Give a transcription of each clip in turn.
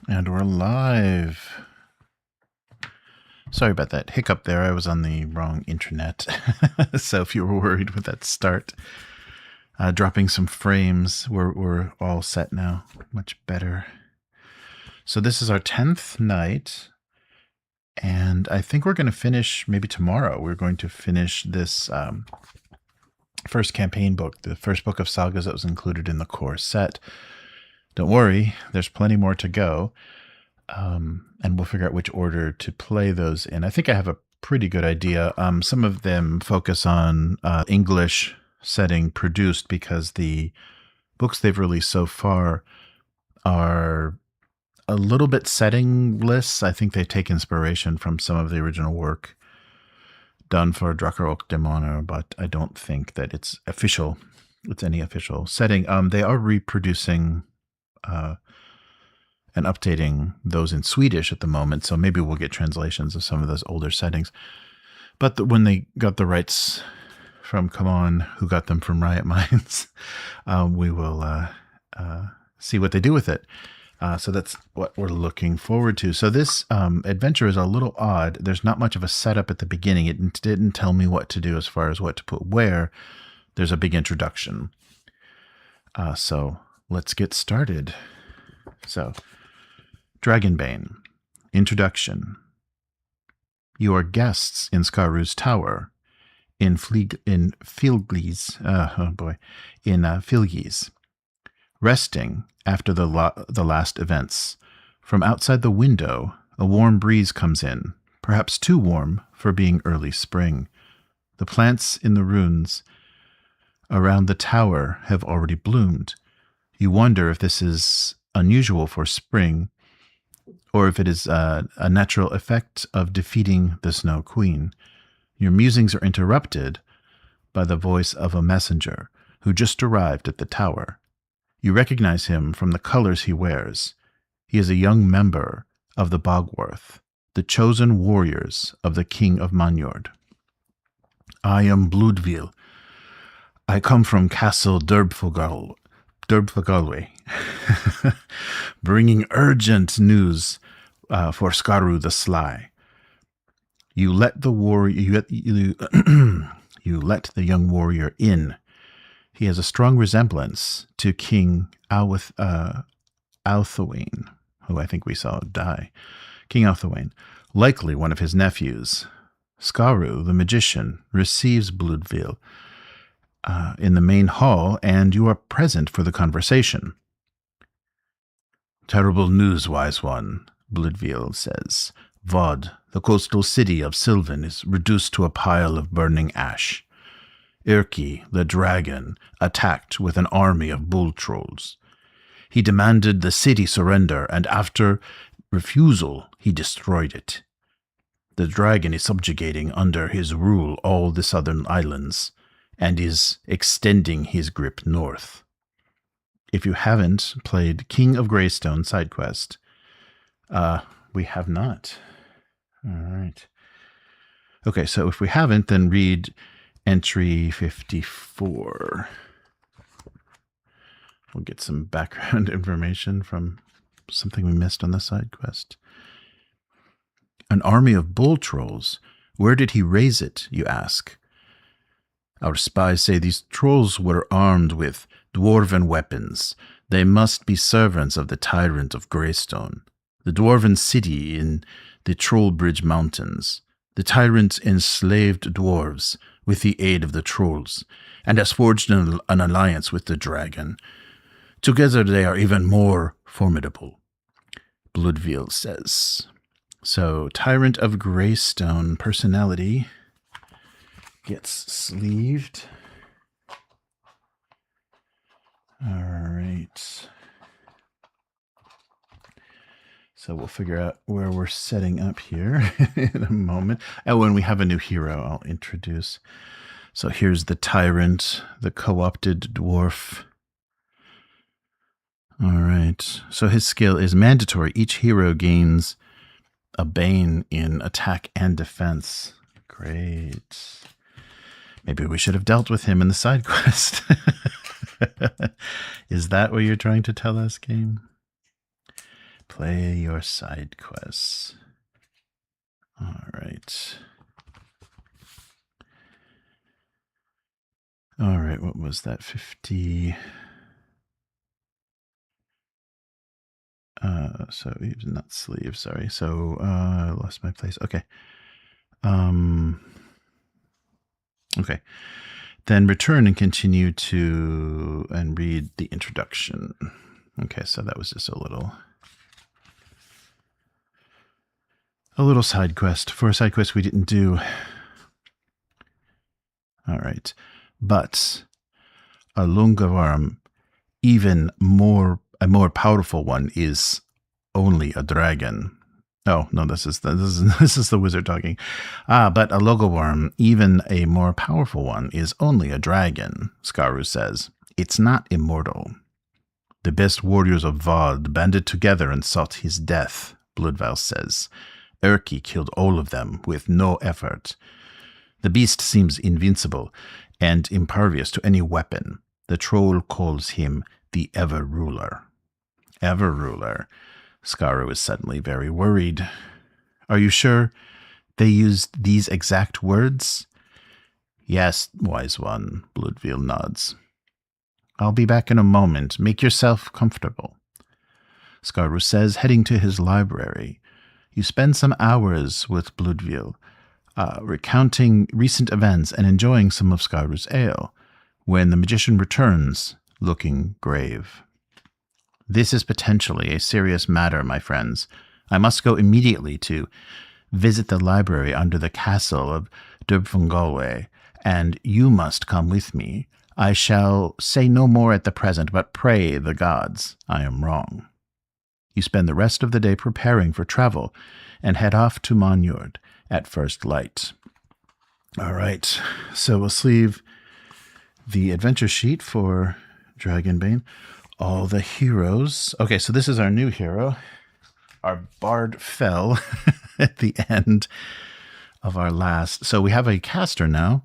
And we're live. Sorry about that hiccup there. I was on the wrong internet. So if you were worried with that start, dropping some frames, we're all set now. Much better. So this is our 10th night. And I think we're going to finish maybe tomorrow. We're going to finish this first campaign book, the first book of sagas that was included in the core set. Don't worry, there's plenty more to go. And we'll figure out which order to play those in. I think I have a pretty good idea. Some of them focus on English setting produced because the books they've released so far are a little bit settingless. I think they take inspiration from some of the original work done for Dragonbane, but I don't think that it's official. It's any official setting. They are reproducing and updating those in Swedish at the moment, so maybe we'll get translations of some of those older settings. But when they got the rights from CMON, who got them from Riot Minds, we will see what they do with it. So that's what we're looking forward to. So this adventure is a little odd. There's not much of a setup at the beginning. It didn't tell me what to do as far as what to put where. There's a big introduction. So let's get started. So, Dragonbane. Introduction. You are guests in Skaru's tower, in Filgis, resting after the last events. From outside the window, a warm breeze comes in, perhaps too warm for being early spring. The plants in the ruins around the tower have already bloomed. You wonder if this is unusual for spring, or if it is a natural effect of defeating the Snow Queen. Your musings are interrupted by the voice of a messenger who just arrived at the tower. You recognize him from the colors he wears. He is a young member of the Bogworth, the chosen warriors of the King of Manyord. I am Bludvil. I come from Castle Durbfagalwe, bringing urgent news for Skaru the Sly. You let the you let the young warrior in. He has a strong resemblance to King Althwain, who I think we saw die. King Althwain, likely one of his nephews. Skaru, the magician, receives Bludvil in the main hall, and you are present for the conversation. Terrible news, wise one, Bludvil says. Vod, the coastal city of Sylvan, is reduced to a pile of burning ash. Erki, the dragon, attacked with an army of bull trolls. He demanded the city surrender, and after refusal, he destroyed it. The dragon is subjugating under his rule all the southern islands, and is extending his grip north. If you haven't played King of Greystone side quest, we have not. All right. Okay, so if we haven't, then read entry 54. We'll get some background information from something we missed on the side quest. An army of bull trolls. Where did he raise it, you ask? Our spies say these trolls were armed with dwarven weapons. They must be servants of the tyrant of Greystone, the dwarven city in the Trollbridge Mountains. The tyrant enslaved dwarves with the aid of the trolls, and has forged an alliance with the dragon. Together they are even more formidable, Bludvil says. So, Tyrant of Greystone personality gets sleeved. All right. So we'll figure out where we're setting up here in a moment. Oh, and we have a new hero I'll introduce. So here's the Tyrant, the co-opted dwarf. All right. So his skill is mandatory. Each hero gains a Bane in attack and defense. Great. Maybe we should have dealt with him in the side quest. Is that what you're trying to tell us, game? Play your side quests. All right. All right, what was that? 50. So not sleeve, sorry. So I lost my place. Okay. Okay. Then return and continue to and read the introduction. Okay, so that was just a little side quest. For a side quest we didn't do. All right. But a Lungavarm, even a more powerful one, is only a dragon. Oh, no, this is the wizard talking. But a Logoworm, even a more powerful one, is only a dragon, Skaru says. It's not immortal. The best warriors of Vod banded together and sought his death, Bloodvow says. Erki killed all of them with no effort. The beast seems invincible and impervious to any weapon. The troll calls him the Ever-Ruler. Ever-Ruler. Skaru is suddenly very worried. Are you sure they used these exact words? Yes, wise one, Bloodveil nods. I'll be back in a moment. Make yourself comfortable. Skaru says, heading to his library. You spend some hours with Bloodveil, recounting recent events and enjoying some of Skaru's ale, when the magician returns, looking grave. This is potentially a serious matter, my friends. I must go immediately to visit the library under the castle of Trudvang, and you must come with me. I shall say no more at the present, but pray the gods I am wrong. You spend the rest of the day preparing for travel and head off to Monyord at first light. All right, so we'll sleeve the adventure sheet for Dragonbane. All the heroes. Okay, so this is our new hero. Our bard fell at the end of our last. So we have a caster now.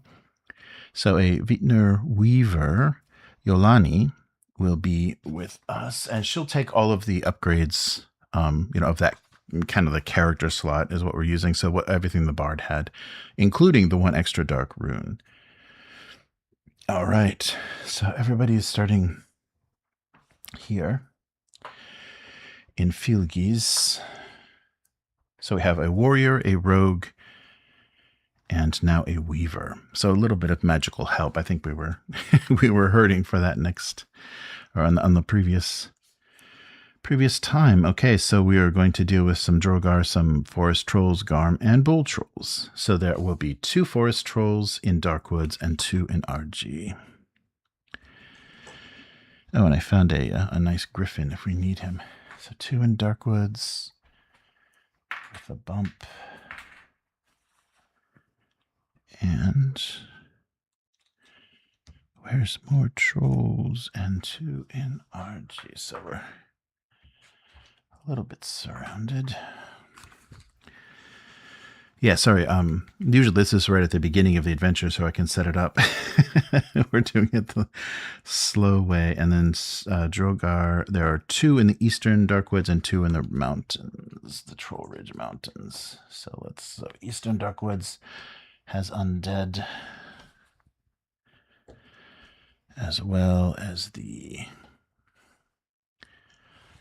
So a Vitner Weaver, Yolani, will be with us, and she'll take all of the upgrades, of that kind of the character slot is what we're using. So everything the bard had, including the one extra dark rune. All right, so everybody is starting here in Filgis. So we have a warrior, a rogue, and now a weaver. So a little bit of magical help. I think we were we were hurting for that next, or on the previous time. Okay, so we are going to deal with some Drogar, some forest trolls, Garm, and bull trolls. So there will be 2 forest trolls in Darkwoods and 2 in RG. Oh, and I found a nice griffin if we need him. So 2 in Darkwoods with a bump. And where's more trolls and 2 in RG? So we're a little bit surrounded. Yeah, sorry. Usually this is right at the beginning of the adventure, so I can set it up. We're doing it the slow way. And then Drogar, there are 2 in the eastern Darkwoods and 2 in the mountains, the Troll Ridge Mountains. So Eastern Darkwoods has undead, as well as the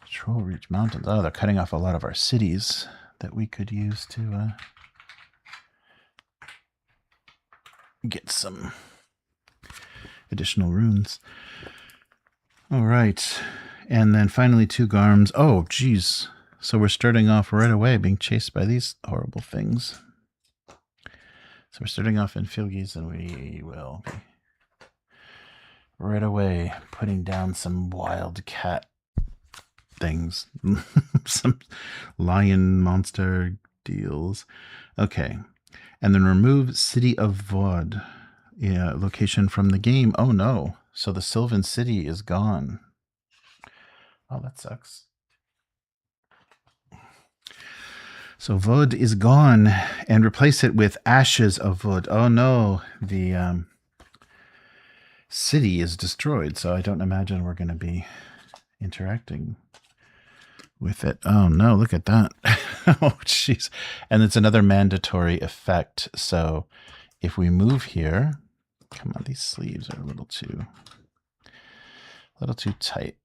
Troll Ridge Mountains. Oh, they're cutting off a lot of our cities that we could use to get some additional runes. All right. And then finally 2 Garms. Oh, geez. So we're starting off right away being chased by these horrible things. So we're starting off in Filgis, and we will be right away putting down some wild cat things. Some lion monster deals. Okay. And then remove City of Vod, location from the game. Oh no. So the Sylvan City is gone. Oh, that sucks. So Vod is gone, and replace it with Ashes of Vod. Oh no. The city is destroyed, so I don't imagine we're going to be interacting with it. Oh no, look at that. Oh jeez. And it's another mandatory effect. So if we move here, come on, these sleeves are a little too tight.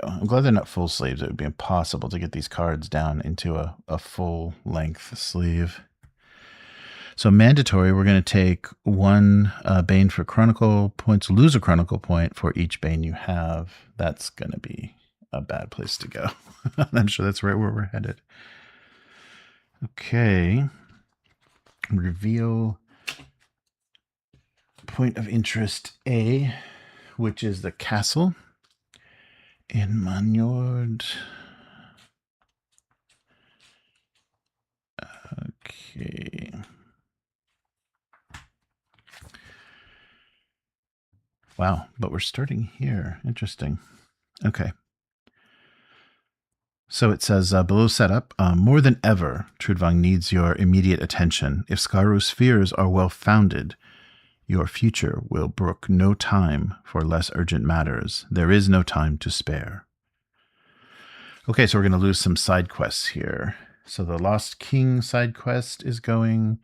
I'm glad they're not full sleeves. It would be impossible to get these cards down into a full length sleeve. So mandatory, we're going to take one Bane for Chronicle points, lose a Chronicle point for each Bane you have. That's going to be a bad place to go. I'm sure that's right where we're headed. Okay. Reveal point of interest A, which is the castle in Manyord. Okay. Wow, but we're starting here. Interesting. Okay. So it says below setup, more than ever, Trudvang needs your immediate attention. If Skaru's fears are well founded, your future will brook no time for less urgent matters. There is no time to spare. Okay, so we're going to lose some side quests here. So the Lost King side quest is going,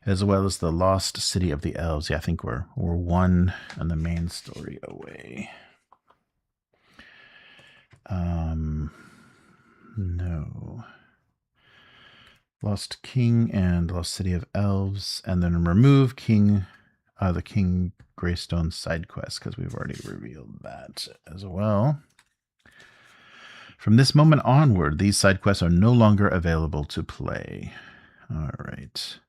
as well as the Lost City of the Elves. Yeah, I think we're one on the main story away. No. Lost King and Lost City of Elves, and then remove King, the King Greystone side quest, because we've already revealed that as well. From this moment onward, these side quests are no longer available to play. All right.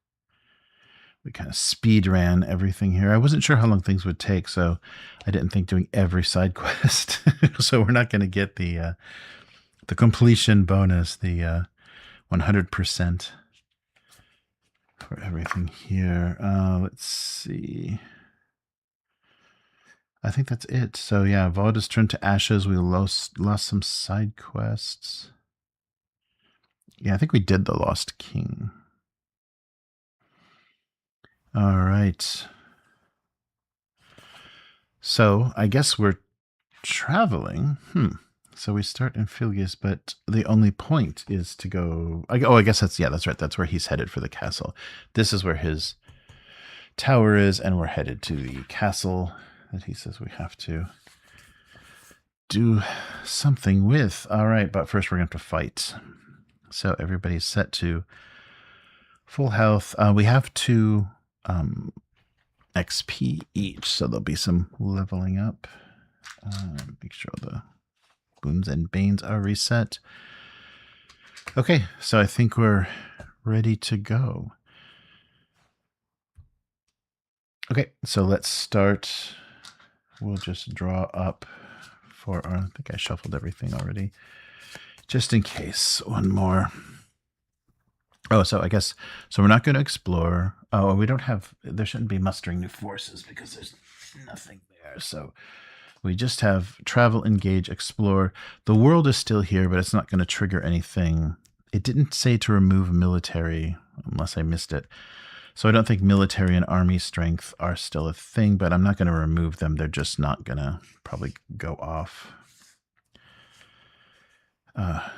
We kind of speed ran everything here. I wasn't sure how long things would take, so I didn't think doing every side quest. So we're not going to get the completion bonus, the 100% for everything here. Let's see. I think that's it. So yeah, Vauda's turned to ashes. We lost some side quests. Yeah, I think we did the Lost King. All right. So I guess we're traveling. So we start in Filgius, but the only point is to go... I guess that's right. That's where he's headed for the castle. This is where his tower is, and we're headed to the castle that he says we have to do something with. All right, but first we're going to have to fight. So everybody's set to full health. We have 2 XP each, so there'll be some leveling up. Make sure the boons and banes are reset. Okay, so I think we're ready to go. Okay, so let's start. We'll just draw up for our... I think I shuffled everything already. Just in case, one more. Oh, so I guess... So we're not going to explore. Oh, we don't have... There shouldn't be mustering new forces because there's nothing there, so... We just have travel, engage, explore. The world is still here, but it's not going to trigger anything. It didn't say to remove military, unless I missed it. So I don't think military and army strength are still a thing, but I'm not going to remove them. They're just not going to probably go off.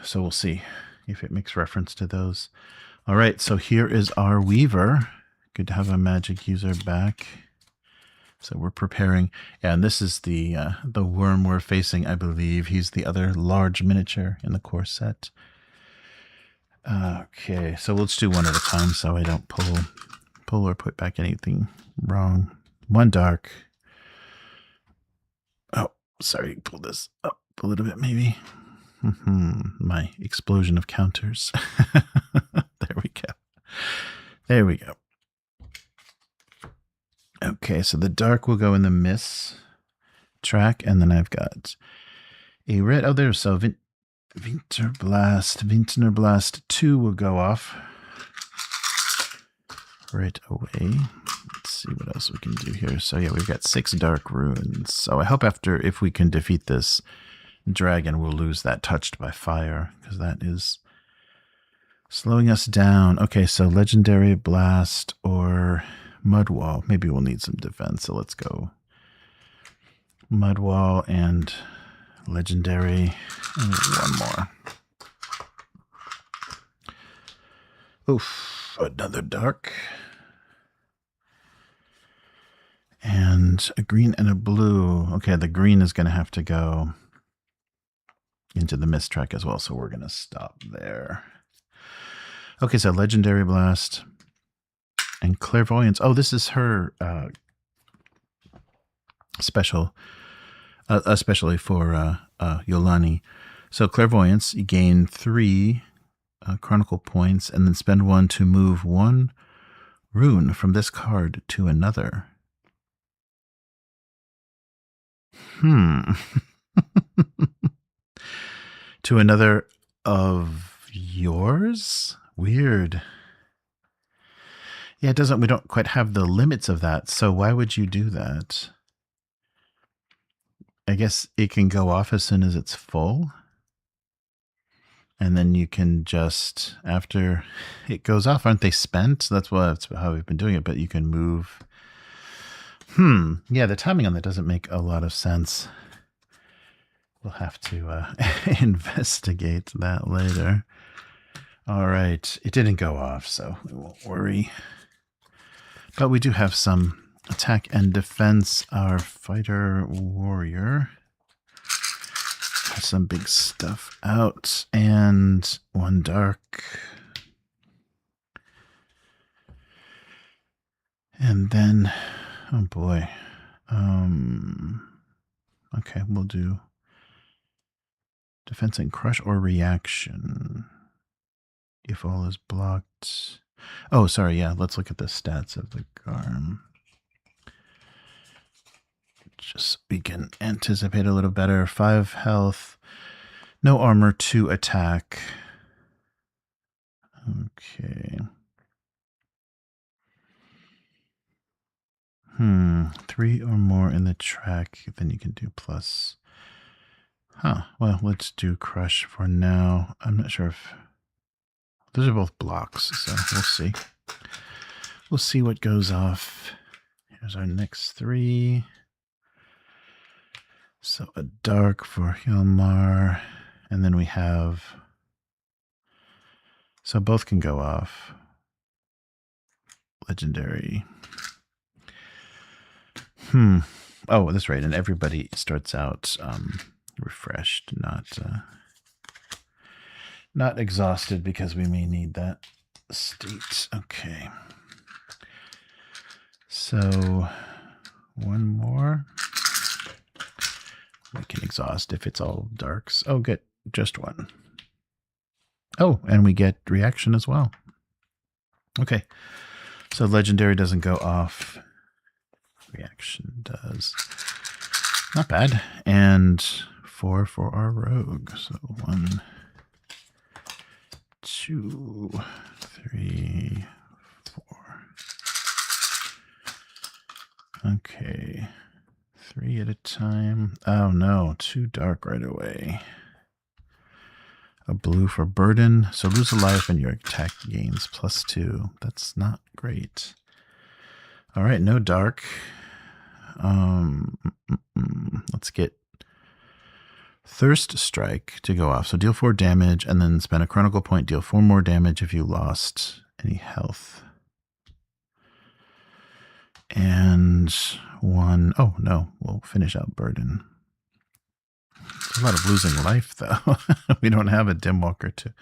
So we'll see if it makes reference to those. All right, so here is our Weaver. Good to have a magic user back. So we're preparing, and this is the worm we're facing, I believe. He's the other large miniature in the core set. Okay, so we'll just do one at a time so I don't pull or put back anything wrong. 1 dark. Oh, sorry, pull this up a little bit maybe. My explosion of counters. There we go. There we go. Okay, so the dark will go in the miss track, and then I've got a red. Oh, there's so Vintner Blast 2 will go off right away. Let's see what else we can do here. So yeah, we've got 6 dark runes. So I hope if we can defeat this dragon, we'll lose that touched by fire, because that is slowing us down. Okay, so legendary blast or mud wall. Maybe we'll need some defense, so let's go mud wall and legendary, and 1 more. Oof, another dark. And a green and a blue. Okay, the green is going to have to go into the mist track as well, so we're going to stop there. Okay, so Legendary Blast and Clairvoyance. Oh, this is her special, especially for Yolani. So Clairvoyance, you gain 3 Chronicle points and then spend 1 to move 1 rune from this card to another. To another of yours? Weird. Yeah, it doesn't, we don't quite have the limits of that, so why would you do that? I guess it can go off as soon as it's full. And then you can just, after it goes off, aren't they spent? That's how we've been doing it, but you can move. Yeah, the timing on that doesn't make a lot of sense. We'll have to investigate that later. All right, it didn't go off, so we won't worry. But we do have some attack and defense. Our fighter warrior has some big stuff out, and 1 dark. And then, oh boy. Okay, we'll do defense and crush or reaction. If all is blocked. Oh, sorry, yeah, let's look at the stats of the Garm. Just so we can anticipate a little better. 5 health, no armor, 2 attack. Okay. 3 or more in the track, then you can do plus. Well, let's do crush for now. I'm not sure if those are both blocks, so we'll see. We'll see what goes off. Here's our next 3. So a dark for Hilmar, and then we have, so both can go off. Legendary. Oh, that's right, and everybody starts out refreshed, not exhausted, because we may need that state. Okay. So 1 more. We can exhaust if it's all darks. Oh, good. Just 1. Oh, and we get reaction as well. Okay. So legendary doesn't go off. Reaction does. Not bad. And 4 for our rogue. So 1, 2, 3, 4. Okay. 3 at a time. Oh no, 2 dark right away. A blue for burden. So lose a life and your attack gains +2. That's not great. All right, no dark. Let's get Thirst Strike to go off. So deal 4 damage and then spend a Chronicle point. Deal 4 more damage if you lost any health. And 1. Oh, no. We'll finish out burden. There's a lot of losing life, though. We don't have a Dim Walker to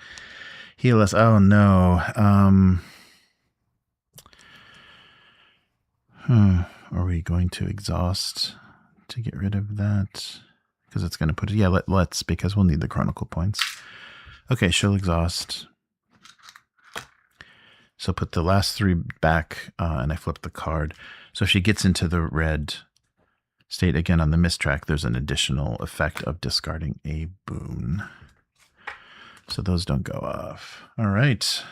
heal us. Oh, no. Are we going to exhaust to get rid of that? Because it's going to put it... Yeah, let's, because we'll need the Chronicle points. Okay, she'll exhaust. So put the last 3 back, and I flip the card. So if she gets into the red state again on the mist track, there's an additional effect of discarding a boon. So those don't go off. All right.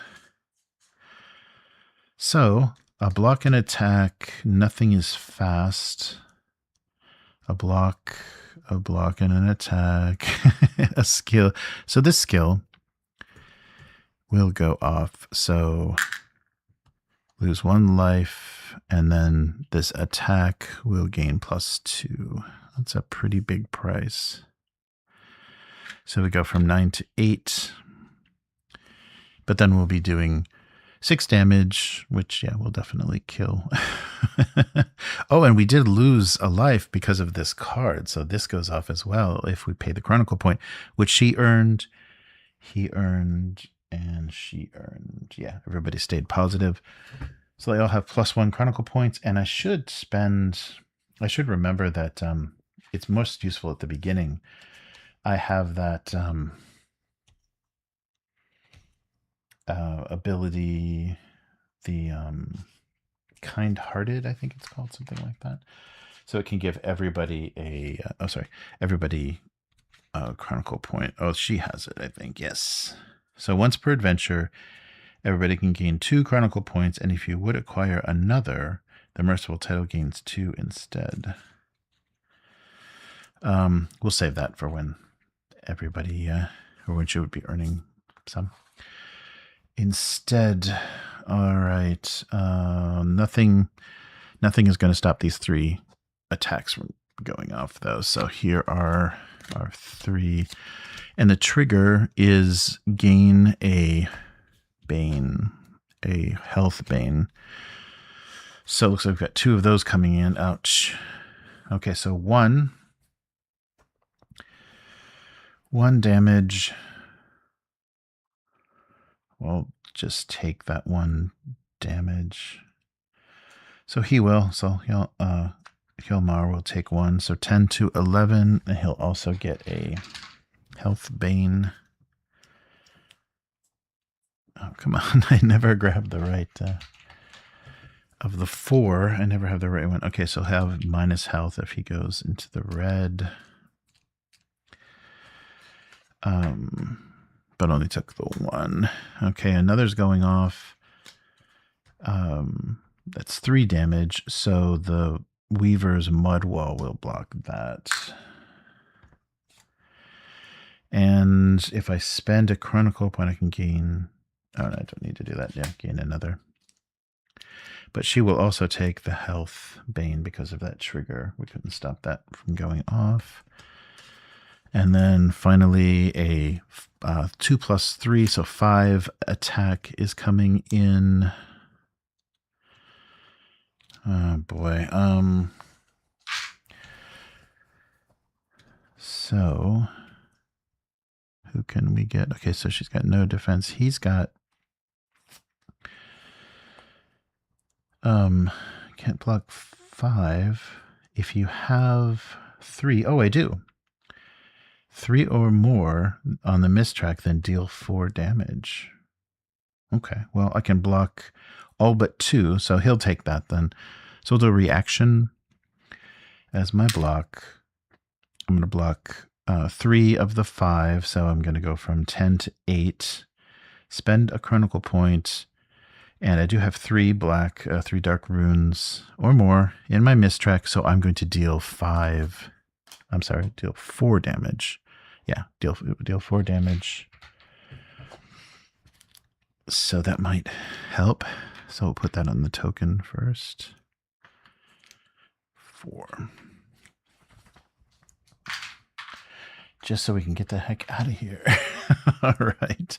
So a block and attack. Nothing is fast. A block and an attack. A skill. So this skill will go off. So lose 1 life, and then this attack will gain +2. That's a pretty big price. So we go from 9 to 8. But then we'll be doing 6 damage, which, yeah, will definitely kill. Oh, and we did lose a life because of this card. So this goes off as well if we pay the Chronicle point, which she earned, he earned, and she earned. Yeah, everybody stayed positive. So they all have +1 Chronicle points. And I should remember that it's most useful at the beginning. I have that ability, the kind-hearted, I think it's called, something like that. So it can give everybody everybody a Chronicle point. Oh, she has it, I think. Yes. So once per adventure, everybody can gain 2 Chronicle points, and if you would acquire another, the merciful title gains 2 instead. We'll save that for when everybody, or when she would be earning some. Instead, all right, nothing is going to stop these 3 attacks from going off, though. So here are our 3, and the trigger is gain a bane, a health bane. So it looks like we've got 2 of those coming in. Ouch. Okay, so 1 damage. We'll just take that 1 damage. So he will. So Hilmar will take 1. So 10 to 11, and he'll also get a health bane. Oh, come on. I never grabbed the right of the 4. I never have the right one. Okay, so he'll have minus health if he goes into the red. But only took the 1. Okay, another's going off. That's 3 damage. So the Weaver's Mud Wall will block that. And if I spend a Chronicle point, I can gain... Oh, no, I don't need to do that. Yeah, gain another. But she will also take the health bane because of that trigger. We couldn't stop that from going off. And then finally a 2 + 3, so 5 attack is coming in. Oh boy. So who can we get? Okay, so she's got no defense. He's got can't block 5. If you have 3, oh, I do. 3 or more on the miss track, then deal 4 damage. Okay, well, I can block all but 2, so he'll take that then. So we'll do a reaction as my block. I'm going to block 3 of the 5, so I'm going to go from 10 to 8. Spend a Chronicle point, and I do have 3 dark runes or more in my miss track, so I'm going to deal 4 damage. Yeah, deal 4 damage. So that might help. So we'll put that on the token first. 4. Just so we can get the heck out of here. All right.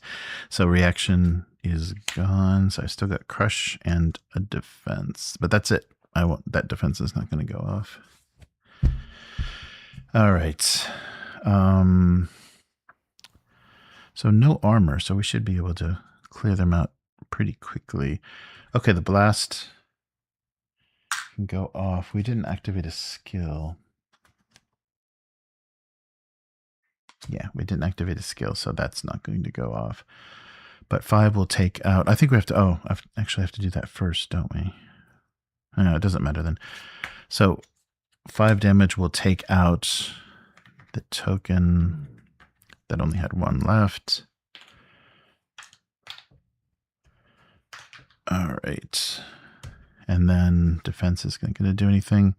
So reaction is gone. So I still got crush and a defense, but that's it. That defense is not going to go off. All right. So no armor, so we should be able to clear them out pretty quickly. Okay, the blast can go off. We didn't activate a skill. Yeah, we didn't activate a skill, so that's not going to go off. But 5 will take out. I think we have to. Oh, I actually have to do that first, don't we? No, it doesn't matter then. So 5 damage will take out the token that only had 1 left. All right. And then defense isn't going to do anything.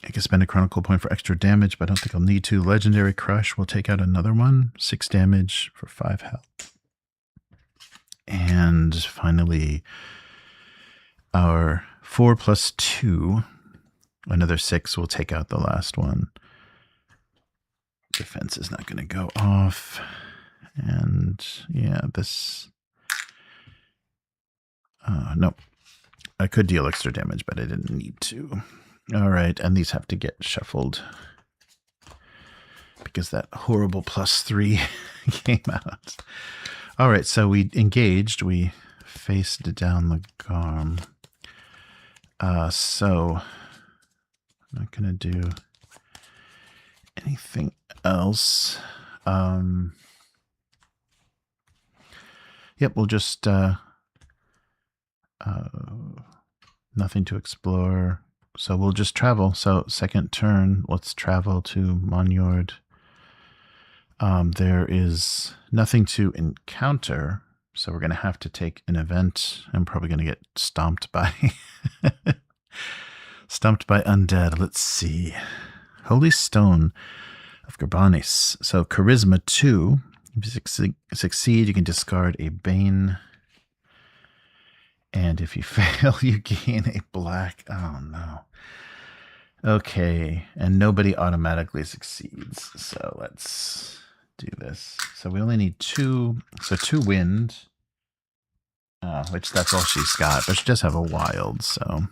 I can spend a Chronicle point for extra damage, but I don't think I'll need to. Legendary Crush will take out another one. 6 damage for 5 health. And finally, our 4 + 2, another 6 will take out the last one. Defense is not going to go off. And yeah, this No. I could deal extra damage, but I didn't need to. All right, and these have to get shuffled because that horrible +3 came out. All right, so we engaged. We faced down the Garm. So I'm not going to do anything else. Yep, we'll just... nothing to explore. So we'll just travel. So second turn, let's travel to Monyord. There is nothing to encounter, so we're going to have to take an event. I'm probably going to get stomped by undead. Let's see. Holy Stone of Garbanis. So Charisma 2. If you succeed, you can discard a Bane. And if you fail, you gain a black. Oh, no. Okay. And nobody automatically succeeds. So let's do this. So we only need 2. So 2 wind. Which that's all she's got. But she does have a wild, so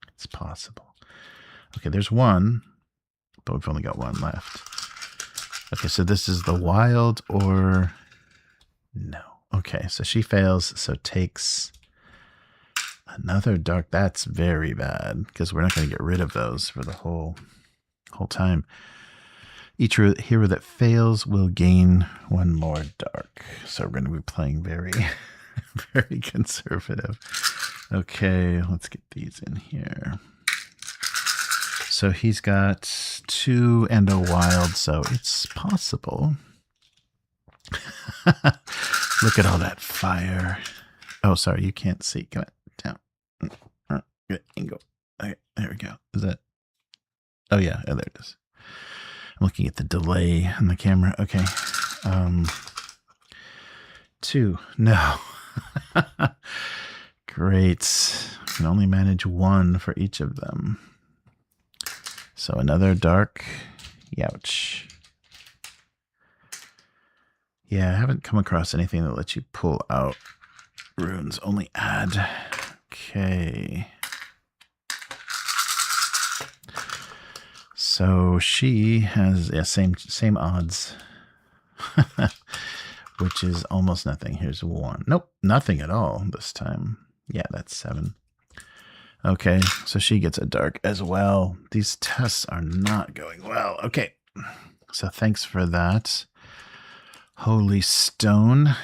it's possible. Okay, there's 1. But we've only got 1 left. Okay, so this is the wild or... No. Okay, so she fails. So takes... Another dark. That's very bad because we're not going to get rid of those for the whole time. Each hero that fails will gain 1 more dark. So we're going to be playing very, very conservative. Okay, let's get these in here. So he's got 2 and a wild, so it's possible. Look at all that fire. Oh, sorry, you can't see. Come on. Good angle. Okay, there we go. Is that? Oh yeah, there it is. I'm looking at the delay on the camera. Okay. 2. No. Great. We can only manage 1 for each of them. So another dark. Youch. Yeah, I haven't come across anything that lets you pull out runes. Only add. Okay. So she has same odds, which is almost nothing. Here's 1. Nope, nothing at all this time. Yeah, that's 7. Okay, so she gets a dark as well. These tests are not going well. Okay, so thanks for that. Holy Stone.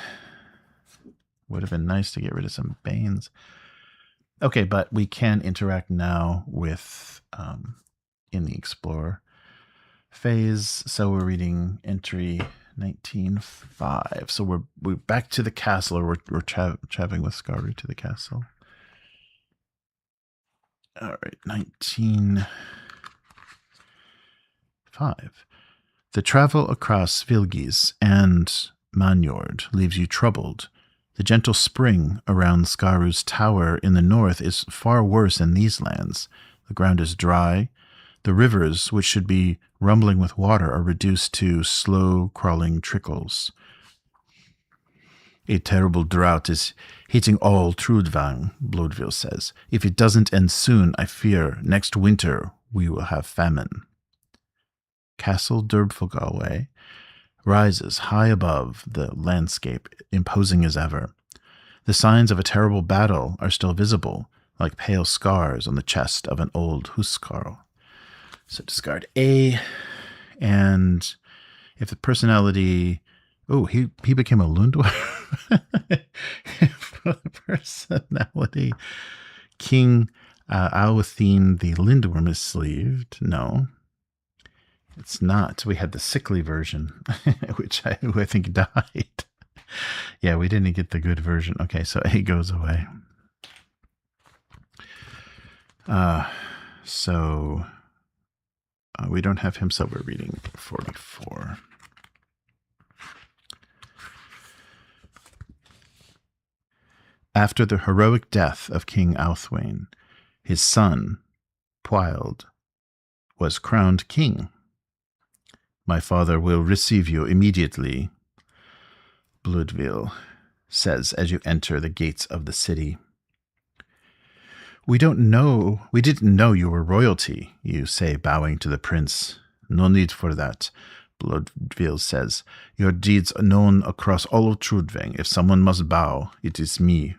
Would have been nice to get rid of some Banes. Okay, but we can interact now with in the Explorer phase. So we're reading entry 19.5. So we're back to the castle, or we're traveling with Skaru to the castle. All right, 19.5. The travel across Vilgis and Manyord leaves you troubled. The gentle spring around Skaru's tower in the north is far worse in these lands. The ground is dry. The rivers, which should be rumbling with water, are reduced to slow-crawling trickles. A terrible drought is hitting all Trudvang, Bloodville says. If it doesn't end soon, I fear next winter we will have famine. Castle Durbfalgalway rises high above the landscape, imposing as ever. The signs of a terrible battle are still visible, like pale scars on the chest of an old Huskarl. So discard A, and if the personality... Oh, he became a Lundor? Personality. King Alwithine the Lindworm is sleeved. No. It's not. We had the sickly version, which I think died. Yeah, we didn't get the good version. Okay, so A goes away. We don't have him, so we're reading 44. After the heroic death of King Althwain, his son, Pwyld, was crowned king. My father will receive you immediately, Bloodville says as you enter the gates of the city. We didn't know you were royalty, you say, bowing to the prince. No need for that, Bloodville says. Your deeds are known across all of Trudvang. If someone must bow, it is me.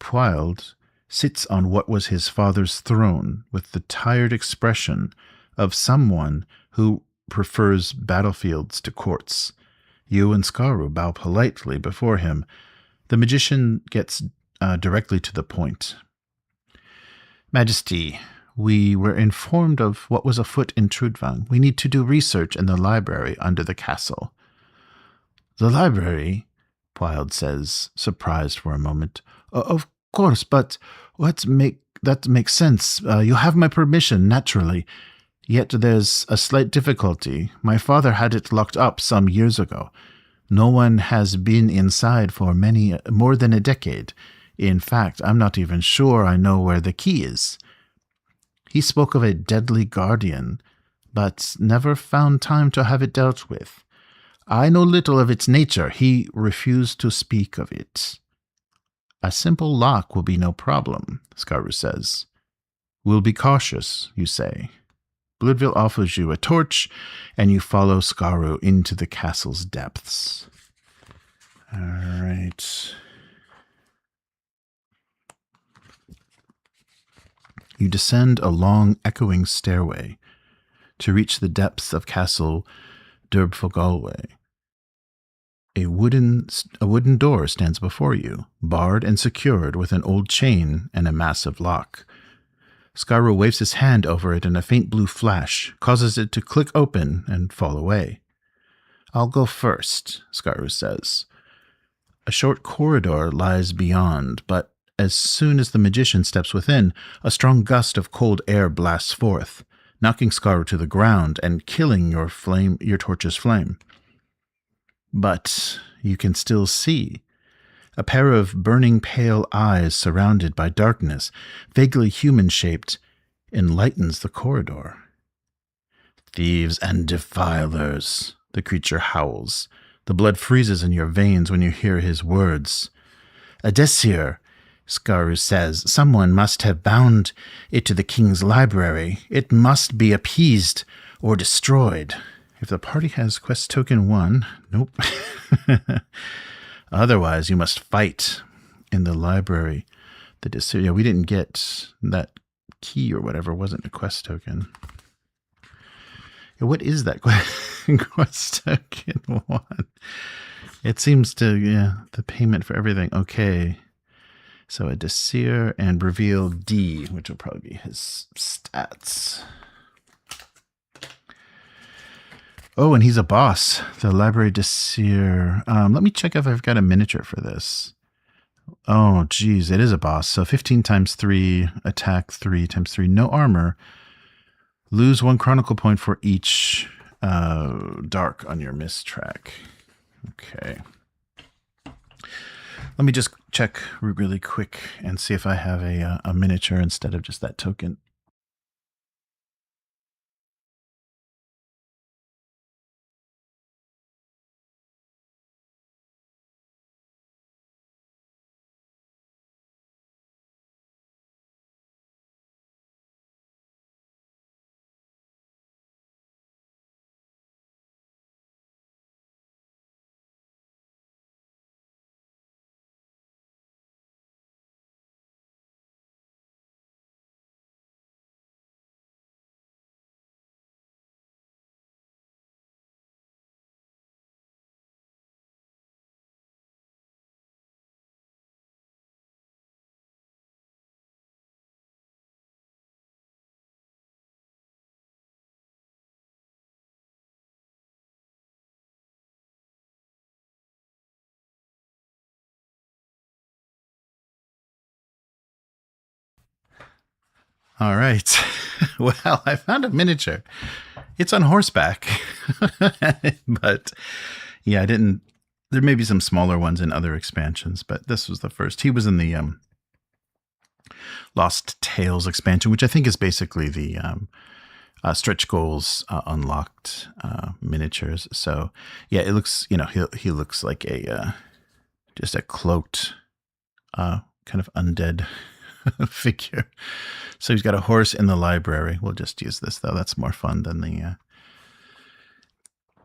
Pwyld sits on what was his father's throne with the tired expression of someone who prefers battlefields to courts. You and Skaru bow politely before him. The magician gets directly to the point. Majesty, we were informed of what was afoot in Trudvang. We need to do research in the library under the castle. The library? Pwyld says, surprised for a moment. Of course, but that makes sense. You have my permission, naturally. Yet there's a slight difficulty. My father had it locked up some years ago. No one has been inside for more than a decade. In fact, I'm not even sure I know where the key is. He spoke of a deadly guardian, but never found time to have it dealt with. I know little of its nature. He refused to speak of it. A simple lock will be no problem, Skaru says. We'll be cautious, you say. Bloodville offers you a torch, and you follow Skaru into the castle's depths. All right. You descend a long, echoing stairway to reach the depths of Castle Derbfogalwe. A wooden door stands before you, barred and secured with an old chain and a massive lock. Skaru waves his hand over it, and a faint blue flash causes it to click open and fall away. I'll go first, Skaru says. A short corridor lies beyond, but as soon as the magician steps within, a strong gust of cold air blasts forth, knocking Skaru to the ground and killing your torch's flame. But you can still see. A pair of burning pale eyes surrounded by darkness, vaguely human-shaped, enlightens the corridor. Thieves and defilers, the creature howls. The blood freezes in your veins when you hear his words. A Desir, Skaru says. Someone must have bound it to the king's library. It must be appeased or destroyed. If the party has quest token 1, nope. Otherwise, you must fight in the library. The Desir, yeah, we didn't get that key or whatever. Wasn't a quest token. Yeah, what is that quest token 1? It seems to, the payment for everything. Okay. So a Desir and reveal D, which will probably be his stats. Oh, and he's a boss. The library Desir. Let me check if I've got a miniature for this. Oh, geez, it is a boss. So 15 times 3, attack 3 times 3, no armor. Lose 1 chronicle point for each dark on your miss track. Okay. Let me just check really quick and see if I have a miniature instead of just that token. All right. Well, I found a miniature. It's on horseback. But yeah, I didn't. There may be some smaller ones in other expansions, but this was the first. He was in the Lost Tales expansion, which I think is basically the stretch goals unlocked miniatures. So yeah, it looks, he looks like a just a cloaked kind of undead figure. So he's got a horse in the library. We'll just use this though. That's more fun than the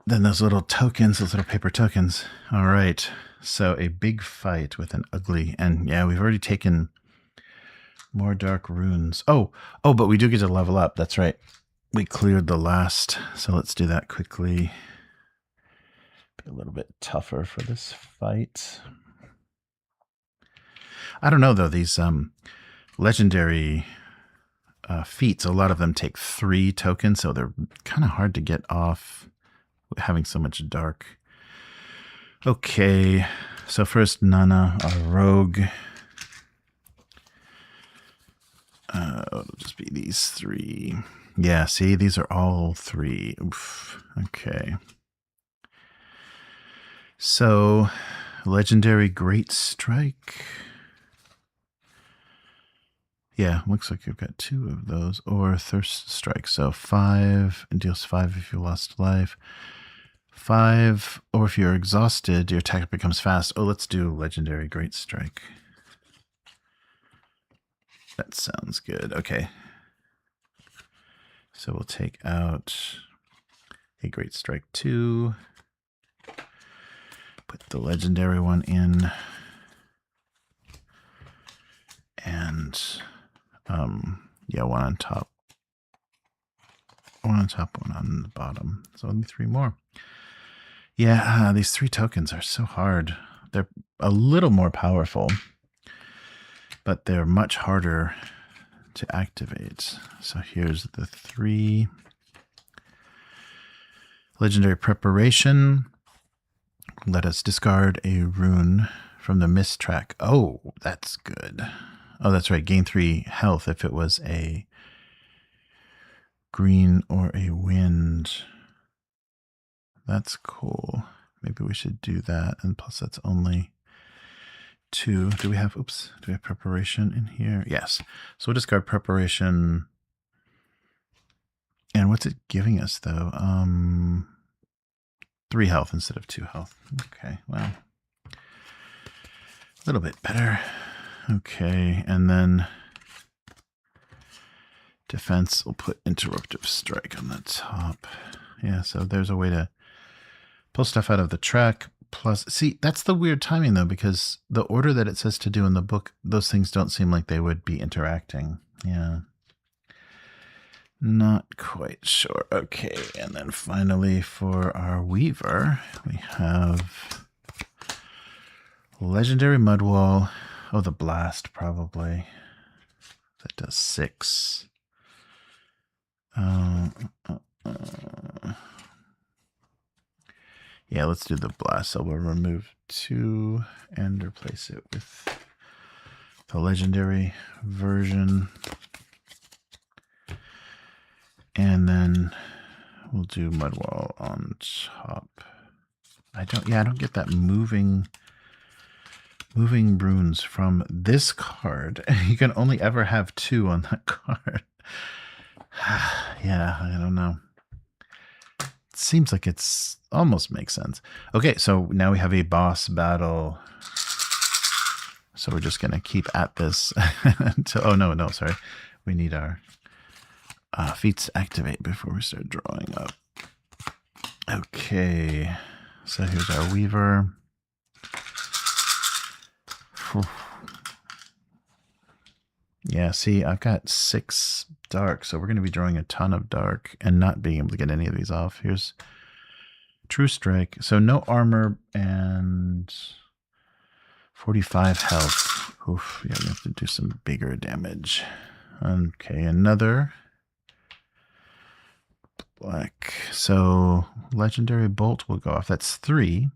than those little tokens, those little paper tokens. All right. So a big fight with an ugly, and yeah, we've already taken more dark runes. Oh, but we do get to level up. That's right. We cleared the last, so let's do that quickly. Be a little bit tougher for this fight. I don't know though, these legendary feats, a lot of them take 3 tokens, so they're kind of hard to get off having so much dark. Okay, so first Nana, our rogue. It'll just be these 3. Yeah, see, these are all 3. Oof. Okay. So, legendary Great Strike. Yeah, looks like you've got 2 of those. Or Thirst Strike. So 5, and deals 5 if you lost life. 5, or if you're exhausted, your attack becomes fast. Oh, let's do legendary Great Strike. That sounds good. Okay. So we'll take out a Great Strike 2. Put the legendary one in. And yeah, one on top. One on top, one on the bottom. So only 3 more. Yeah, these 3 tokens are so hard. They're a little more powerful, but they're much harder to activate. So here's the 3. Legendary Preparation. Let us discard a rune from the mist track. Oh, that's good. Oh, that's right. Gain 3 health if it was a green or a wind. That's cool. Maybe we should do that. And plus that's only 2. Do we have preparation in here? Yes. So we'll discard preparation. And what's it giving us though? 3 health instead of 2 health. Okay, well, a little bit better. Okay, and then defense, we'll put interruptive strike on the top. Yeah, so there's a way to pull stuff out of the track. Plus, see, that's the weird timing though, because the order that it says to do in the book, those things don't seem like they would be interacting. Yeah. Not quite sure. Okay, and then finally for our Weaver, we have Legendary Mudwall. Oh, the Blast probably. That does 6. Yeah, let's do the Blast. So we'll remove 2 and replace it with the Legendary version. And then we'll do Mudwall on top. I don't get that moving runes from this card. You can only ever have 2 on that card. Yeah, I don't know. It seems like it's almost makes sense. Okay, so now we have a boss battle. So we're just gonna keep at this until, oh no, sorry. We need our feats to activate before we start drawing up. Okay, so here's our Weaver. Yeah, see, I've got 6 dark, so we're going to be drawing a ton of dark and not being able to get any of these off. Here's True Strike. So no armor and 45 health. Oof, yeah, we have to do some bigger damage. Okay, another black. So Legendary Bolt will go off. That's 3.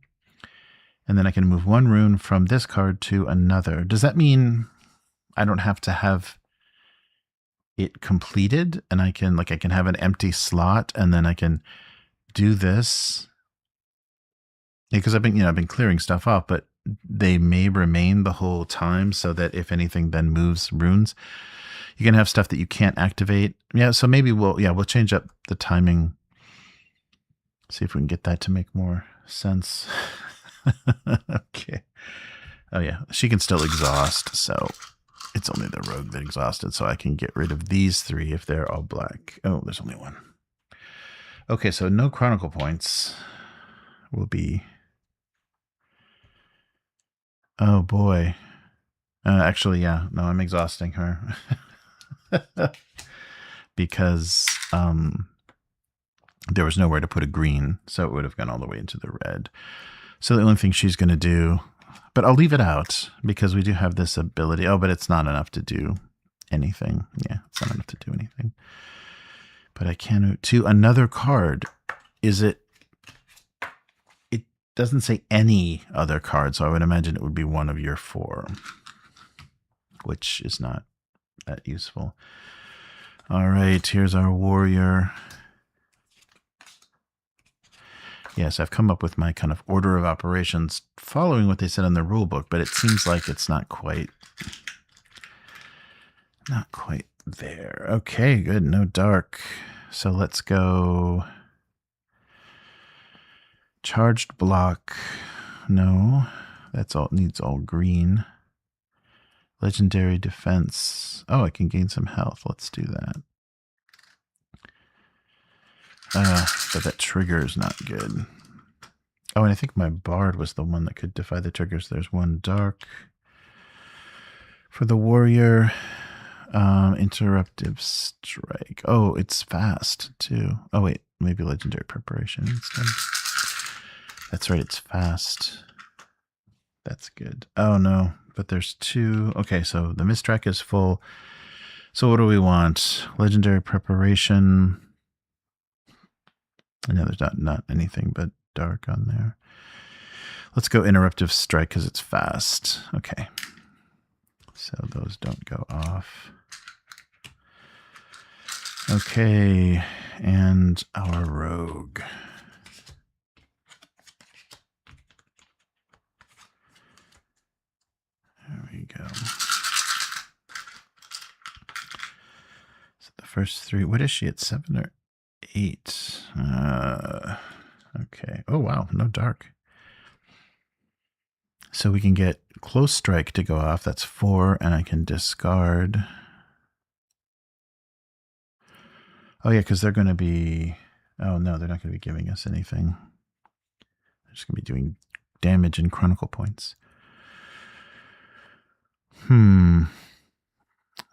And then I can move 1 rune from this card to another. Does that mean I don't have to have it completed? And I can have an empty slot and then I can do this? Because I've been clearing stuff off, but they may remain the whole time so that if anything then moves runes, you can have stuff that you can't activate. Yeah, so maybe we'll change up the timing. See if we can get that to make more sense. Okay. Oh yeah, she can still exhaust, so It's only the rogue that exhausted, so I can get rid of these 3 if they're all black. Oh, there's only 1. Okay, so no chronicle points will be... Oh, boy. Actually, yeah. No, I'm exhausting her. Because there was nowhere to put a green, so it would have gone all the way into the red. So the only thing she's going to do... But I'll leave it out, because we do have this ability. Oh, but it's not enough to do anything. Yeah, it's not enough to do anything. But I can... To another card. Is it... It doesn't say any other card, so I would imagine it would be one of your 4. Which is not that useful. All right, here's our warrior. Yes, I've come up with my kind of order of operations following what they said in the rule book, but it seems like it's not quite there. Okay, good. No dark. So let's go charged block. No, that's all. It needs all green. Legendary defense. Oh, I can gain some health. Let's do that. But that trigger is not good. Oh, and I think my bard was the one that could defy the triggers. There's 1 dark. For the warrior, interruptive strike. Oh, it's fast too. Oh wait, maybe legendary preparation instead. That's right, it's fast. That's good. Oh no, but there's 2. Okay, so the mistrack is full. So what do we want? Legendary preparation. I know there's not anything but dark on there. Let's go interruptive strike because it's fast. Okay. So those don't go off. Okay, and our rogue. There we go. So the first 3, what is she at, 7 or 8? Okay. Oh, wow, no dark. So we can get close strike to go off. That's 4, and I can discard. Oh, yeah, because they're going to be... Oh, no, they're not going to be giving us anything. They're just going to be doing damage and chronicle points.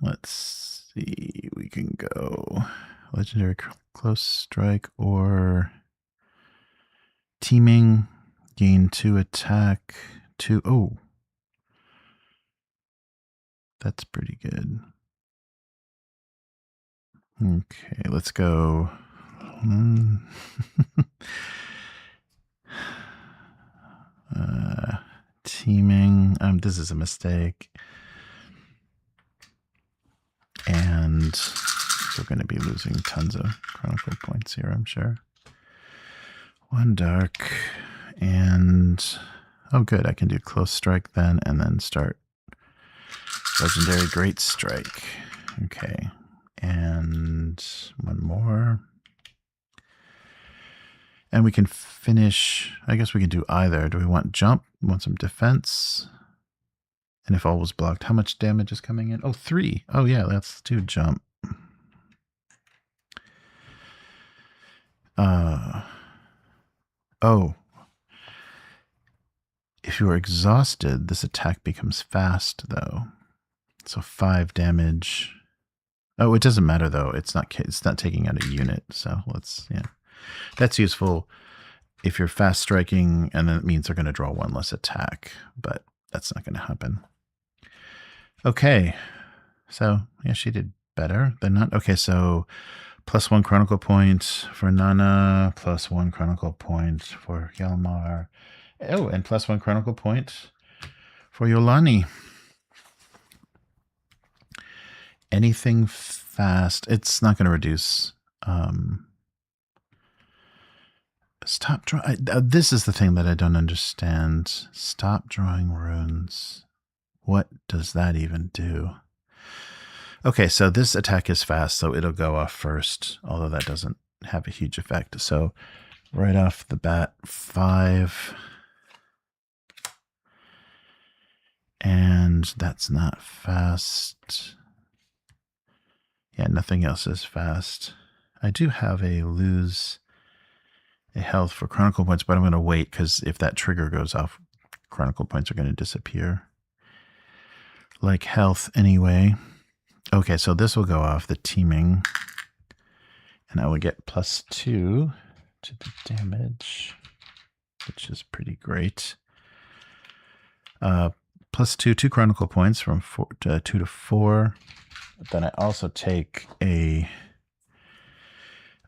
Let's see. We can go legendary close strike or teaming. Gain 2 attack. 2. Oh. That's pretty good. Okay, let's go. Teaming. This is a mistake. And we're going to be losing tons of chronicle points here, I'm sure. 1 dark. And... Oh, good. I can do close strike then, and then start legendary great strike. Okay. And 1 more. And we can finish, I guess we can do either. Do we want jump? Want some defense? And if all was blocked, how much damage is coming in? Oh, 3. Oh, yeah, let's do jump. Oh. If you are exhausted, this attack becomes fast, though. So 5 damage. Oh, it doesn't matter, though. It's not taking out a unit, so let's, yeah. That's useful if you're fast striking, and then it means they're going to draw 1 less attack, but that's not going to happen. Okay, so yeah, she did better than not. Okay, so +1 chronicle point for Nana, +1 chronicle point for Hjalmar. Oh, and +1 chronicle point for Yolani. Anything fast, it's not going to reduce. Stop drawing. This is the thing that I don't understand. Stop drawing runes. What does that even do? Okay, so this attack is fast, so it'll go off first, although that doesn't have a huge effect. So right off the bat, 5. And And that's not fast. Yeah, nothing else is fast. I do have a lose a health for Chronicle points, but I'm going to wait because if that trigger goes off, Chronicle points are going to disappear. Like health anyway. Okay, so this will go off the teaming. And I will get +2 to the damage, which is pretty great. +2, 2 Chronicle points from 2 to 4. Then I also take a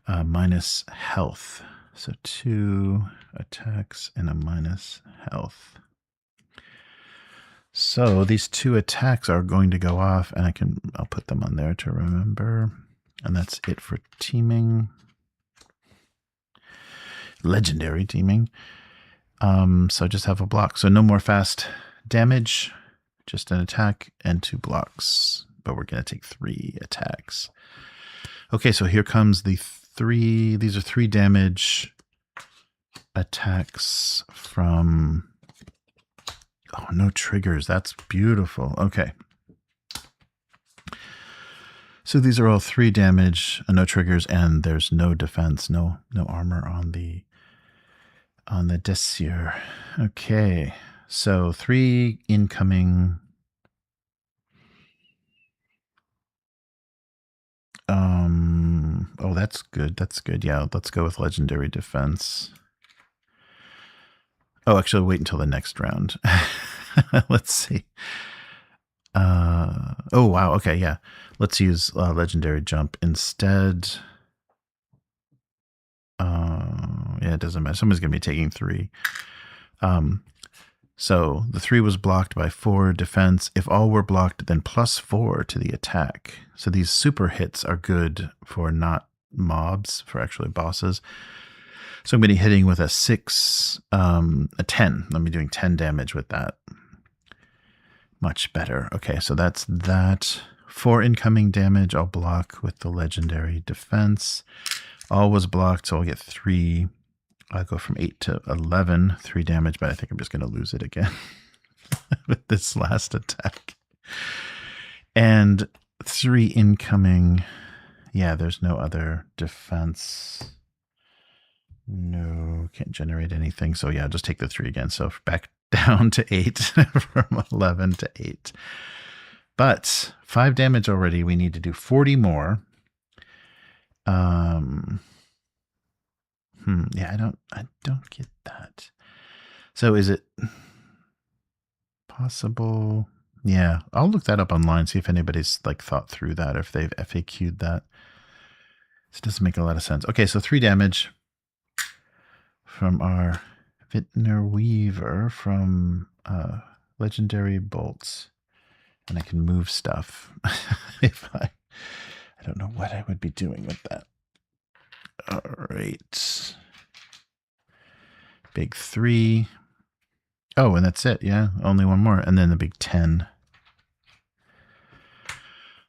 minus health. So 2 attacks and a minus health. So these 2 attacks are going to go off, and I'll put them on there to remember. And that's it for teaming. Legendary teaming. So just have a block. So no more fast damage, just an attack and 2 blocks. But we're going to take 3 attacks. Okay, so here comes the 3. These are 3 damage attacks from... Oh, no triggers. That's beautiful. Okay. So these are all 3 damage, no triggers, and there's no defense, no armor on the Desir. Okay. So 3 incoming. Oh, that's good. That's good. Yeah, let's go with legendary defense. Oh, actually, wait until the next round. Let's see. Oh, wow. Okay, yeah. Let's use legendary jump instead. Yeah, it doesn't matter. Someone's going to be taking 3. So the 3 was blocked by 4 defense. If all were blocked, then +4 to the attack. So these super hits are good for not mobs, for actually bosses. So I'm going to be hitting with a 6, a 10. I'm doing 10 damage with that. Much better. Okay, so that's that. 4 incoming damage. I'll block with the legendary defense. All was blocked, so I'll get 3. I'll go from 8 to 11, 3 damage, but I think I'm just going to lose it again with this last attack. And 3 incoming. Yeah, there's no other defense. No, can't generate anything. So yeah, just take the 3 again. So back down to 8 from 11 to 8. But 5 damage already. We need to do 40 more. Yeah, I don't get that. So is it possible? Yeah, I'll look that up online, see if anybody's like thought through that, or if they've FAQ'd that. This doesn't make a lot of sense. Okay, so 3 damage from our Vintner Weaver from Legendary Bolts. And I can move stuff if I don't know what I would be doing with that. All right. Big 3. Oh, and that's it. Yeah, only 1 more. And then the big 10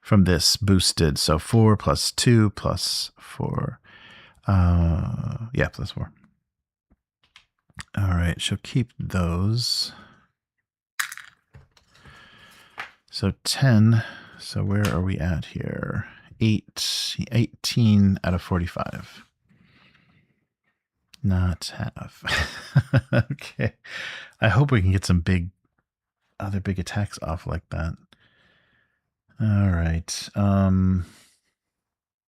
from this boosted. So 4 plus 2 plus 4. Yeah, plus 4. All right, she'll keep those. So 10. So where are we at here? 18 out of 45. Not half. Okay. I hope we can get some other big attacks off like that. All right.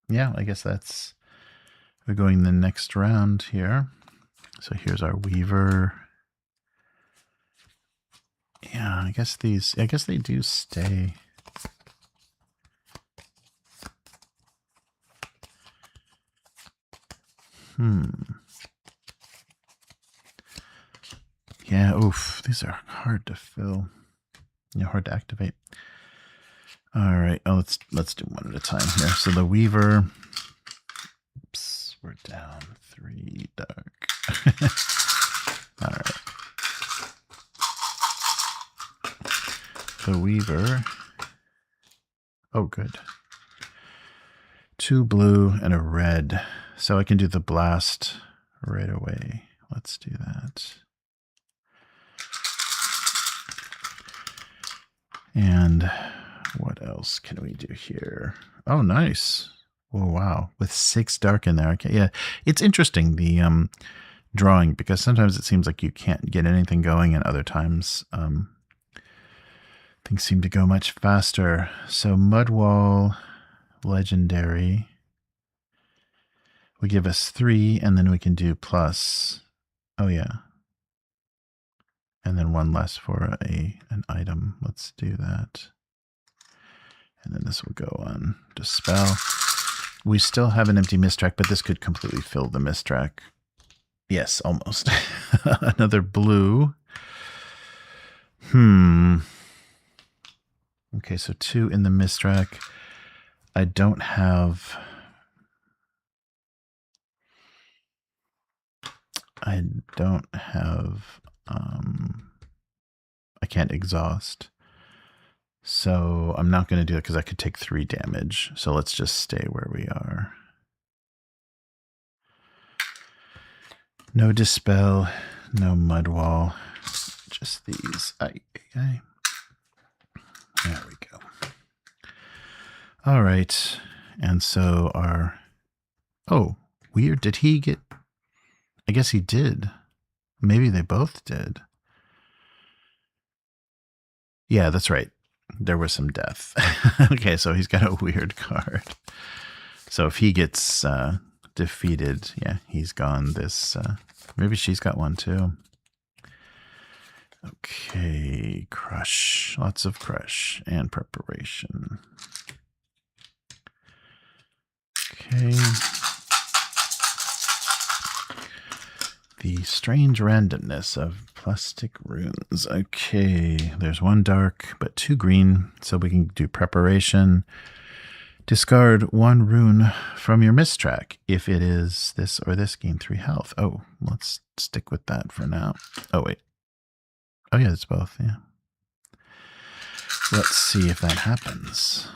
Yeah, I guess we're going the next round here. So here's our Weaver. Yeah, I guess they do stay. Yeah, oof, these are hard to fill. Yeah, hard to activate. All right, let's do one at a time here. So the Weaver. Oops, we're down 3 dark. All right. The Weaver. Oh, good. 2 blue and a red. So I can do the blast right away. Let's do that. And what else can we do here? Oh, nice. Oh, wow. With 6 dark in there. Okay, yeah. It's interesting, the drawing, because sometimes it seems like you can't get anything going, and other times things seem to go much faster. So Mudwall, legendary, will give us 3, and then we can do plus. Oh, yeah. And then 1 less for an item. Let's do that. And then this will go on Dispel. We still have an empty mistrack, but this could completely fill the mistrack. Yes, almost. Another blue. Okay, so 2 in the mistrack. I don't have... I can't exhaust. So I'm not going to do it because I could take 3 damage. So let's just stay where we are. No Dispel, no Mudwall, just these. There we go. All right. And so our... Oh, weird. Did he get... I guess he did. Maybe they both did. Yeah, that's right. There was some death. Okay, so he's got a weird card. So if he gets defeated, yeah, he's gone. This maybe she's got one too. Okay, crush. Lots of crush and preparation. Okay. The strange randomness of plastic runes. Okay, there's 1 dark, but 2 green, so we can do preparation. Discard 1 rune from your mistrack. If it is this or this, gain 3 health. Oh, let's stick with that for now. Oh, wait. Oh, yeah, it's both, yeah. Let's see if that happens.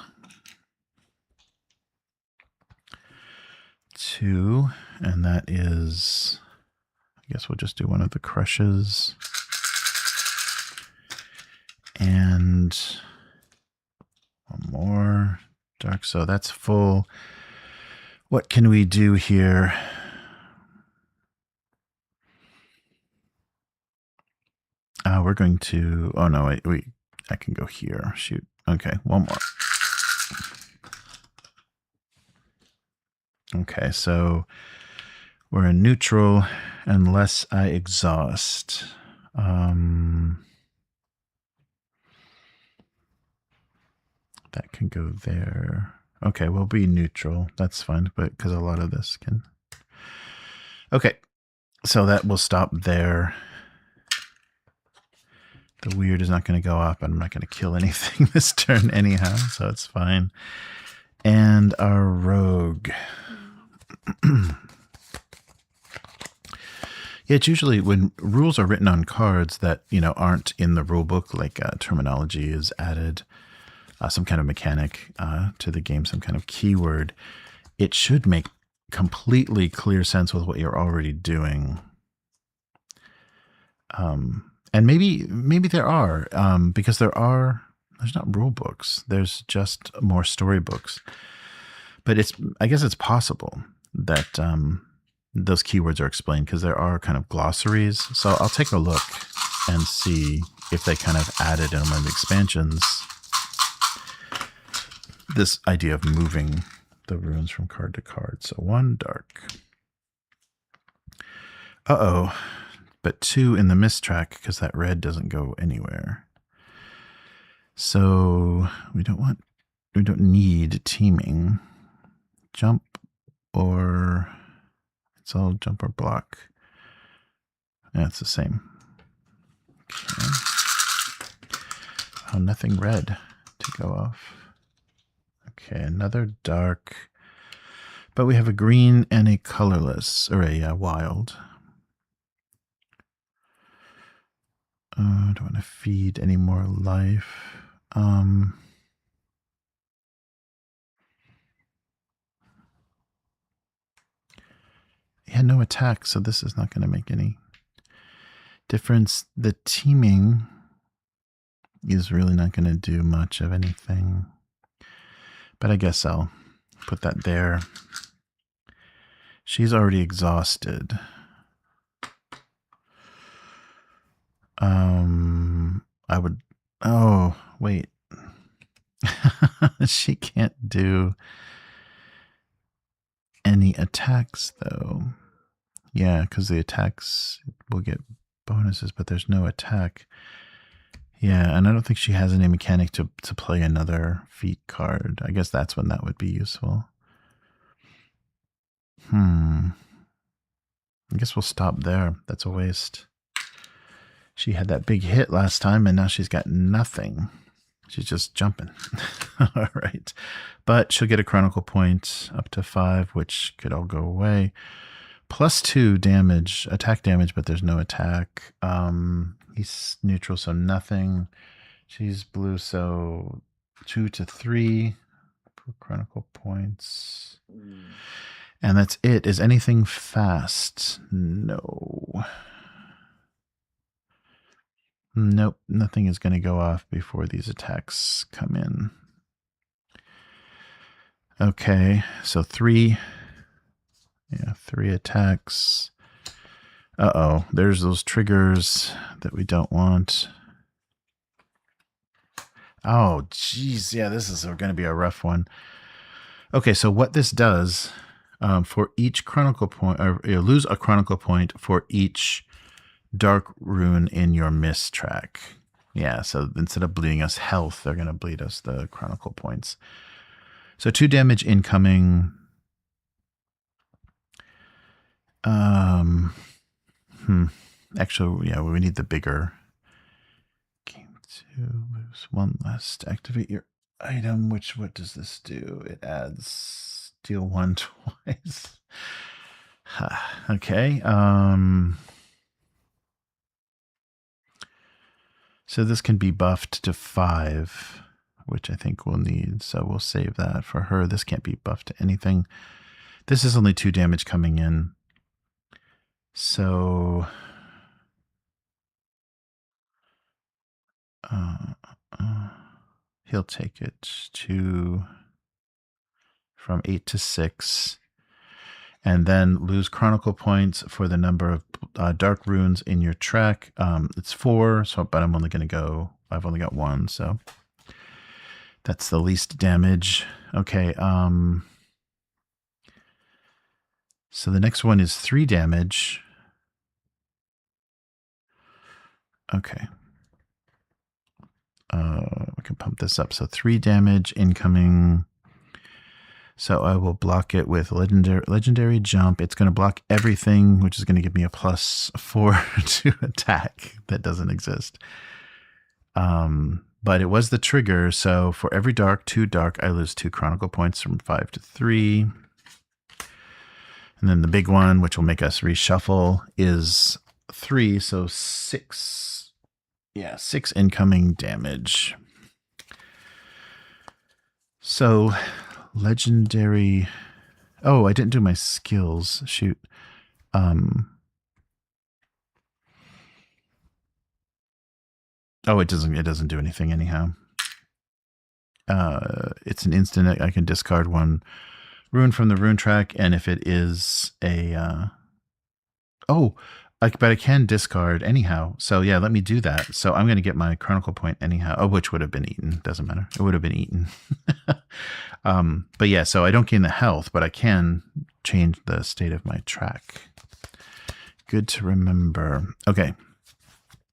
2, and that is... I guess we'll just do 1 of the crushes. And 1 more dark. So that's full. What can we do here? We're going to... Oh, no, wait. I can go here. Shoot. Okay, 1 more. Okay, so we're in neutral unless I exhaust. That can go there. Okay, we'll be neutral. That's fine, but because a lot of this can... Okay, so that will stop there. The weird is not going to go up, and I'm not going to kill anything this turn anyhow, so it's fine. And our rogue. Yeah, it's usually when rules are written on cards that, you know, aren't in the rule book, like terminology is added, some kind of mechanic to the game, some kind of keyword, it should make completely clear sense with what you're already doing. And maybe there are, because there's not rule books, there's just more storybooks. But I guess it's possible that those keywords are explained because there are kind of glossaries. So I'll take a look and see if they kind of added in one of the expansions this idea of moving the runes from card to card. So 1 dark. Uh-oh. But 2 in the mistrack because that red doesn't go anywhere. So we don't need teaming. Jump or it's all jump or block. Yeah, it's the same. Okay. Oh, nothing red to go off. Okay, another dark. But we have a green and a colorless, or a wild. Don't want to feed any more life. Yeah, no attack, so this is not going to make any difference. The teaming is really not going to do much of anything. But I guess I'll put that there. She's already exhausted. I would... Oh, wait. She can't do any attacks, though. Yeah, because the attacks will get bonuses, but there's no attack. Yeah, and I don't think she has any mechanic to play another feat card. I guess that's when that would be useful. I guess we'll stop there. That's a waste. She had that big hit last time, and now she's got nothing. She's just jumping. All right. But she'll get a Chronicle point up to 5, which could all go away. +2 damage, attack damage, but there's no attack. He's neutral, so nothing. She's blue, so 2 to 3 for Chronicle points. And that's it. Is anything fast? No. Nope, nothing is going to go off before these attacks come in. Okay, so 3. Yeah, 3 attacks. Uh-oh, there's those triggers that we don't want. Oh, geez, yeah, this is going to be a rough one. Okay, so what this does, for each Chronicle point, or you lose a Chronicle point for each dark rune in your miss track. Yeah, so instead of bleeding us health, they're going to bleed us the Chronicle points. So 2 damage incoming. Actually, yeah, we need the bigger. Game 2, lose 1 less to activate your item. What does this do? It adds deal 1 twice. Okay. So this can be buffed to 5, which I think we'll need. So we'll save that for her. This can't be buffed to anything. This is only 2 damage coming in. So he'll take it from 8 to 6. And then lose Chronicle points for the number of dark runes in your track. It's 4, so but I'm only going to go. I've only got 1, so that's the least damage. Okay. So the next one is 3 damage. Okay. We can pump this up. So 3 damage incoming. So I will block it with legendary jump. It's going to block everything, which is going to give me a +4 to attack. That doesn't exist. But it was the trigger. So for every dark, 2 dark, I lose 2 Chronicle points from 5 to 3. And then the big one, which will make us reshuffle, is 3. So 6. Yeah, 6 incoming damage. So legendary. Oh, I didn't do my skills. Shoot. Oh, it doesn't do anything anyhow. It's an instant. I can discard 1 rune from the rune track, and if it is a but I can discard anyhow. So yeah, let me do that. So I'm going to get my Chronicle point anyhow. Oh, which would have been eaten. Doesn't matter. It would have been eaten. But yeah, so I don't gain the health, but I can change the state of my track. Good to remember. Okay.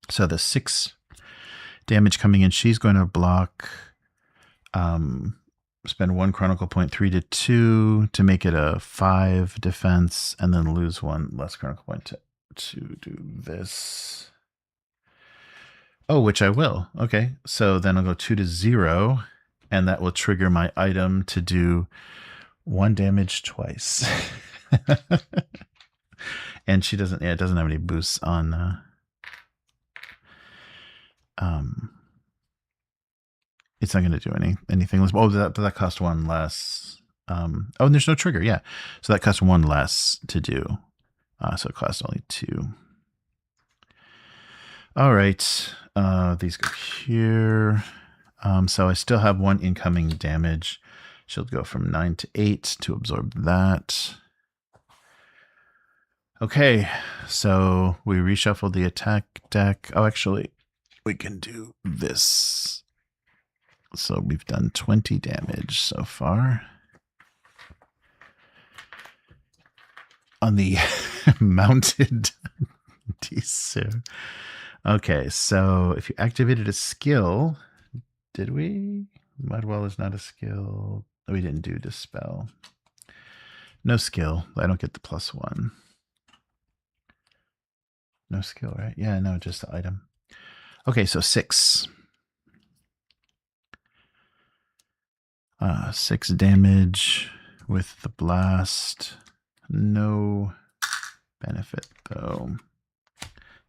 So the 6 damage coming in, she's going to block, spend 1 Chronicle point, 3 to 2 to make it a 5 defense, and then lose 1 less Chronicle point to do this. Oh, which I will. Okay, so then I'll go 2 to 0, and that will trigger my item to do 1 damage twice. And she doesn't. Yeah, it doesn't have any boosts on. It's not going to do anything. Oh, that cost 1 less. Oh, and there's no trigger. Yeah, so that costs 1 less to do. So it costs only 2. All right. These go here. So I still have 1 incoming damage. She'll go from 9 to 8 to absorb that. Okay, so we reshuffle the attack deck. Oh, actually, we can do this. So we've done 20 damage so far. On the mounted Tissu. Okay, so if you activated a skill, did we? Mudwell is not a skill. We didn't do Dispel. No skill. I don't get the +1. No skill, right? Yeah, no, just the item. Okay, so 6. 6 damage with the blast. No benefit, though,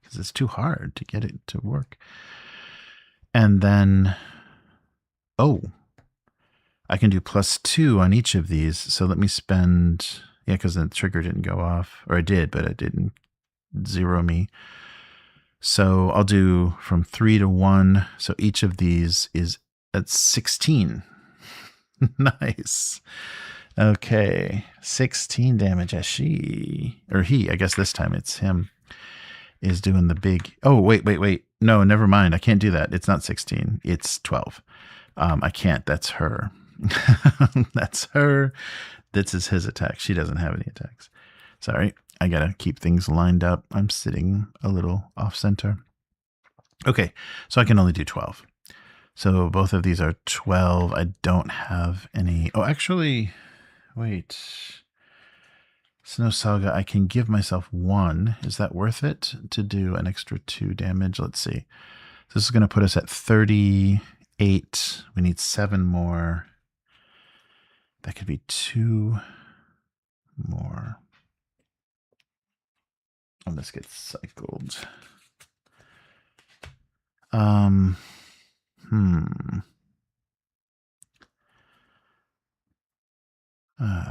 because it's too hard to get it to work. And then, oh, I can do +2 on each of these. So let me spend, yeah, because the trigger didn't go off, or I did, but it didn't zero me. So I'll do from 3 to 1. So each of these is at 16. Nice. Okay. 16 damage as she, or he, I guess this time it's him, is doing the big. Oh, wait. No, never mind. I can't do that. It's not 16. It's 12. I can't. That's her. That's her. This is his attack. She doesn't have any attacks. Sorry. I got to keep things lined up. I'm sitting a little off center. Okay. So I can only do 12. So both of these are 12. I don't have any. Oh, actually, wait. Snow Saga, I can give myself 1. Is that worth it to do an extra 2 damage? Let's see. This is going to put us at 38. We need 7 more. That could be 2 more. Oh, this gets cycled.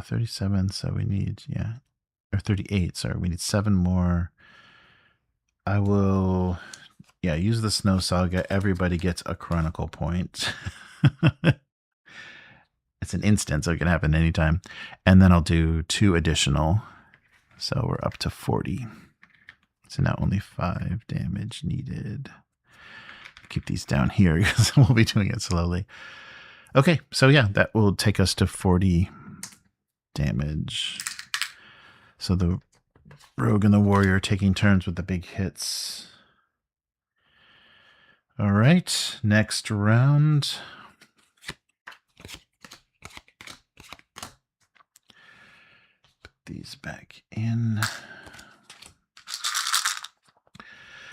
37, so we need, yeah. Or 38, sorry, we need 7 more. I will, yeah, use the Snow Saga. Everybody gets a Chronicle point. It's an instant, so it can happen anytime. And then I'll do 2 additional. So we're up to 40. So now only 5 damage needed. Keep these down here because we'll be doing it slowly. Okay, so yeah, that will take us to 40 damage. So the rogue and the warrior taking turns with the big hits. All right, next round. Put these back in.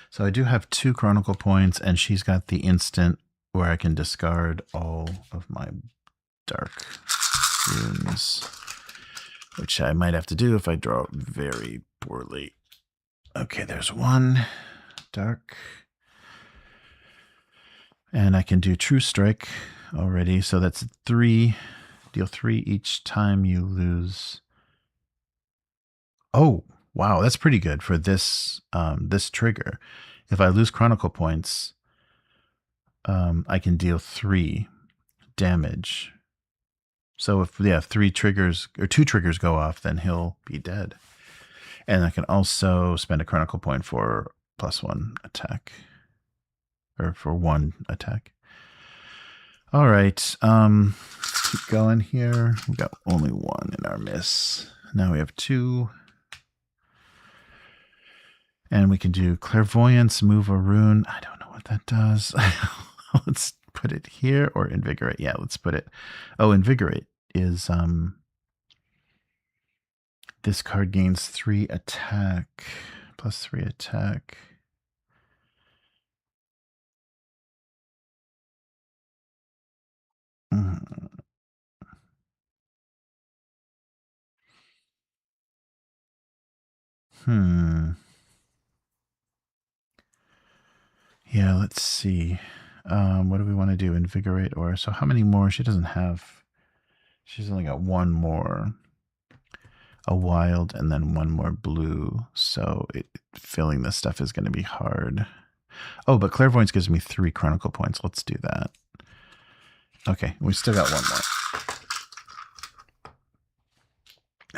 So I do have 2 Chronicle points, and she's got the instant where I can discard all of my dark runes, which I might have to do if I draw very poorly. Okay, there's 1 dark. And I can do True Strike already, so that's 3. Deal 3 each time you lose. Oh, wow, that's pretty good for this this trigger. If I lose Chronicle points, I can deal 3 damage. So if 3 triggers or 2 triggers go off, then he'll be dead. And I can also spend a Chronicle point for +1 attack, or for 1 attack. All right, keep going here. We got only 1 in our miss. Now we have 2. And we can do Clairvoyance, move a rune. I don't know what that does. Let's put it here, or Invigorate. Yeah, let's put it. Oh, Invigorate is this card gains 3 attack, +3 attack. Yeah, let's see. What do we want to do? Invigorate, or so how many more? She doesn't have. She's only got 1 more. A wild and then 1 more blue. So filling this stuff is going to be hard. Oh, but Clairvoyance gives me 3 Chronicle points. Let's do that. Okay, we still got 1 more.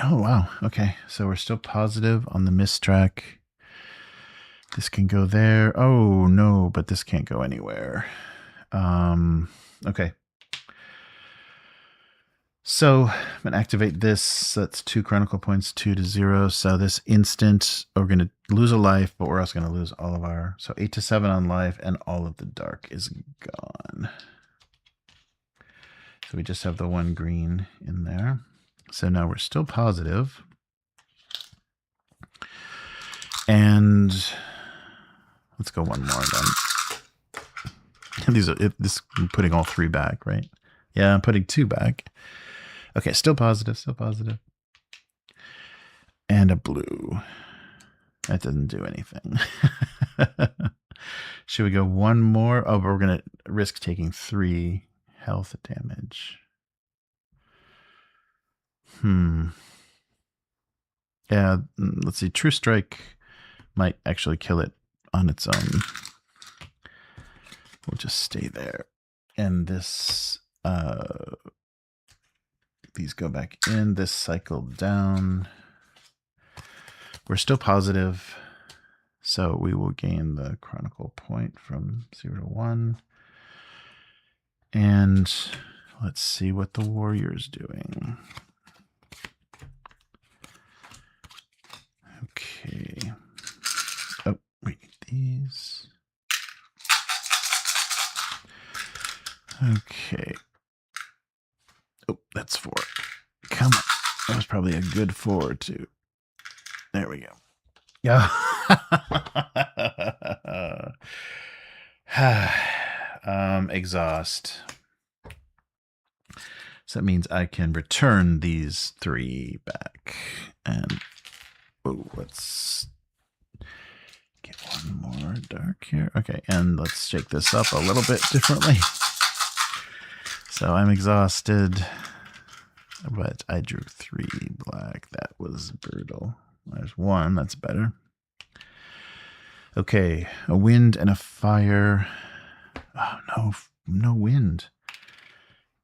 Oh, wow. Okay, so we're still positive on the miss track. This can go there. Oh, no, but this can't go anywhere. Okay. So I'm going to activate this. That's 2 Chronicle points, 2 to 0. So this instant, we're going to lose a life, but we're also going to lose all of our... So 8 to 7 on life, and all of the dark is gone. So we just have the 1 green in there. So now we're still positive. And let's go 1 more then. These are I'm putting all 3 back, right? Yeah, I'm putting 2 back. Okay, still positive, still positive. And a blue. That doesn't do anything. Should we go 1 more? Oh, but we're going to risk taking 3 health damage. Yeah, let's see. True Strike might actually kill it on its own. We'll just stay there. And this... these go back in, this cycle down. We're still positive, so we will gain the Chronicle point from 0 to 1. And let's see what the warrior's doing. Okay. Oh, we need these. Okay. Oh, that's 4. Come on. That was probably a good 4, too. There we go. Yeah. Exhaust. So that means I can return these 3 back. And let's get 1 more dark here. Okay, and let's shake this up a little bit differently. So I'm exhausted, but I drew 3 black. That was brutal. There's 1. That's better. Okay, a wind and a fire. Oh, no wind.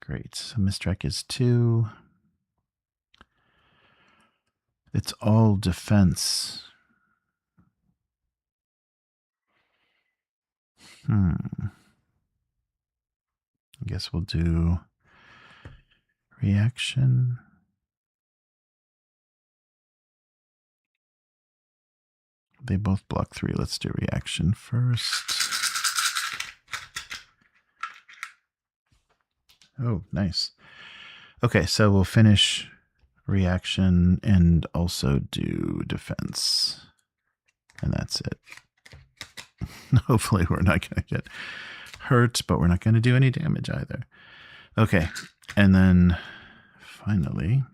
Great. So mistrack is 2. It's all defense. I guess we'll do reaction. They both block 3. Let's do reaction first. Oh, nice. Okay, so we'll finish reaction and also do defense. And that's it. Hopefully we're not going to get hurt, but we're not going to do any damage either. Okay, and then finally...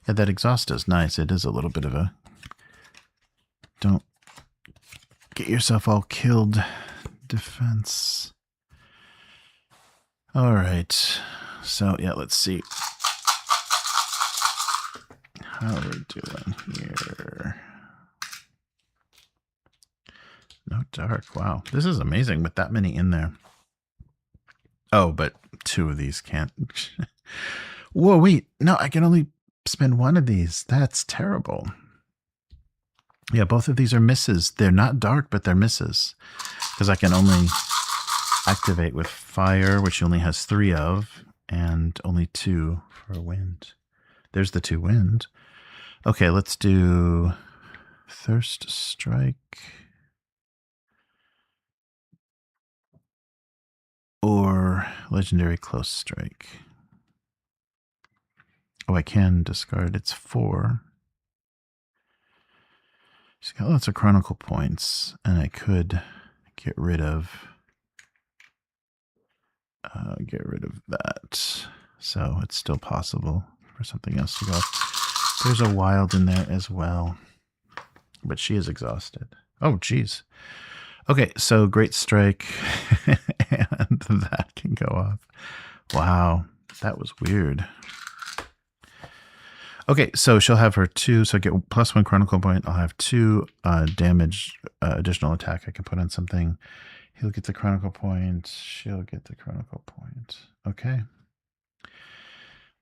Yeah, that exhaust is nice. It is a little bit of a... Don't get yourself all killed defense. All right. So, yeah, let's see how we're doing here. No dark. Wow. This is amazing with that many in there. Oh, but 2 of these can't. Whoa, wait. No, I can only spend 1 of these. That's terrible. Yeah, both of these are misses. They're not dark, but they're misses. Because I can only activate with fire, which only has 3 of, and only 2 for wind. There's the 2 wind. Okay, let's do Thirst Strike. Or Legendary Close Strike. Oh, I can discard. It's 4. She's got lots of Chronicle points, and I could get rid of that. So it's still possible for something else to go off. There's a wild in there as well, but she is exhausted. Oh, geez. Okay, so Great Strike, and that can go off. Wow, that was weird. Okay, so she'll have her 2, so I get +1 chronicle point. I'll have 2 damage, additional attack I can put on something. He'll get the chronicle point. She'll get the chronicle point. Okay.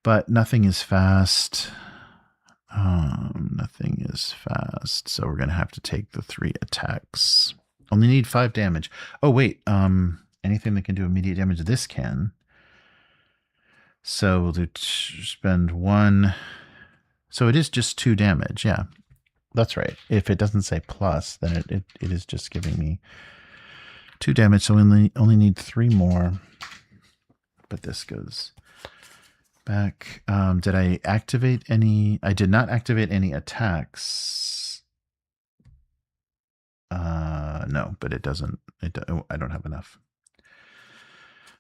But nothing is fast. Nothing is fast, so we're going to have to take the 3 attacks. Only need 5 damage. Oh, wait. Anything that can do immediate damage, this can. So we'll do spend 1. So it is just 2 damage. Yeah, that's right. If it doesn't say plus, then it is just giving me 2 damage. So we only need 3 more. But this goes back. Did I activate any? I did not activate any attacks. No, but it doesn't. I don't have enough.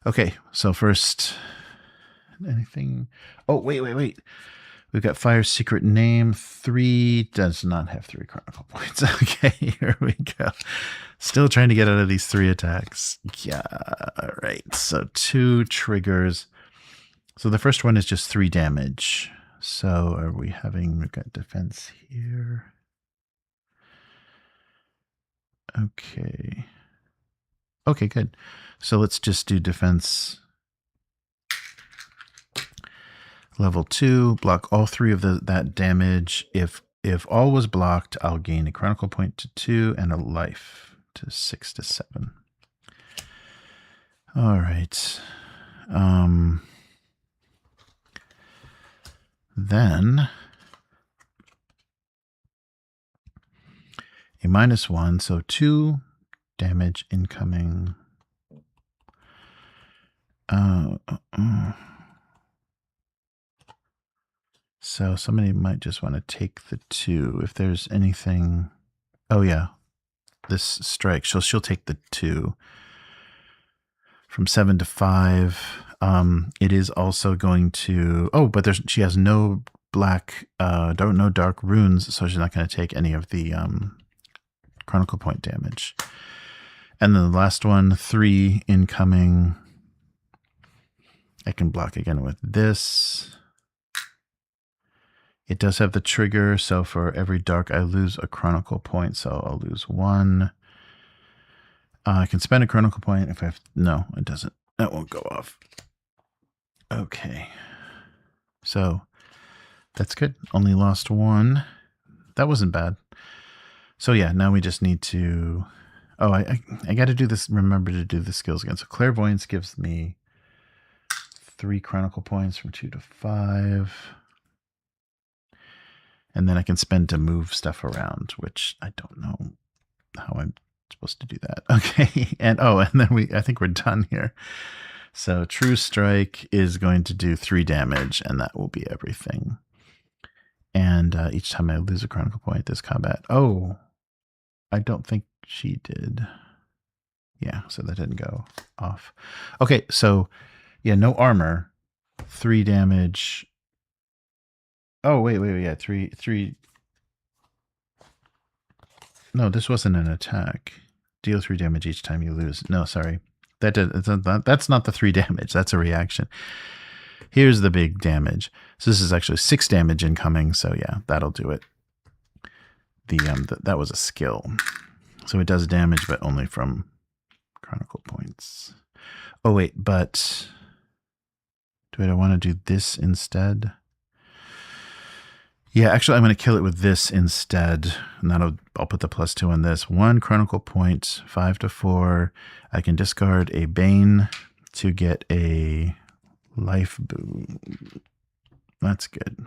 Okay, so first, anything? Oh, wait. We've got Fire Secret Name. 3 does not have 3 chronicle points. Okay, here we go. Still trying to get out of these 3 attacks. Yeah, all right. So 2 triggers. So the first one is just 3 damage. So are we having, we've got defense here. Okay. Okay, good. So let's just do defense level 2, block all 3 of that damage. If all was blocked, I'll gain a chronicle point to 2 and a life to 6 to 7. All right. Then a -1, so 2 damage incoming. So somebody might just want to take the 2 if there's anything. Oh yeah, this strike. She'll take the 2 from 7 to 5. It is also going to. Oh, but she has no black, no dark runes, so she's not going to take any of the chronicle point damage. And then the last one, 3 incoming. I can block again with this. It does have the trigger, so for every dark I lose a chronicle point, so I'll lose 1. I can spend a chronicle point if I have. No, it doesn't. That won't go off. Okay. So that's good. Only lost 1. That wasn't bad. So yeah, now we just need to. Oh, I got to do this. Remember to do the skills again. So clairvoyance gives me 3 chronicle points from 2 to 5. And then I can spend to move stuff around, which I don't know how I'm supposed to do that. Okay. And then I think we're done here. So True Strike is going to do 3 damage, and that will be everything. And each time I lose a chronicle point this combat. Oh, I don't think she did. Yeah, so that didn't go off. Okay, so yeah, no armor. 3 damage. Oh, wait. Yeah, 3. No, this wasn't an attack. Deal 3 damage each time you lose. No, sorry. That's not the 3 damage. That's a reaction. Here's the big damage. So this is actually 6 damage incoming. So yeah, that'll do it. That was a skill. So it does damage, but only from chronicle points. Oh, wait, but do I want to do this instead? Yeah, actually, I'm going to kill it with this instead. And I'll put the +2 on this. 1 chronicle point, 5 to 4. I can discard a Bane to get a life boon. That's good.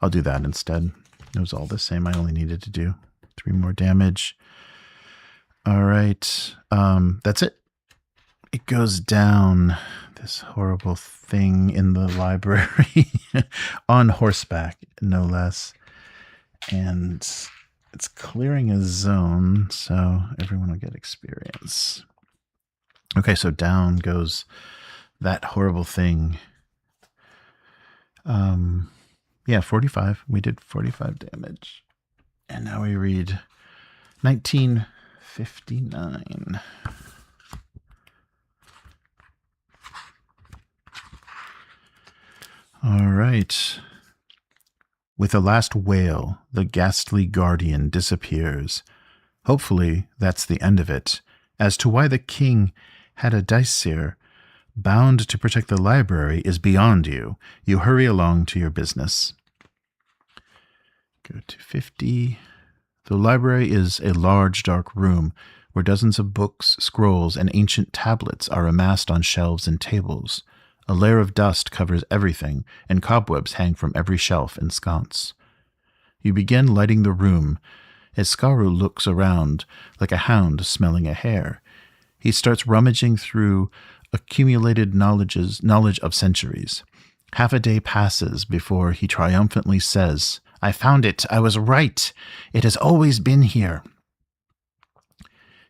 I'll do that instead. It was all the same. I only needed to do 3 more damage. All right. That's it. It goes down. This horrible thing in the library on horseback, no less. And it's clearing a zone, so everyone will get experience. Okay, so down goes that horrible thing. Yeah, 45. We did 45 damage. And now we read 1959. All right. With a last wail, the ghastly guardian disappears. Hopefully, that's the end of it. As to why the king had a Daisir bound to protect the library is beyond you. You hurry along to your business. Go to 50. The library is a large, dark room where dozens of books, scrolls, and ancient tablets are amassed on shelves and tables. A layer of dust covers everything, and cobwebs hang from every shelf and sconce. You begin lighting the room as Skaru looks around like a hound smelling a hare. He starts rummaging through accumulated knowledge of centuries. Half a day passes before he triumphantly says, "I found it. I was right. It has always been here."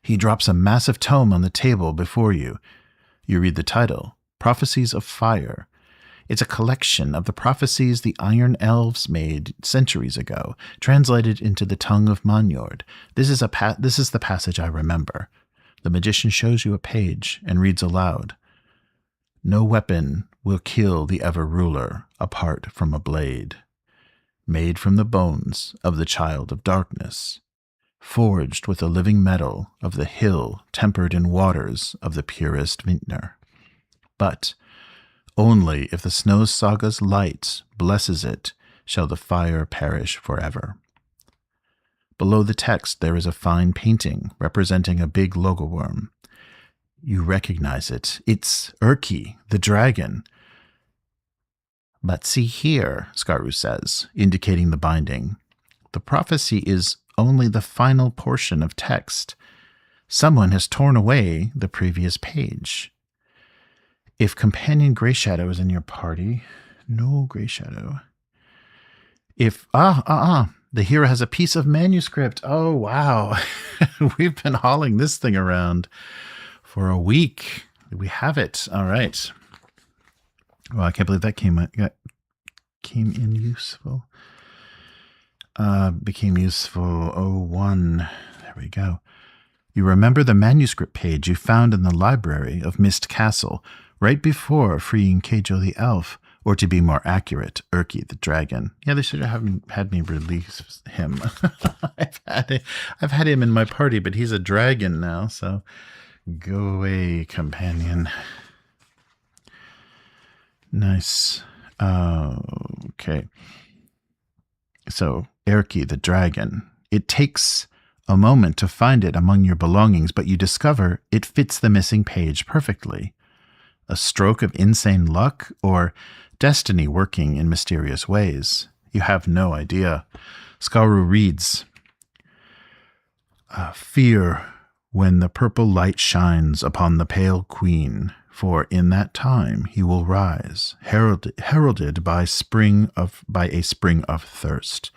He drops a massive tome on the table before you. You read the title, Prophecies of Fire. It's a collection of the prophecies the Iron Elves made centuries ago, translated into the tongue of Manyord. This is the passage I remember. The magician shows you a page and reads aloud. No weapon will kill the Ever-Ruler apart from a blade, made from the bones of the Child of Darkness, forged with the living metal of the hill, tempered in waters of the purest vintner. But only if the Snow Saga's light blesses it shall the fire perish forever. Below the text there is a fine painting representing a big logoworm. You recognize it. It's Erki, the dragon. But see here, Skaru says, indicating the binding. The prophecy is only the final portion of text. Someone has torn away the previous page. If Companion Greyshadow is in your party, no Greyshadow. If, the hero has a piece of manuscript. Oh, wow. We've been hauling this thing around for a week. We have it. All right. Well, I can't believe that came in useful. Became useful 01. There we go. You remember the manuscript page you found in the library of Mist Castle right before freeing Keijo the elf, or to be more accurate, Erki the dragon. Yeah, they should have had me release him. I've had him in my party, but he's a dragon now, so go away, companion. Nice. Okay. So, Erki the dragon. It takes a moment to find it among your belongings, but you discover it fits the missing page perfectly. A stroke of insane luck or destiny working in mysterious ways? You have no idea. Skaru reads, Fear when the purple light shines upon the pale queen, for in that time he will rise, heralded by a spring of thirst,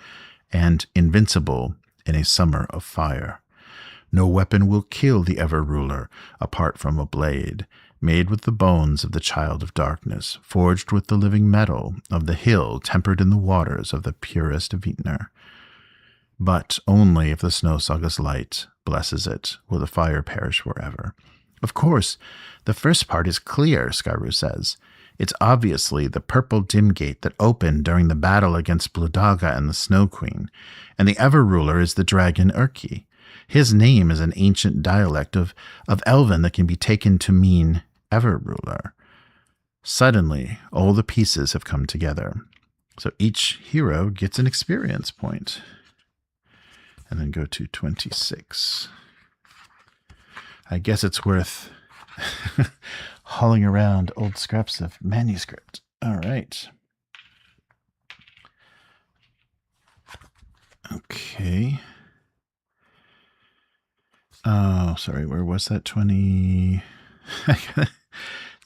and invincible in a summer of fire. No weapon will kill the Ever-Ruler apart from a blade, made with the bones of the Child of Darkness, forged with the living metal of the hill, tempered in the waters of the purest vintner. But only if the Snow Saga's light blesses it will the fire perish forever. Of course, the first part is clear, Skaru says. It's obviously the purple dim gate that opened during the battle against Bludaga and the Snow Queen, and the Ever-Ruler is the dragon Erki. His name is an ancient dialect of Elven that can be taken to mean Ever-Ruler. Suddenly, all the pieces have come together. So each hero gets an experience point. And then go to 26. I guess it's worth hauling around old scraps of manuscript. All right. Okay. Oh, sorry. Where was that? 20...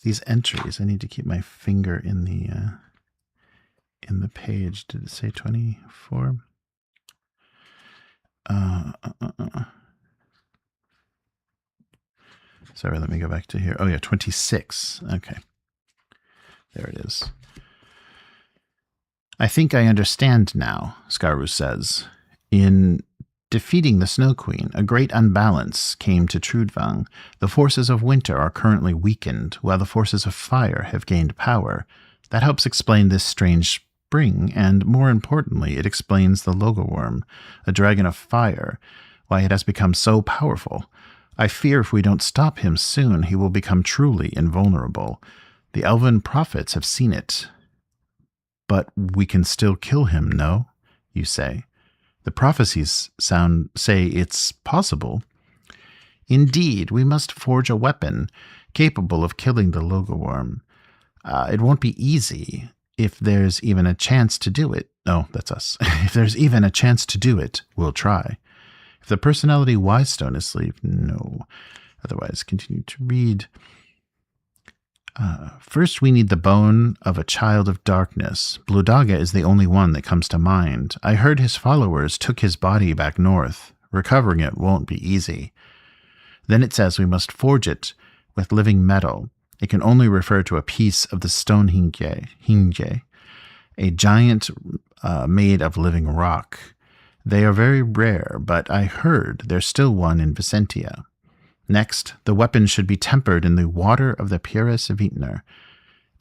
These entries, I need to keep my finger in the page. Did it say 24? Sorry, let me go back to here. Oh yeah, 26. Okay. There it is. I think I understand now, Skaru says. In defeating the Snow Queen, a great unbalance came to Trudvang. The forces of winter are currently weakened, while the forces of fire have gained power. That helps explain this strange spring, and more importantly, it explains the Logoworm, a dragon of fire, why it has become so powerful. I fear if we don't stop him soon, he will become truly invulnerable. The elven prophets have seen it. But we can still kill him, no? You say. The prophecies say it's possible. Indeed, we must forge a weapon capable of killing the Logoworm. It won't be easy if there's even a chance to do it. No, that's us. If there's even a chance to do it, we'll try. If the personality Wise Stone is asleep, no. Otherwise, continue to read. First, we need the bone of a child of darkness. Bludaga is the only one that comes to mind. I heard his followers took his body back north. Recovering it won't be easy. Then it says we must forge it with living metal. It can only refer to a piece of the stone hinge, a giant made of living rock. They are very rare, but I heard there's still one in Vicentia. Next, the weapon should be tempered in the water of the Purus Vintner.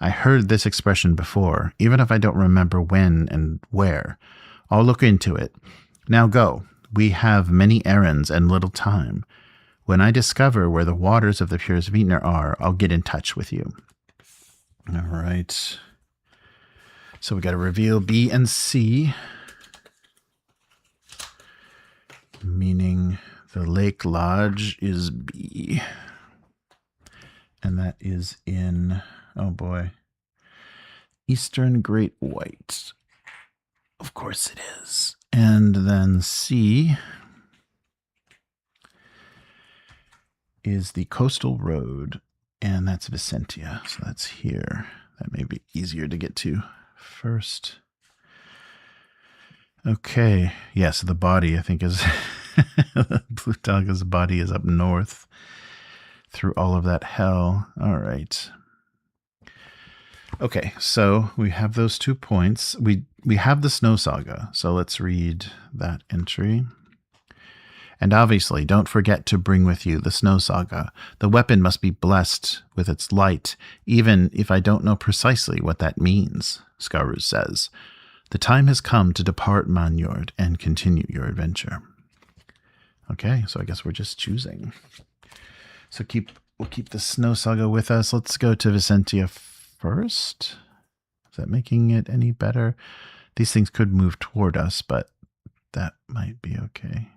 I heard this expression before, even if I don't remember when and where. I'll look into it. Now go. We have many errands and little time. When I discover where the waters of the Purus Vintner are, I'll get in touch with you. All right. So we got to reveal B and C, meaning the Lake Lodge is B. And that is in, oh boy, Eastern Great White. Of course it is. And then C is the Coastal Road, and that's Vicentia. So that's here. That may be easier to get to first. Okay. Yeah, so the body, I think, is... Blue Daga's body is up north through all of that hell. All right. Okay, so we have those 2 points. We have the Snow Saga, so let's read that entry. And obviously, don't forget to bring with you the Snow Saga. The weapon must be blessed with its light, even if I don't know precisely what that means, Skaruz says. The time has come to depart Manyord and continue your adventure. Okay, so I guess we're just choosing. So we'll keep the Snow Saga with us. Let's go to Vicentia first. Is that making it any better? These things could move toward us, but that might be okay.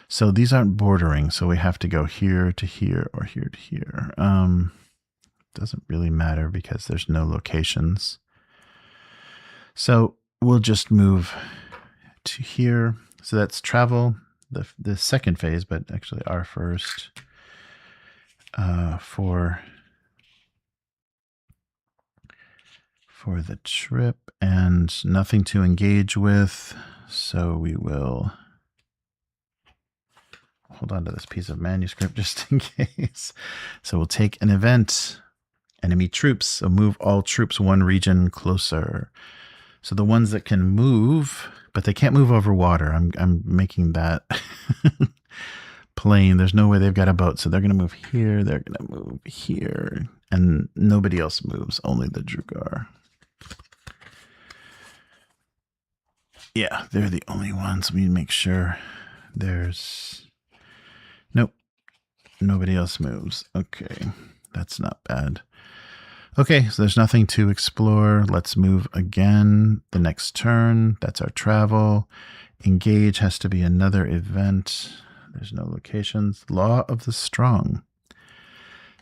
So these aren't bordering, so we have to go here to here or here to here. Doesn't really matter because there's no locations. So we'll just move to here. So that's travel, the second phase, but actually our first for the trip, and nothing to engage with. So we will hold on to this piece of manuscript just in case. So we'll take an event, enemy troops. So move all troops 1 region closer. So the ones that can move, but they can't move over water. I'm making that plain. There's no way they've got a boat. So they're going to move here. They're going to move here. And nobody else moves, only the Drugar. Yeah, they're the only ones. We make sure there's... Nope. Nobody else moves. Okay. That's not bad. Okay, so there's nothing to explore. Let's move again. The next turn. That's our travel. Engage has to be another event. There's no locations. Law of the Strong.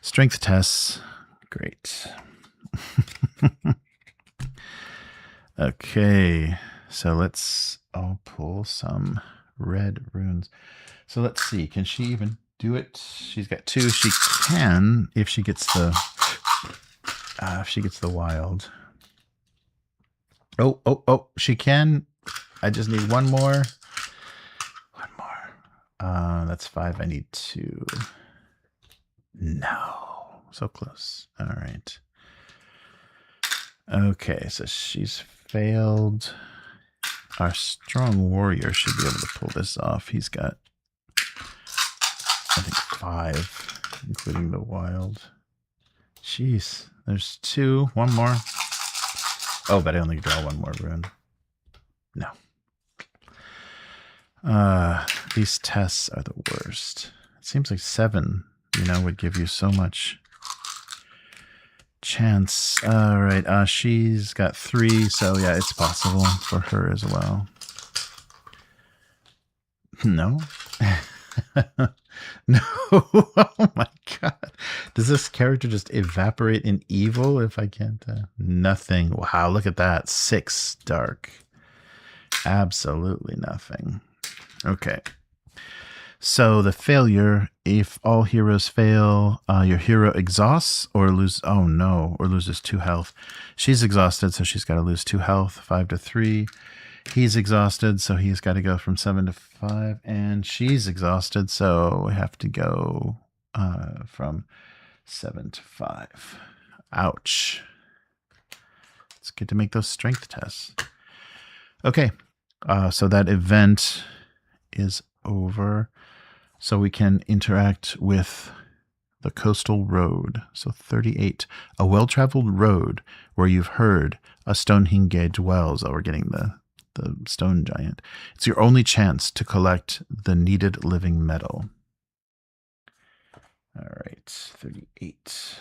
Strength tests. Great. Okay, so let's all pull some red runes. So let's see. Can she even do it? She's got 2. She can if she gets the wild. Oh, she can. I just need one more. One more. That's 5. I need 2. No. So close. All right. Okay, so she's failed. Our strong warrior should be able to pull this off. He's got, I think, 5, including the wild. Jeez, there's 2. One more. Oh, but I only draw one more rune. No. These tests are the worst. It seems like 7, would give you so much chance. All right, she's got 3, so yeah, it's possible for her as well. No. No. Oh my god. Does this character just evaporate in evil if I can't? Nothing. Wow, look at that. 6 dark. Absolutely nothing. Okay. So the failure, if all heroes fail, your hero exhausts or loses, oh no, or loses 2 health. She's exhausted, so she's got to lose 2 health, 5 to 3. He's exhausted, so he's got to go from 7 to 5. And she's exhausted, so we have to go from 7 to 5. Ouch. It's good to make those strength tests. Okay, so that event is over. So we can interact with the coastal road. So 38, a well-traveled road where you've heard a Stonehinge dwells. Oh, we're getting the stone giant. It's your only chance to collect the needed living metal. All right, 38.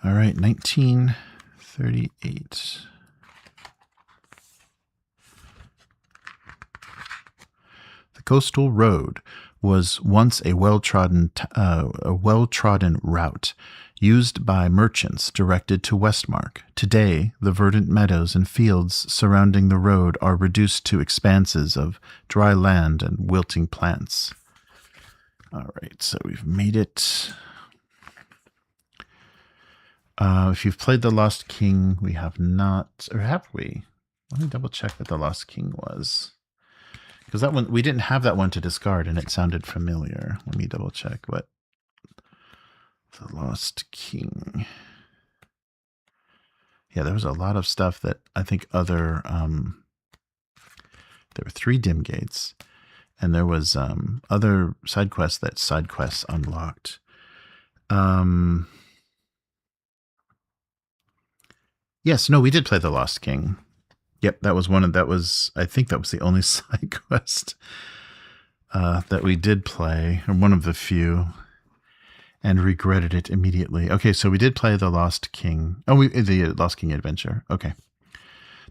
All right, 1938. The coastal road was once a well-trodden route used by merchants directed to Westmark. Today, the verdant meadows and fields surrounding the road are reduced to expanses of dry land and wilting plants. All right, so we've made it. If you've played The Lost King, we have not, or have we? Let me double check what The Lost King was. Because that one, we didn't have that one to discard, and it sounded familiar. Let me double check what The Lost King. Yeah, there was a lot of stuff that I think other, there were 3 dim gates, and there was other side quests that side quests unlocked. Yes, no, we did play The Lost King. Yep, that was I think that was the only side quest that we did play, or one of the few, and regretted it immediately. Okay, so we did play The Lost King. Oh, the Lost King adventure. Okay.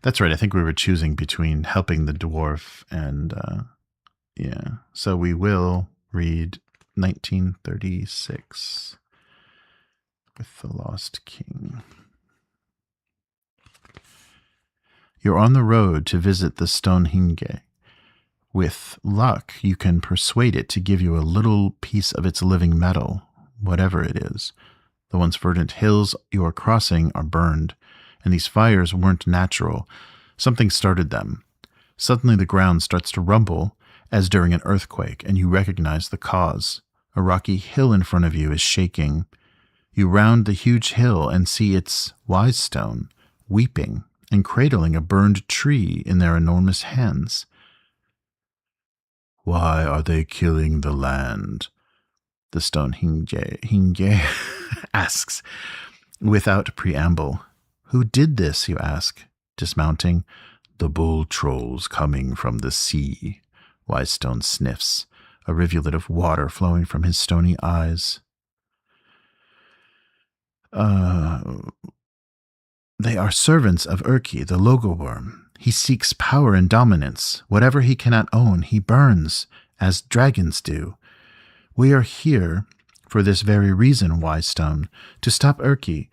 That's right. I think we were choosing between helping the dwarf and, yeah. So we will read 1936 with The Lost King. You're on the road to visit the Stonehinge. With luck, you can persuade it to give you a little piece of its living metal, whatever it is. The once verdant hills you are crossing are burned, and these fires weren't natural. Something started them. Suddenly the ground starts to rumble, as during an earthquake, and you recognize the cause. A rocky hill in front of you is shaking. You round the huge hill and see its wise stone, weeping and cradling a burned tree in their enormous hands. Why are they killing the land? The Stonehinge asks, without preamble. Who did this, you ask, dismounting. The bull trolls coming from the sea. Wisestone sniffs, a rivulet of water flowing from his stony eyes. They are servants of Urki, the Logoworm. He seeks power and dominance. Whatever he cannot own, he burns, as dragons do. We are here for this very reason, Wisestone, to stop Urki.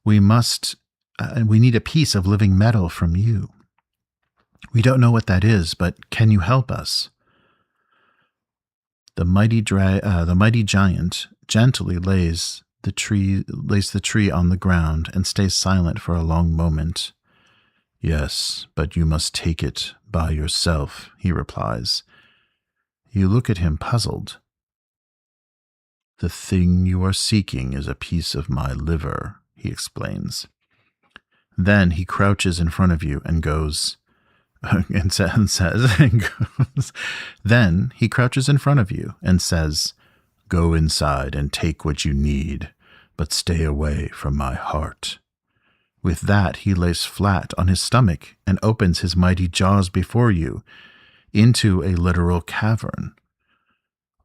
We need a piece of living metal from you. We don't know what that is, but can you help us? The mighty giant gently lays the tree on the ground and stays silent for a long moment. Yes, but you must take it by yourself, he replies. You look at him puzzled. The thing you are seeking is a piece of my liver, he explains. Then he crouches in front of you and goes, Then he crouches in front of you and says, Go inside and take what you need. but stay away from my heart." With that, he lays flat on his stomach and opens his mighty jaws before you into a literal cavern.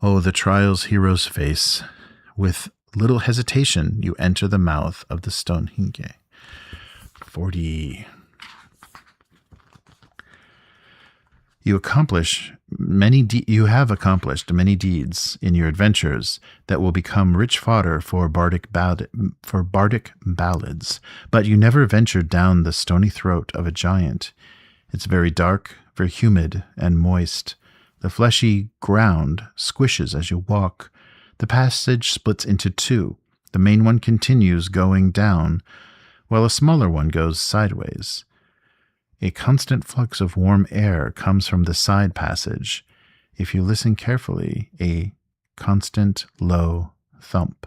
Oh, the trials heroes face. With little hesitation, you enter the mouth of the Stonehenge. 40. You have accomplished many deeds in your adventures that will become rich fodder for bardic ballads, but you never ventured down the stony throat of a giant. It's very dark, very humid and moist. The fleshy ground squishes as you walk. The passage splits into two. The main one continues going down, while a smaller one goes sideways. A constant flux of warm air comes from the side passage. If you listen carefully, a constant low thump.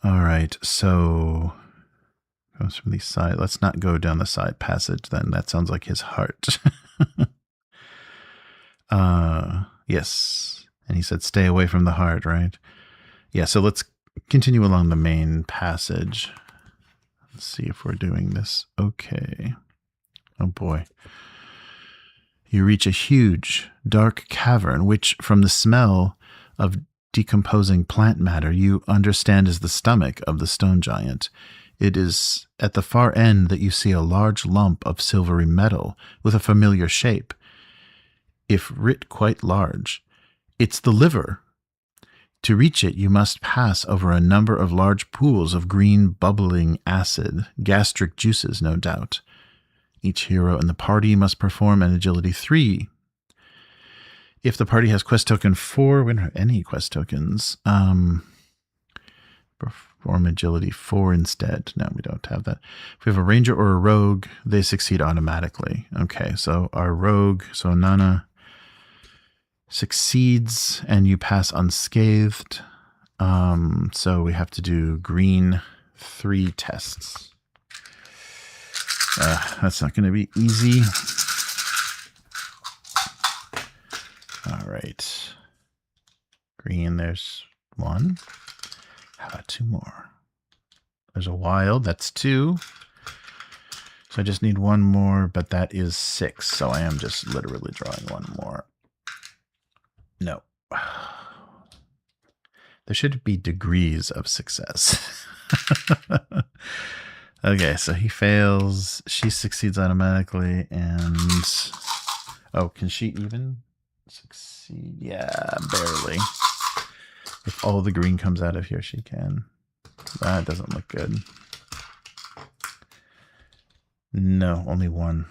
All right, so goes from the side. Let's not go down the side passage then. That sounds like his heart. Yes. And he said stay away from the heart, right? Yeah, so let's continue along the main passage. Let's see if we're doing this okay. Oh boy. You reach a huge, dark cavern, which, from the smell of decomposing plant matter, you understand is the stomach of the stone giant. It is at the far end that you see a large lump of silvery metal with a familiar shape, if writ quite large. It's the liver. To reach it, you must pass over a number of large pools of green bubbling acid, gastric juices, no doubt. Each hero in the party must perform an agility 3. If the party has quest token 4, we don't have any quest tokens. Perform agility 4 instead. No, we don't have that. If we have a ranger or a rogue, they succeed automatically. Okay, so our rogue, so Nana, succeeds and you pass unscathed. So we have to do green 3 tests. That's not going to be easy. All right. Green, there's 1. How about 2 more? There's a wild, that's 2. So I just need 1 more, but that is 6. So I am just literally drawing 1 more. No. There should be degrees of success. Okay, so he fails. She succeeds automatically. And... oh, can she even succeed? Yeah, barely. If all the green comes out of here, she can. That doesn't look good. No, only 1.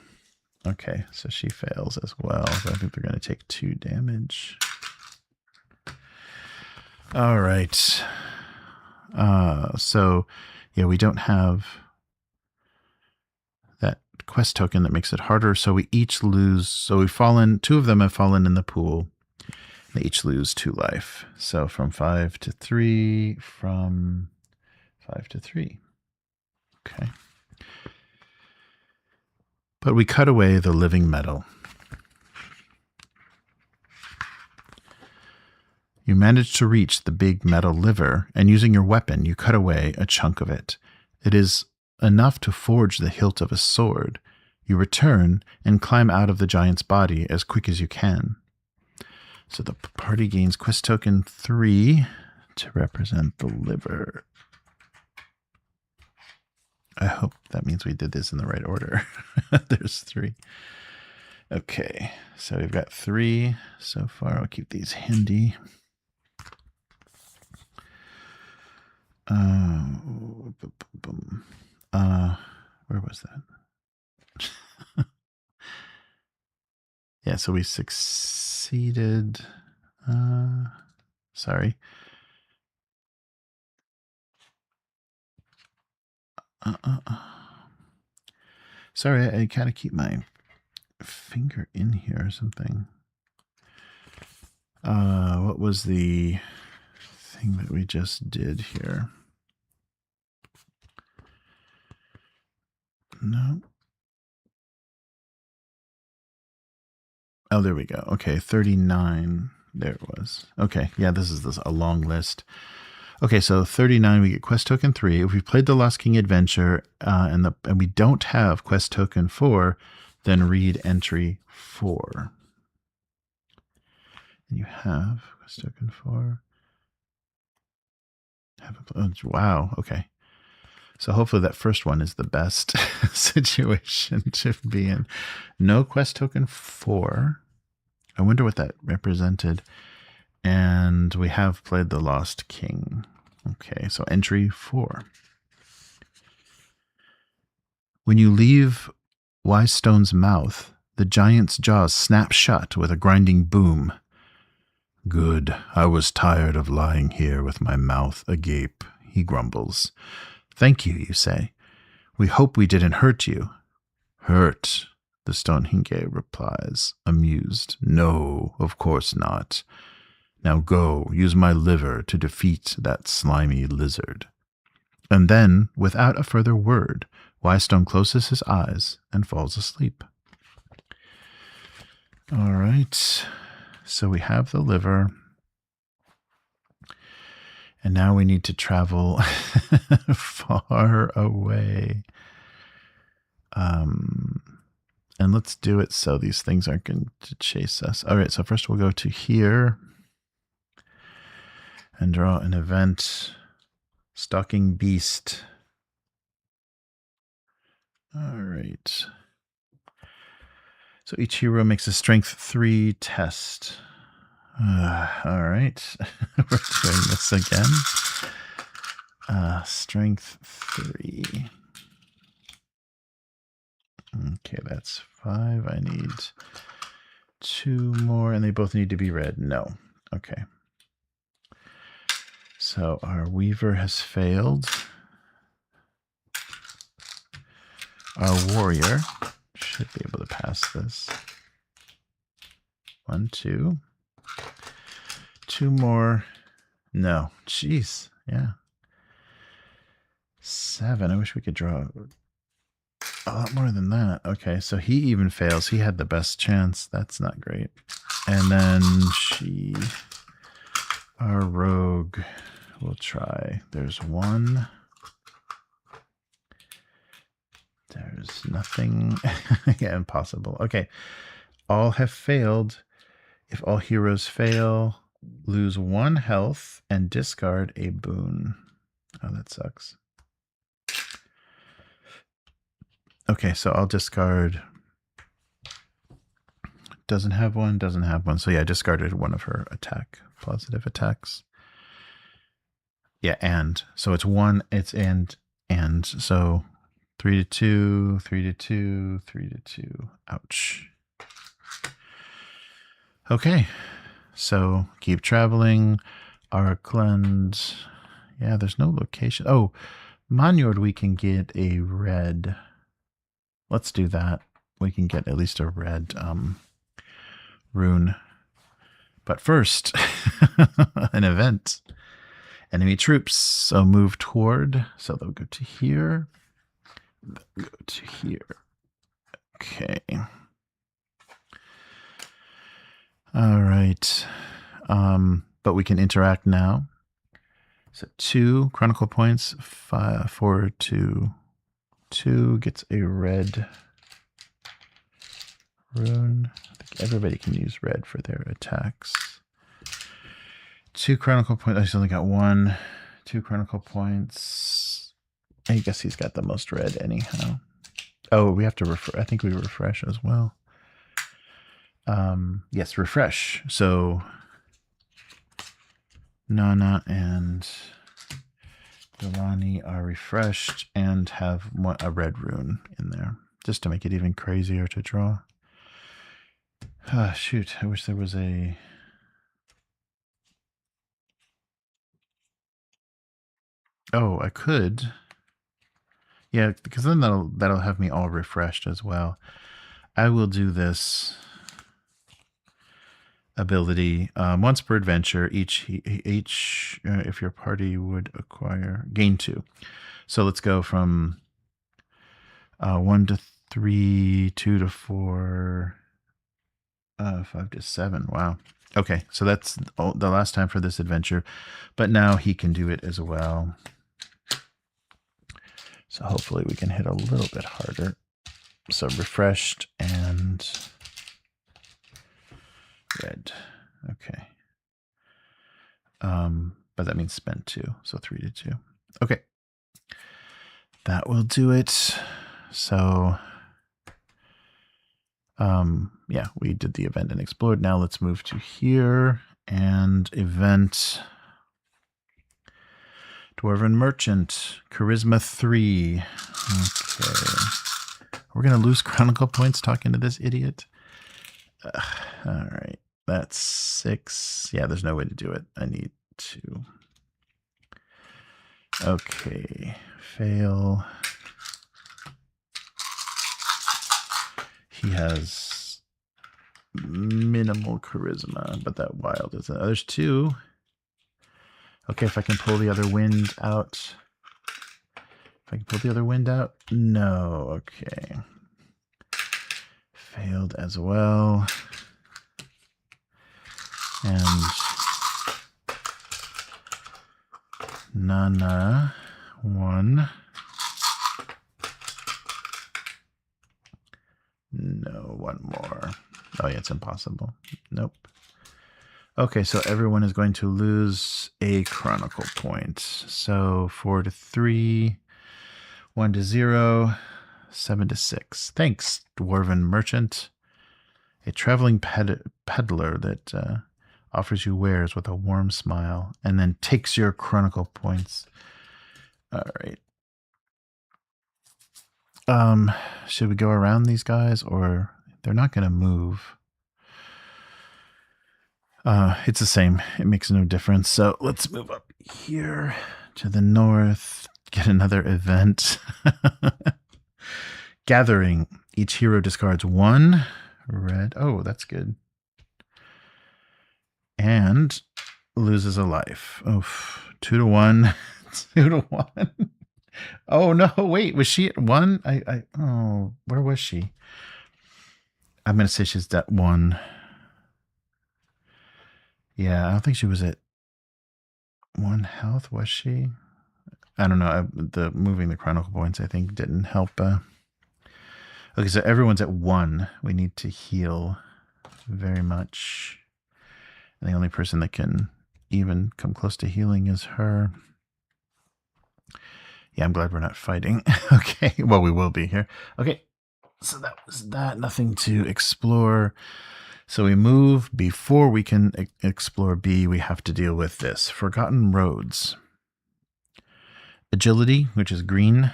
Okay, so she fails as well. So I think they're going to take 2 damage. All right. So, yeah, we don't have that quest token that makes it harder. So we each lose. So we've fallen. 2 of them have fallen in the pool. They each lose 2 life. So from 5 to 3. From 5 to 3. Okay. But we cut away the living metal. You manage to reach the big metal liver, and using your weapon, you cut away a chunk of it. It is enough to forge the hilt of a sword. You return and climb out of the giant's body as quick as you can. So the party gains quest token 3 to represent the liver. I hope that means we did this in the right order. There's 3. Okay, so we've got 3 so far. I'll keep these handy. Where was that? Yeah, so we succeeded. Sorry. Sorry, I kind of keep my finger in here or something. What was the thing that we just did here? No. Oh, there we go. Okay, 39. There it was. Okay, yeah, this is a long list. Okay, so 39, we get quest token 3. If we've played the Lost King adventure and we don't have quest token 4, then read entry 4. And you have quest token 4. Wow, okay. So hopefully that first one is the best situation to be in. No quest token 4. I wonder what that represented. And we have played the Lost King. Okay, so entry 4. When you leave Wystone's mouth, the giant's jaws snap shut with a grinding boom. Good, I was tired of lying here with my mouth agape, he grumbles. Thank you, you say. We hope we didn't hurt you. Hurt, the Stonehenge replies, amused. No, of course not. Now go, use my liver to defeat that slimy lizard. And then, without a further word, Wystone closes his eyes and falls asleep. All right, so we have the liver. And now we need to travel far away. And let's do it so these things aren't going to chase us. All right, so first we'll go to here and draw an event. Stalking Beast. All right. So each hero makes a strength 3 test. All right. We're doing this again. Strength 3. Okay, that's 5. I need 2 more, and they both need to be red. No. Okay. So our Weaver has failed. Our Warrior should be able to pass this. 1, 2. 2 more. No. Jeez. Yeah. 7. I wish we could draw a lot more than that. Okay, so he even fails. He had the best chance. That's not great. And then our Rogue will try. There's 1. There's nothing. Yeah, impossible. Okay. All have failed. If all heroes fail, lose 1 health and discard a boon. Oh, that sucks. Okay, so I'll discard. Doesn't have 1, doesn't have 1. So yeah, I discarded one of her positive attacks. Yeah, and. So it's 1, it's and. So 3 to 2, 3 to 2, 3 to 2. Ouch. Okay, so keep traveling. Arkland. Yeah, there's no location. Oh, Monyord, we can get a red. Let's do that. We can get at least a red rune. But first, an event. Enemy troops. So move toward. So they'll go to here. They'll go to here. Okay. All right. But we can interact now. So 2 Chronicle points. 4 to 2 gets a red rune. I think everybody can use red for their attacks. 2 Chronicle points. I just only got 1. 2 Chronicle points. I guess he's got the most red anyhow. Oh, we have to refresh. I think we refresh as well. Yes, refresh. So Nana and Delani are refreshed and have a red rune in there, just to make it even crazier to draw. Shoot, I wish there was a... Oh, I could. Yeah, because then that'll have me all refreshed as well. I will do this ability once per adventure. Each if your party would acquire, gain 2. So let's go from 1 to 3, 2 to 4, 5 to 7. Wow. Okay, so that's the last time for this adventure, but now he can do it as well. So hopefully we can hit a little bit harder. So refreshed and red. Okay. But that means spend 2, so 3 to 2. Okay. That will do it. So yeah, we did the event and explored. Now let's move to here and event Dwarven Merchant, Charisma 3. Okay. We're going to lose Chronicle points talking to this idiot. All right. That's 6. Yeah, there's no way to do it. I need to. Okay. Fail. He has minimal charisma, but that wild is there's 2. Okay, if I can pull the other wind out. If I can pull the other wind out. No, okay. Failed as well. And Nana 1. No, 1 more. Oh yeah, it's impossible. Nope. Okay, so everyone is going to lose a Chronicle point. So 4 to 3, 1 to 0, 7 to 6. Thanks, Dwarven Merchant. A traveling peddler that offers you wares with a warm smile and then takes your Chronicle points. All right. Should we go around these guys, or they're not going to move? It's the same. It makes no difference. So let's move up here to the north, get another event. Gathering. Each hero discards 1 red. Oh, that's good. And loses a life. Oh, 2 to 1. 2 to 1. Oh no, wait, was she at 1? Oh, where was she? I'm gonna say she's at 1. Yeah, I don't think she was at 1 health, was she? I don't know. The moving the Chronicle points, I think, didn't help. Okay, so everyone's at 1. We need to heal very much. And the only person that can even come close to healing is her. Yeah, I'm glad we're not fighting. Okay, well, we will be here. Okay, so that was that. Nothing to explore. So we move. Before we can explore B, we have to deal with this. Forgotten Roads. Agility, which is green.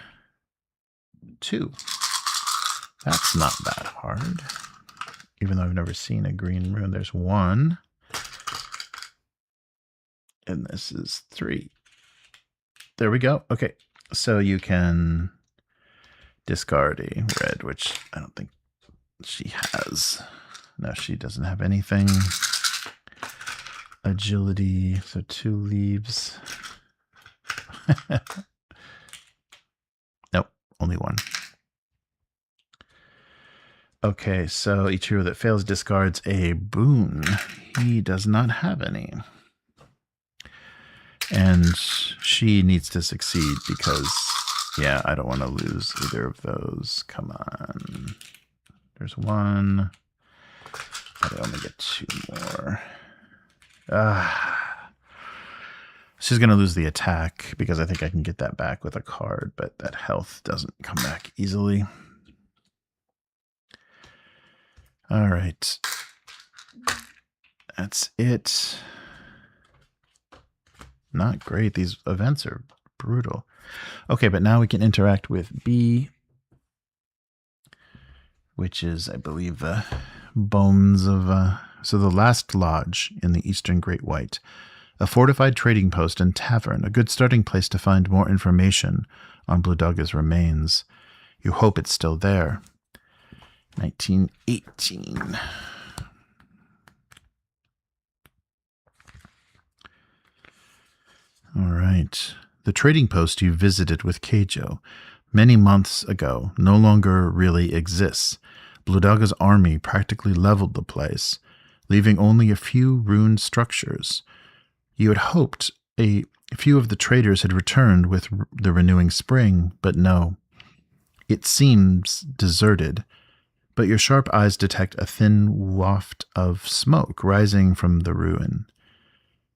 2. That's not that hard. Even though I've never seen a green rune. There's 1. And this is 3. There we go. Okay. So you can discard a red, which I don't think she has. No, she doesn't have anything. Agility, so 2 leaves. Nope, only 1. Okay, so each hero that fails discards a boon. He does not have any. And she needs to succeed because, yeah, I don't want to lose either of those. Come on. There's 1. I only get 2 more. She's going to lose the attack because I think I can get that back with a card, but that health doesn't come back easily. All right. That's it. Not great. These events are brutal. Okay, but now we can interact with B, which is, I believe, the bones of... so the last lodge in the Eastern Great White. A fortified trading post and tavern, a good starting place to find more information on Blue Dogga's remains. You hope it's still there. 1918. All right. The trading post you visited with Keijo many months ago no longer really exists, Bludaga's army practically leveled the place, leaving only a few ruined structures. You had hoped a few of the traders had returned with the renewing spring, but no. It seems deserted, but your sharp eyes detect a thin waft of smoke rising from the ruin.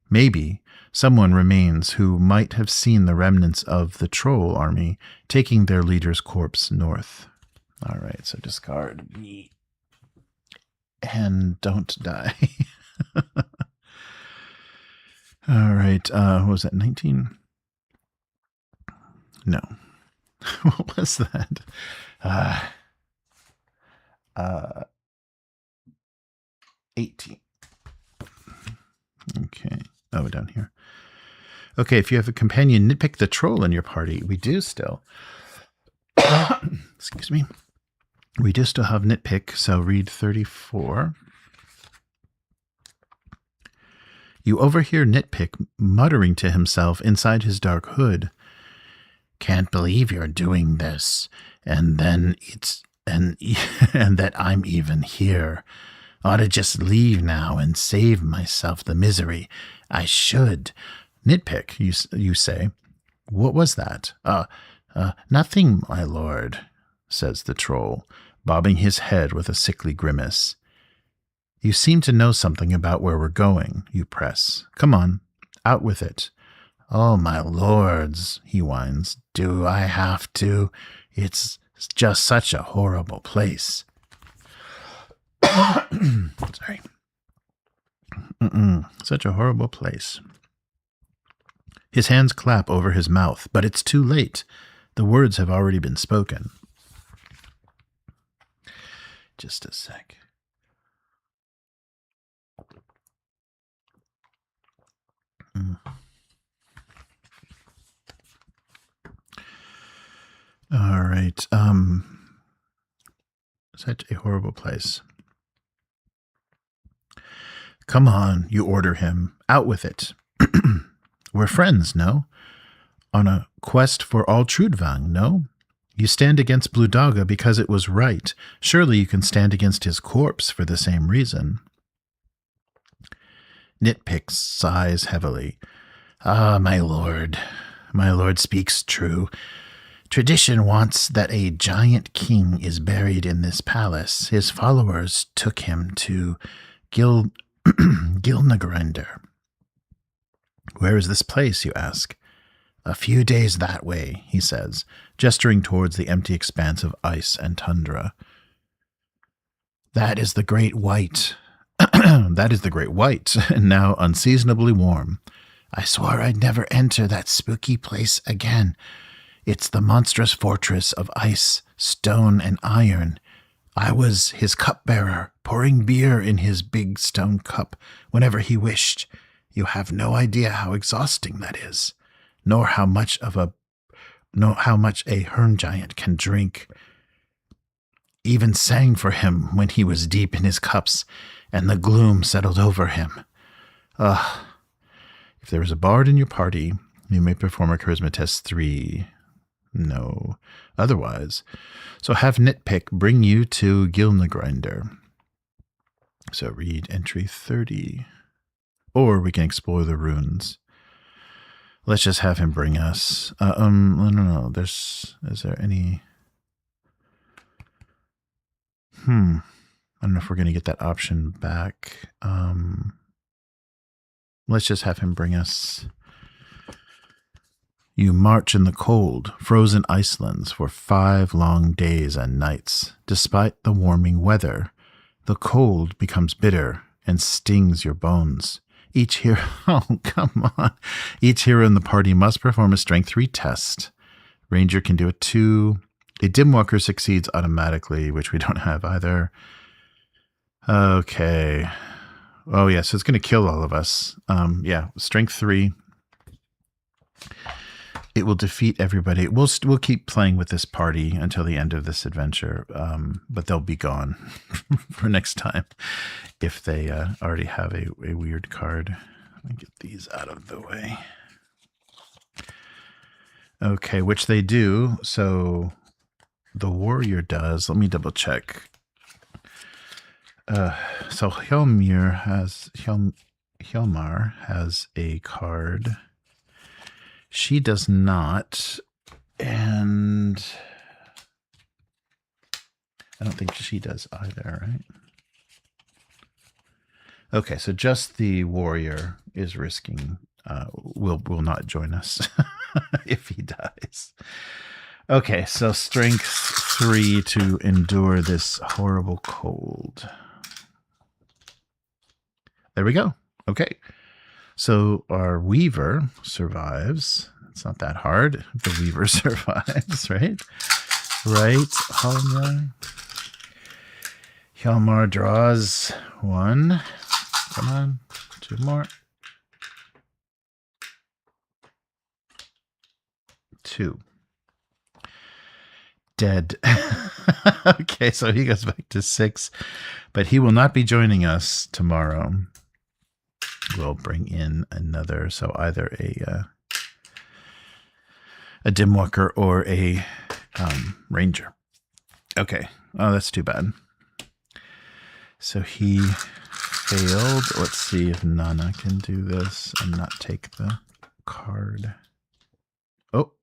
Maybe someone remains who might have seen the remnants of the troll army taking their leader's corpse north. All right, so discard me and don't die. All right, what was that, 19? No. What was that? 18. Okay. Oh, down here. Okay, if you have a companion, nitpick the troll in your party. We do still. Excuse me. We do still have nitpick, so read 34. You overhear Nitpick muttering to himself inside his dark hood. Can't believe you're doing this, and then and that I'm even here. Ought to just leave now and save myself the misery. I should. Nitpick, you say. What was that? Nothing, my lord, says the troll, bobbing his head with a sickly grimace. You seem to know something about where we're going, you press. Come on, out with it. Oh, my lords, he whines. Do I have to? It's just such a horrible place. Sorry. Such a horrible place. His hands clap over his mouth, but it's too late. The words have already been spoken. Just a sec. All right. Such a horrible place. Come on, you order him. Out with it. We're friends, no? On a quest for all Trudvang, no? You stand against Bludaga because it was right. Surely you can stand against his corpse for the same reason. Nitpick sighs heavily. Ah, my lord speaks true. Tradition wants that a giant king is buried in this palace. His followers took him to Gilnagrinder. Where is this place, you ask? A few days that way, he says, gesturing towards the empty expanse of ice and tundra. That is the Great White. That is the Great White, and now unseasonably warm. I swore I'd never enter that spooky place again. It's the monstrous fortress of ice, stone, and iron. I was his cupbearer, pouring beer in his big stone cup whenever he wished. You have no idea how exhausting that is, nor how much a hern giant can drink. Even sang for him when he was deep in his cups, and the gloom settled over him. If there is a bard in your party, you may perform a charisma test 3. No, otherwise. So have Nitpick bring you to Gilnagrinder. So read entry 30. Or we can explore the ruins. Let's just have him bring us. I don't know. Is there any? I don't know if we're going to get that option back. Let's just have him bring us. You march in the cold, frozen icelands for 5 long days and nights. Despite the warming weather, the cold becomes bitter and stings your bones. Each hero in the party must perform a strength 3 test. Ranger can do a 2. A Dimwalker succeeds automatically, which we don't have either. Okay. Oh, yeah, so it's going to kill all of us. Strength 3. It will defeat everybody. We'll keep playing with this party until the end of this adventure, but they'll be gone for next time if they already have a weird card. Let me get these out of the way. Okay, which they do. So the warrior does. Let me double check. So Hjalmar has a card. She does not, and I don't think she does either, right? Okay, so just the warrior is risking, will not join us if he dies. Okay, so strength 3 to endure this horrible cold. There we go. Okay, so our weaver survives. It's not that hard. The weaver survives, right? Right, Hjalmar draws 1. Come on, 2 more. 2. Dead. Okay, so he goes back to 6, but he will not be joining us tomorrow. We'll bring in another, so either a Dimwalker or a Ranger. Okay, oh, that's too bad. So he failed. Let's see if Nana can do this and not take the card. Oh,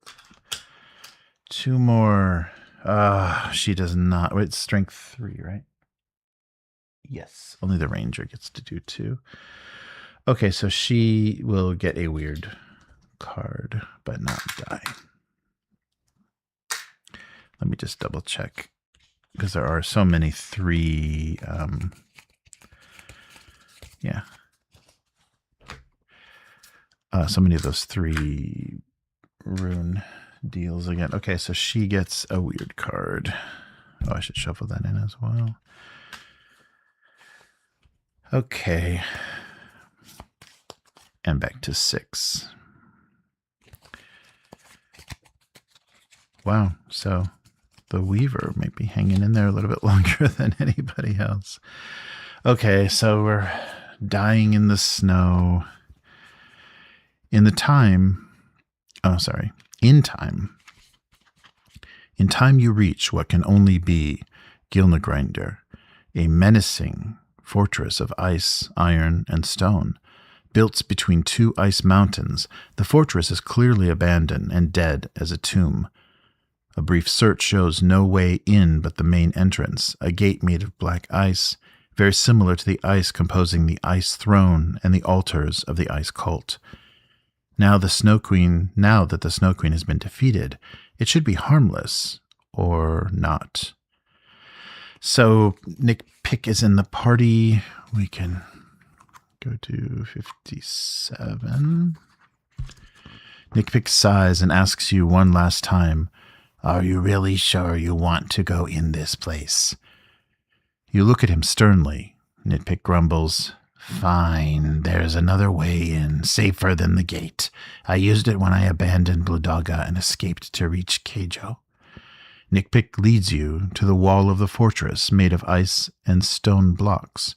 2 more. She does not. Wait, strength 3, right? Yes, only the Ranger gets to do 2. Okay, so she will get a weird card, but not die. Let me just double check, because there are so many 3. Yeah. So many of those 3 rune deals again. Okay, so she gets a weird card. Oh, I should shuffle that in as well. Okay. And back to 6. Wow, so the weaver might be hanging in there a little bit longer than anybody else. Okay, so we're dying in the snow. In time you reach what can only be Gilnagrinder, a menacing fortress of ice, iron, and stone. Built between 2 ice mountains, the fortress is clearly abandoned and dead as a tomb. A brief search shows no way in but the main entrance, a gate made of black ice, very similar to the ice composing the ice throne and the altars of the ice cult. Now that the Snow Queen has been defeated, it should be harmless, or not. So Nick Pick is in the party. We can go to 57. Nick Pick sighs and asks you one last time, "Are you really sure you want to go in this place?" You look at him sternly. Nitpick grumbles, "Fine, there's another way in, safer than the gate. I used it when I abandoned Bludaga and escaped to reach Keijo." Nitpick leads you to the wall of the fortress made of ice and stone blocks.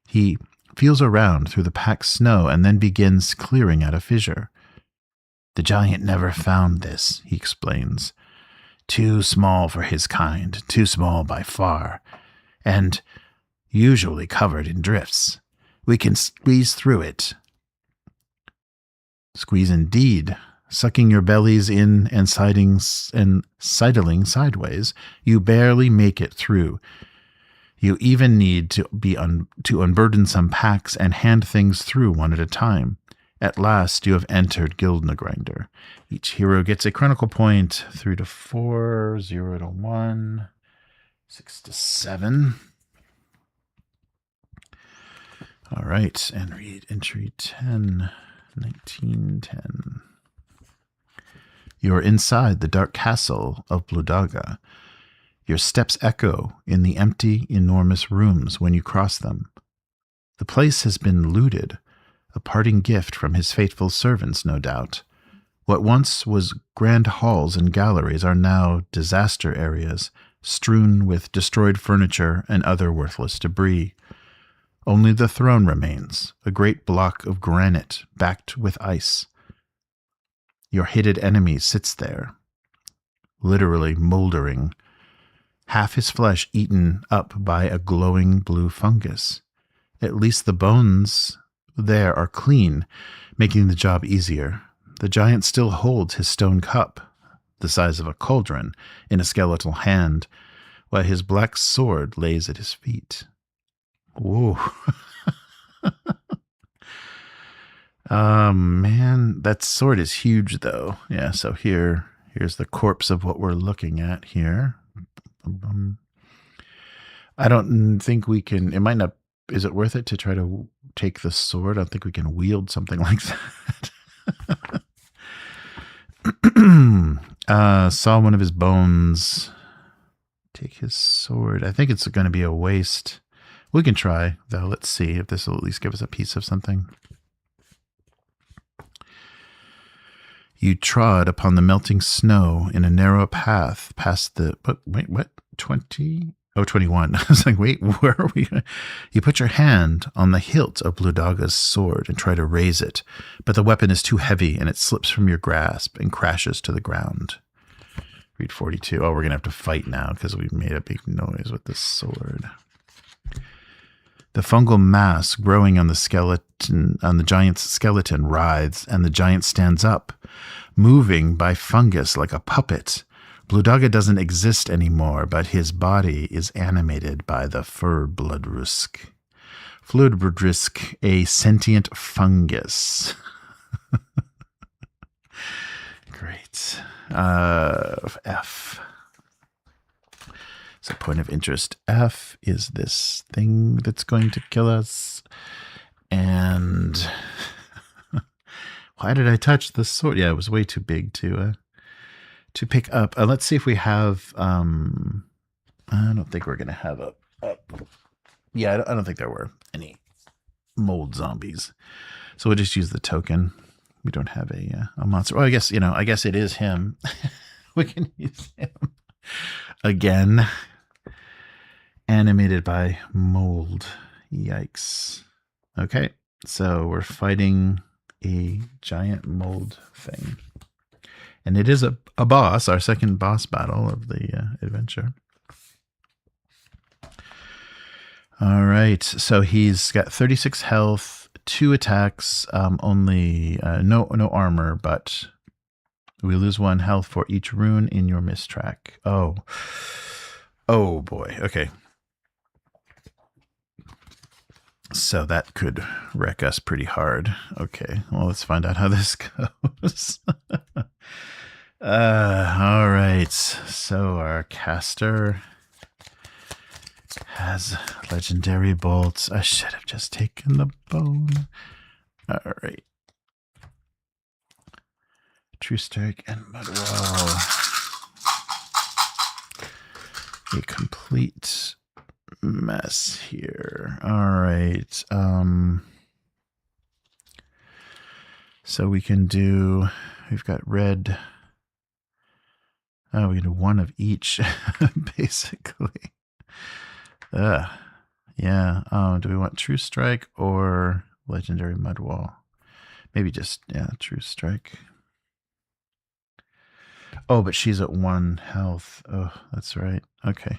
He feels around through the packed snow and then begins clearing out a fissure. "The giant never found this," he explains. "Too small for his kind, too small by far, and usually covered in drifts. We can squeeze through it." Squeeze indeed. Sucking your bellies in and sidling sideways, you barely make it through. You even need to unburden some packs and hand things through one at a time. At last, you have entered Gilnagrinder. Each hero gets a chronicle point, 3 to 4, 0 to 1, 6 to 7. All right, and read entry 10, 19, 10. You are inside the dark castle of Bludaga. Your steps echo in the empty, enormous rooms when you cross them. The place has been looted, a parting gift from his faithful servants, no doubt. What once was grand halls and galleries are now disaster areas, strewn with destroyed furniture and other worthless debris. Only the throne remains, a great block of granite backed with ice. Your hated enemy sits there, literally moldering. half his flesh eaten up by a glowing blue fungus. At least the bones there are clean, making the job easier. The giant still holds his stone cup, the size of a cauldron, in a skeletal hand, while his black sword lays at his feet. Whoa. Man, that sword is huge, though. Yeah, so here's the corpse of what we're looking at here. I don't think we can, it might not, is it worth it to try to take the sword? I don't think we can wield something like that. Saw one of his bones. Take his sword. I think it's going to be a waste. We can try, though. Let's see if this will at least give us a piece of something. You trod upon the melting snow in a narrow path past the... Wait, what? 20? Oh, 21. I was like, wait, where are we? You put your hand on the hilt of Bludaga's sword and try to raise it, but the weapon is too heavy and it slips from your grasp and crashes to the ground. Read 42. Oh, we're going to have to fight now because we made a big noise with this sword. The fungal mass growing on the giant's skeleton writhes, and the giant stands up, moving by fungus like a puppet. Bludaga doesn't exist anymore, but his body is animated by the Fluidrusk. Fluidrusk, a sentient fungus. Great. F. So point of interest F is this thing that's going to kill us. And why did I touch the sword? Yeah, it was way too big to pick up. Let's see if we have, I don't think we're going to have a yeah, I don't think there were any mold zombies. So we'll just use the token. We don't have a monster. Well, I guess it is him. We can use him again. Animated by mold. Yikes. Okay, so we're fighting a giant mold thing. And it is a boss, our second boss battle of the adventure. All right, so he's got 36 health, 2 attacks, only no armor, but we lose 1 health for each rune in your mistrack. Oh boy. Okay. So that could wreck us pretty hard. Okay, well, let's find out how this goes. All right, so our caster has legendary bolts. I should have just taken the bone. All right. True Strike and Mudwall. A complete mess here. All right. So we can do, we've got red. Oh, we can do 1 of each, basically. Yeah. Do we want True Strike or Legendary Mudwall? Maybe just, True Strike. Oh, but she's at 1 health. Oh, that's right. Okay.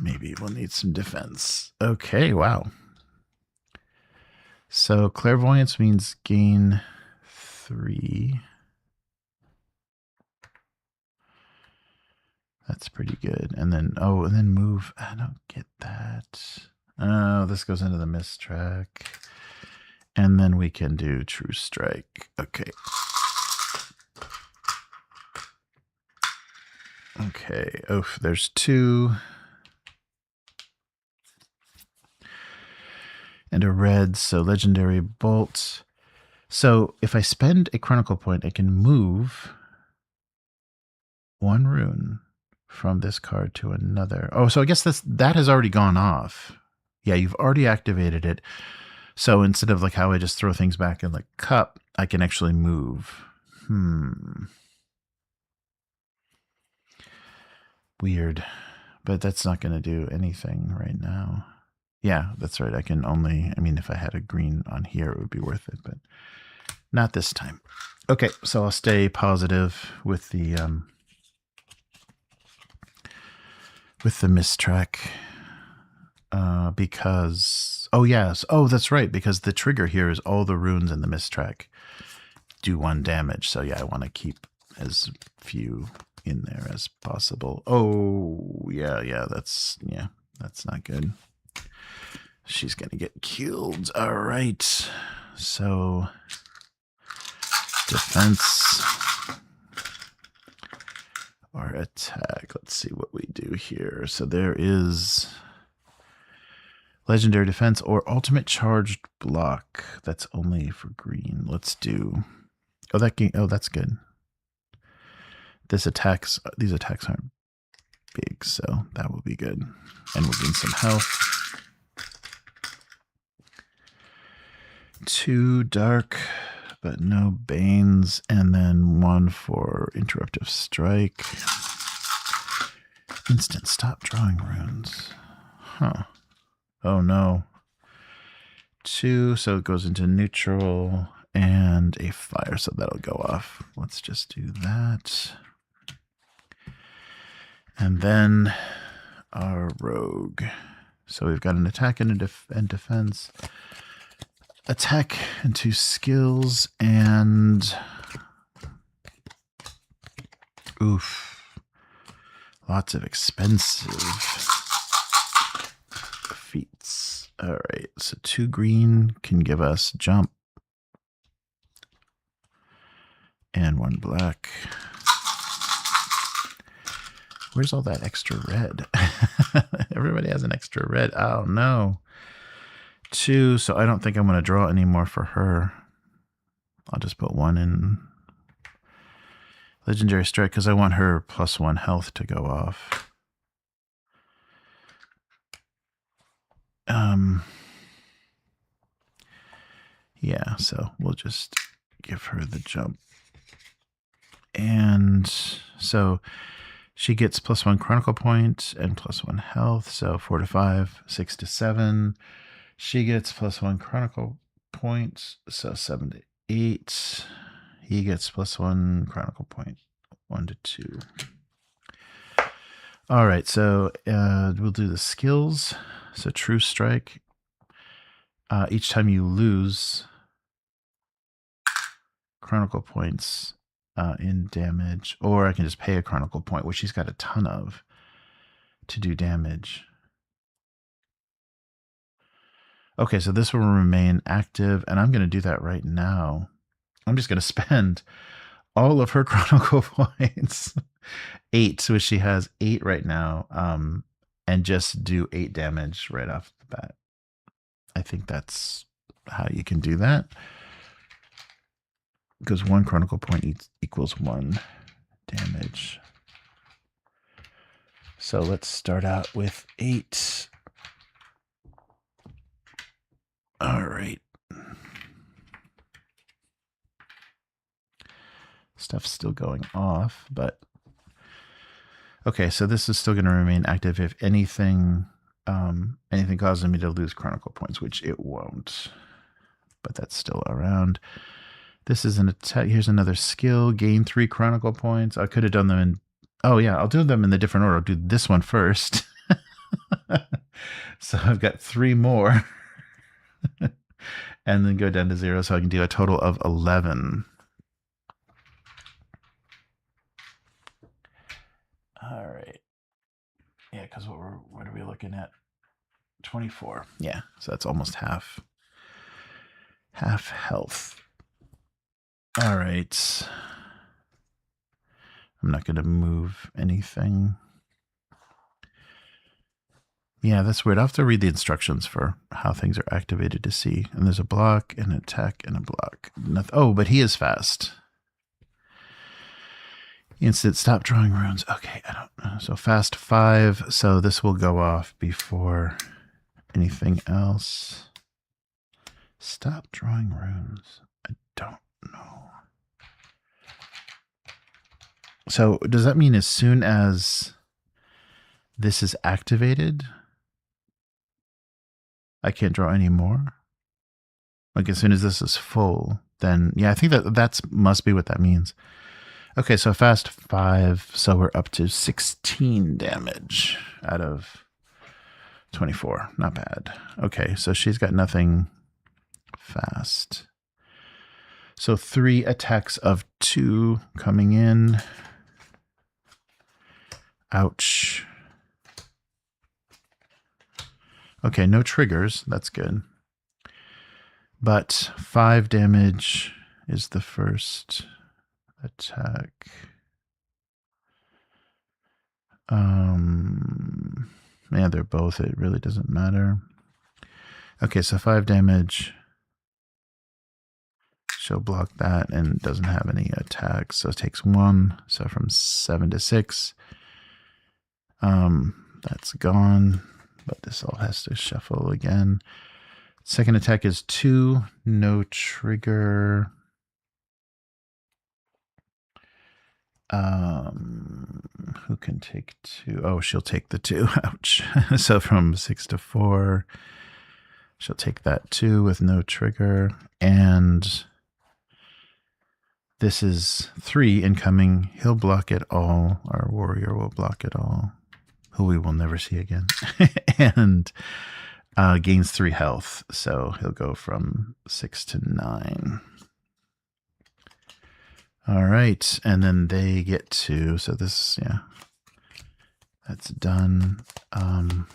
Maybe we'll need some defense. Okay, wow. So clairvoyance means gain 3. That's pretty good. And then, and then move. I don't get that. Oh, this goes into the mistrack. And then we can do True Strike. Okay. Okay. Oh, there's 2. And a red, so legendary bolt. So if I spend a chronicle point, I can move 1 rune from this card to another. Oh, so I guess that has already gone off. Yeah, you've already activated it. So instead of like how I just throw things back in the cup, I can actually move. Weird. But that's not going to do anything right now. Yeah, that's right. I can only, if I had a green on here, it would be worth it, but not this time. Okay, so I'll stay positive with the with the mistrack. Because, oh yes, oh that's right, because the trigger here is all the runes in the mistrack do 1 damage. So yeah, I want to keep as few in there as possible. Oh yeah, that's not good. She's gonna get killed. All right, so defense or attack. Let's see what we do here. So there is legendary defense or ultimate charged block. That's only for green. Let's do. Oh, that's good. These attacks aren't big, so that will be good. And we'll gain some health. 2 dark, but no banes, and then 1 for interruptive strike. Instant stop drawing runes. Huh. Oh no. 2, so it goes into neutral, and a fire, so that'll go off. Let's just do that. And then our rogue. So we've got an attack and a defense. Attack and 2 skills, and oof. Lots of expensive feats. All right, so 2 green can give us jump. And 1 black. Where's all that extra red? Everybody has an extra red. Oh, no. 2, so I don't think I'm going to draw any more for her. I'll just put 1 in legendary strike because I want her +1 health to go off. Yeah, so we'll just give her the jump. And so she gets +1 chronicle point and +1 health. So 4 to 5, 6 to 7. She gets +1 chronicle point. So 7 to 8. He gets +1 chronicle point. 1 to 2. All right. So we'll do the skills. So true strike. Each time you lose chronicle points in damage, or I can just pay a chronicle point, which she's got a ton of, to do damage. Okay, so this will remain active, and I'm going to do that right now. I'm just going to spend all of her chronicle points, 8, so she has 8 right now, and just do 8 damage right off the bat. I think that's how you can do that. Because 1 chronicle point equals 1 damage. So let's start out with 8. All right. Stuff's still going off, but okay, so this is still going to remain active if anything causes me to lose chronicle points, which it won't. But that's still around. This is an attack. Here's another skill. Gain 3 chronicle points. I could have done them in... Oh, yeah. I'll do them in the different order. I'll do this one first. So I've got 3 more. And then go down to 0 so I can do a total of 11. All right. Yeah, because what are we looking at? 24. Yeah, so that's almost half health. All right. I'm not going to move anything. Yeah, that's weird. I'll have to read the instructions for how things are activated to see. And there's a block, an attack, and a block. Oh, but he is fast. Instant stop drawing runes. Okay, I don't know. So fast 5. So this will go off before anything else. Stop drawing runes. I don't know. So does that mean as soon as this is activated, I can't draw any more? Like as soon as this is full, then yeah, I think that must be what that means. Okay, so fast 5, so we're up to 16 damage out of 24. Not bad. Okay, so she's got nothing fast. So 3 attacks of 2 coming in. Ouch. Okay, no triggers. That's good. But 5 damage is the first attack. Yeah, they're both. It really doesn't matter. Okay, so 5 damage. She'll block that and doesn't have any attacks, so it takes 1. So from 7 to 6. That's gone, but this all has to shuffle again. Second attack is 2, no trigger. Who can take 2? Oh, she'll take the 2. Ouch. So from 6 to 4, she'll take that 2 with no trigger. And this is 3 incoming. He'll block it all. Our warrior will block it all, who we will never see again. And gains 3 health. So he'll go from 6 to 9. All right, and then they get 2. So this, yeah, that's done. And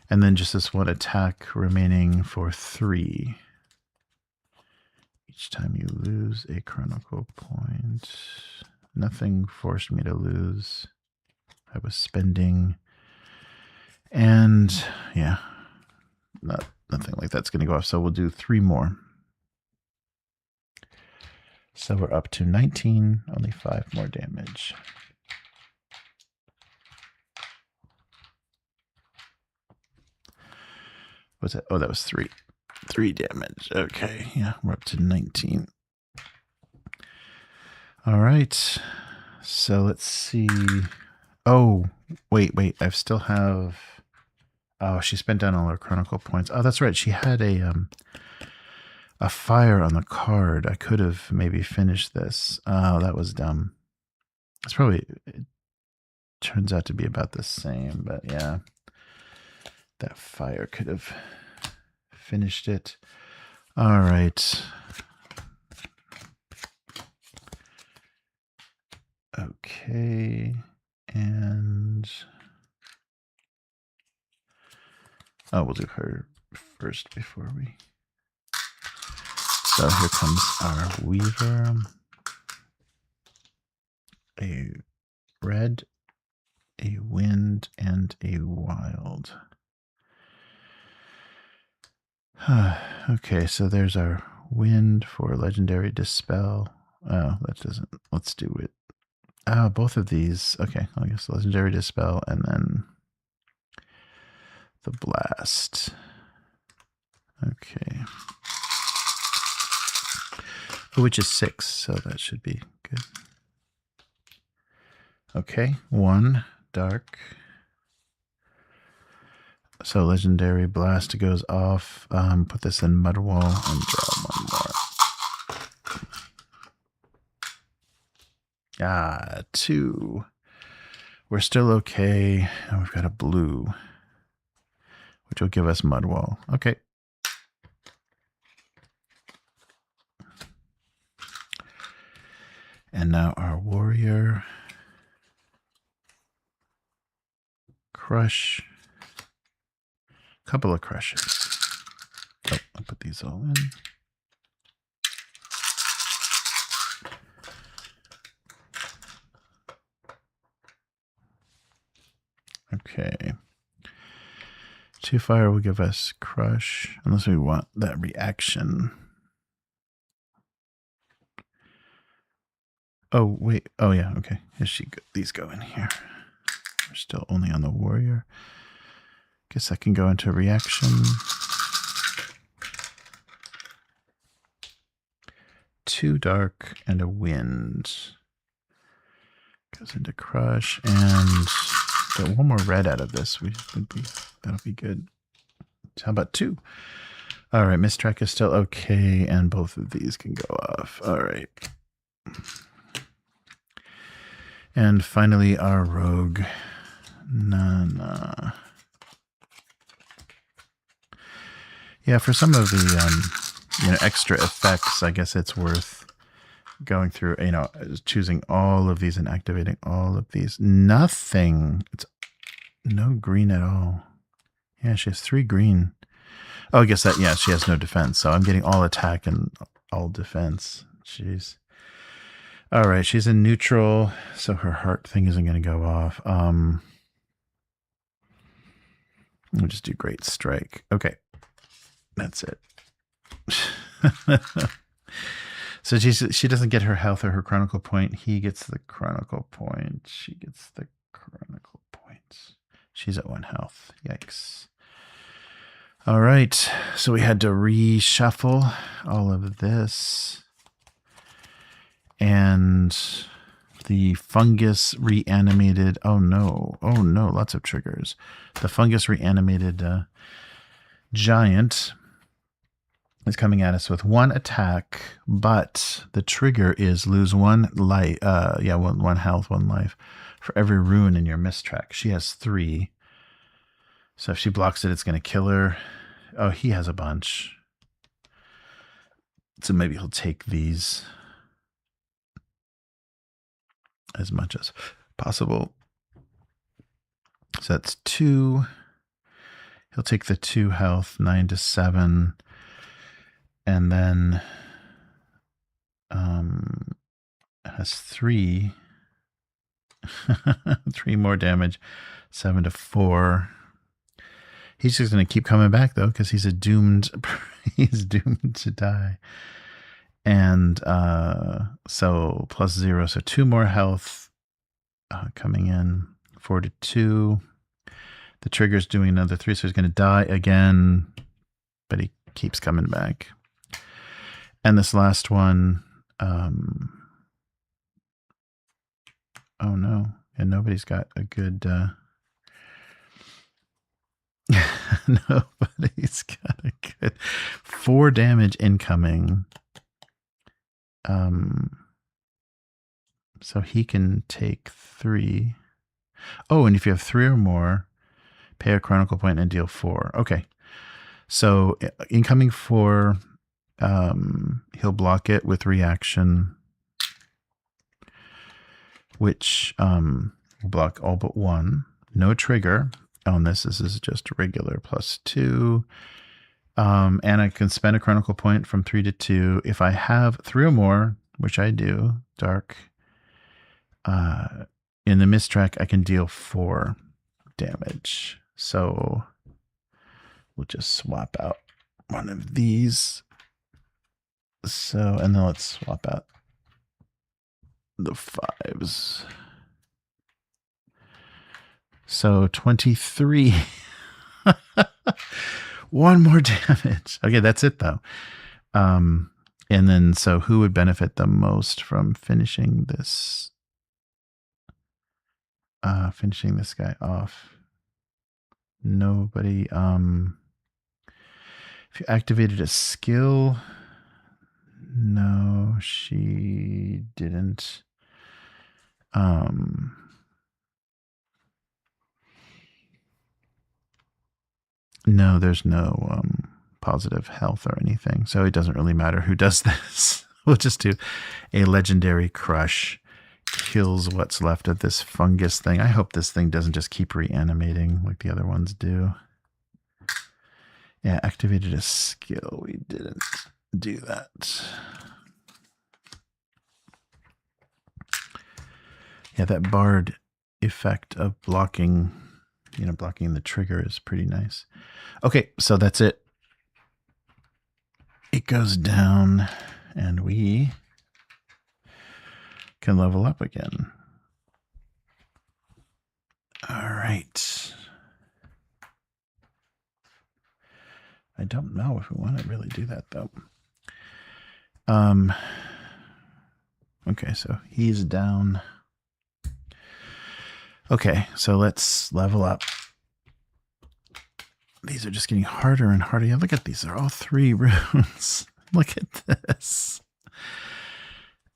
then just this 1 attack remaining for 3. Each time you lose a chronicle point. Nothing forced me to lose. I was spending. And yeah, nothing like that's going to go off. So we'll do 3 more. So we're up to 19, only 5 more damage. What's that? Oh, that was 3. 3 damage. Okay, yeah, we're up to 19. All right, so let's see. Oh, wait, I still have... Oh, she spent down all her chronicle points. Oh, that's right, she had a fire on the card. I could have maybe finished this. Oh, that was dumb. It's probably... It turns out to be about the same, but yeah. That fire could have finished it. All right. Okay. And... Oh, we'll do her first before we... So here comes our Weaver. A red, a wind, and a wild. Okay, so there's our wind for legendary dispel. Oh, that doesn't... Let's do it. Oh, both of these. Okay, I guess legendary dispel and then the blast. Okay. Which is 6, so that should be good. Okay, 1 dark. So legendary blast goes off. Put this in Mudwall and draw 1 more. 2. We're still okay. And we've got a blue, which will give us Mudwall. Okay. And now our warrior. Crush. Couple of crushes. Oh, I'll put these all in. Okay. 2 fire will give us crush, unless we want that reaction. Oh, wait. Oh, yeah. Okay. These go in here. We're still only on the warrior. Guess I can go into reaction. 2 dark and a wind. Goes into crush and get 1 more red out of this. That'll be good. How about 2? All right, mistrack is still okay, and both of these can go off. All right. And finally, our rogue, Nana. Yeah, for some of the extra effects, I guess it's worth going through, choosing all of these and activating all of these. Nothing. It's no green at all. Yeah, she has 3 green. Oh, I guess that, yeah, she has no defense. So I'm getting all attack and all defense. Jeez. All right, she's in neutral, so her heart thing isn't going to go off. We'll just do Great Strike. Okay, that's it. So she doesn't get her health or her chronicle point. He gets the chronicle point. She gets the chronicle points. She's at 1 health. Yikes. All right, so we had to reshuffle all of this. And the fungus reanimated. Oh no, lots of triggers. The fungus reanimated giant is coming at us with 1 attack, but the trigger is lose 1 life. One health, 1 life for every rune in your mistrack. She has 3. So if she blocks it, it's going to kill her. Oh, he has a bunch. So maybe he'll take these as much as possible. So that's 2. He'll take the 2 health, 9 to 7. And then has 3. 3 more damage, 7 to 4. He's just going to keep coming back, though, because he's doomed to die. And so plus 0, so 2 more health coming in, 4 to 2. The trigger's doing another 3, so he's going to die again, but he keeps coming back. And this last one, oh no, and nobody's got a good, nobody's got a good 4 damage incoming. So he can take 3. Oh, and if you have 3 or more, pay a chronicle point and deal 4. Okay. So incoming 4, he'll block it with reaction, which will block all but 1. No trigger on this. This is just regular plus 2. And I can spend a chronicle point from 3 to 2. If I have 3 or more, which I do, dark, in the mistrack, I can deal 4 damage. So we'll just swap out one of these. So, and then let's swap out the 5s. So 23. 1 more damage. Okay, that's it though. And then, so who would benefit the most from finishing this? Finishing this guy off. Nobody. If you activated a skill, no, she didn't. No, there's no positive health or anything, so it doesn't really matter who does this. We'll just do a legendary crush. Kills what's left of this fungus thing. I hope this thing doesn't just keep reanimating like the other ones do. Yeah, activated a skill. We didn't do that. Yeah, that bard effect of blocking, blocking the trigger is pretty nice. Okay, so that's it. It goes down and we can level up again. All right. I don't know if we want to really do that though. Okay, so he's down. Okay, so let's level up. These are just getting harder and harder. Yeah, look at these. They're all 3 runes. Look at this.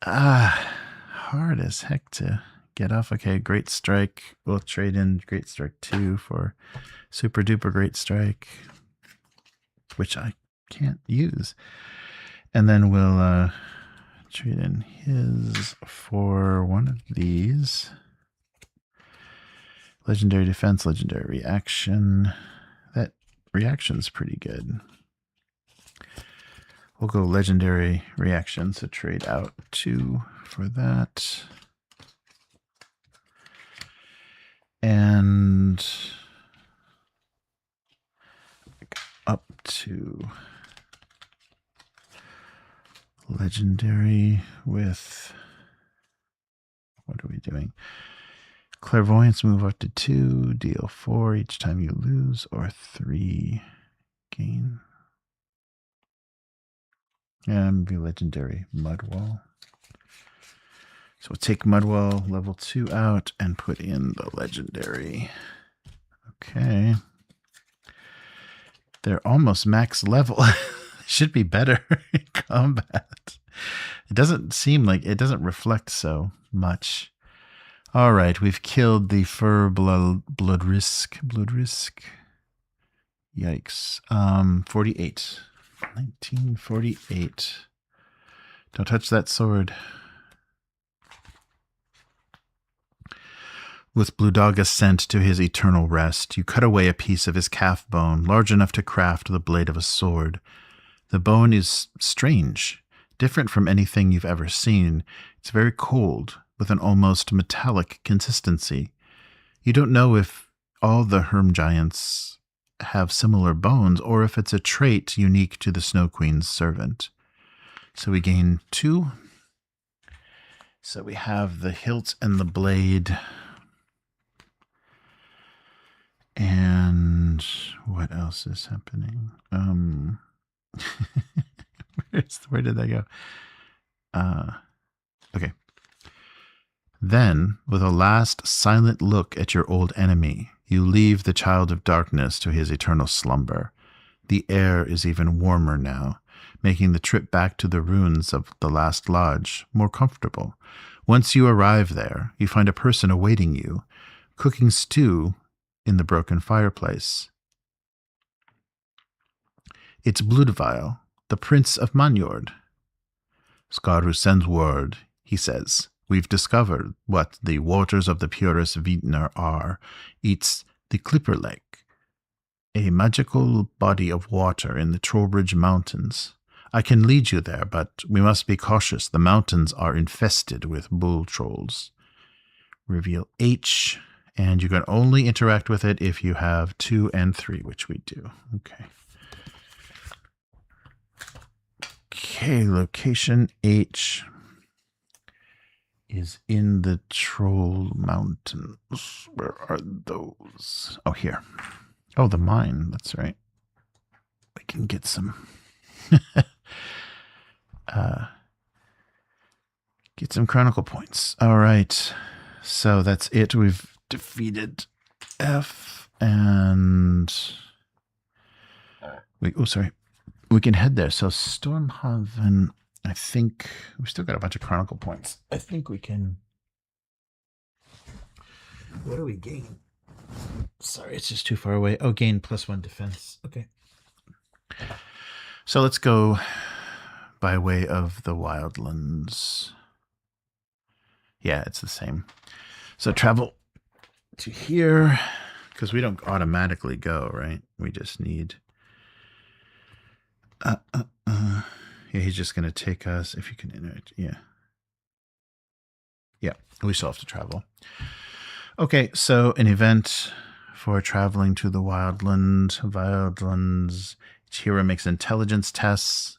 Hard as heck to get off. Okay, Great Strike. We'll trade in Great Strike 2 for Super Duper Great Strike, which I can't use. And then we'll trade in his for one of these. Legendary Defense, Legendary Reaction. That reaction's pretty good. We'll go Legendary Reaction, so trade out 2 for that. And up to Legendary with, what are we doing? Clairvoyance, move up to 2, deal 4 each time you lose, or 3 gain. And be Legendary Mudwall. So we'll take Mudwall level 2 out and put in the Legendary. Okay. They're almost max level. Should be better in combat. It doesn't seem like, it doesn't reflect so much. All right, we've killed the Fur Blood Risk. Yikes. 48. 1948. Don't touch that sword. With Blue Dog sent to his eternal rest, you cut away a piece of his calf bone, large enough to craft the blade of a sword. The bone is strange, different from anything you've ever seen. It's very cold, with an almost metallic consistency. You don't know if all the Herm Giants have similar bones, or if it's a trait unique to the Snow Queen's servant. So we gain 2. So we have the hilt and the blade. And what else is happening? Where did that go? Okay. Then, with a last silent look at your old enemy, you leave the Child of Darkness to his eternal slumber. The air is even warmer now, making the trip back to the ruins of the last lodge more comfortable. Once you arrive there, you find a person awaiting you, cooking stew in the broken fireplace. It's Bludevile, the Prince of Manjord. Skaru sends word, he says. We've discovered what the waters of the purest Vintner are. It's the Clipper Lake, a magical body of water in the Trowbridge Mountains. I can lead you there, but we must be cautious. The mountains are infested with bull trolls. Reveal H, and you can only interact with it if you have 2 and 3, which we do. Okay. Okay, location H is in the Troll Mountains. Where are those? Oh, here. Oh, the mine. That's right. We can get some get some chronicle points. All right. So that's it. We've defeated F, and we can head there. So Stormhaven, I think we still got a bunch of chronicle points. I think we can. What do we gain? Sorry, it's just too far away. Oh, gain +1 defense. Okay. So let's go by way of the Wildlands. Yeah, it's the same. So travel to here, because we don't automatically go, right? We just need... Yeah, he's just going to take us, if you can interact. Yeah. Yeah, we still have to travel. Okay, so an event for traveling to the Wildlands. Each hero makes intelligence tests.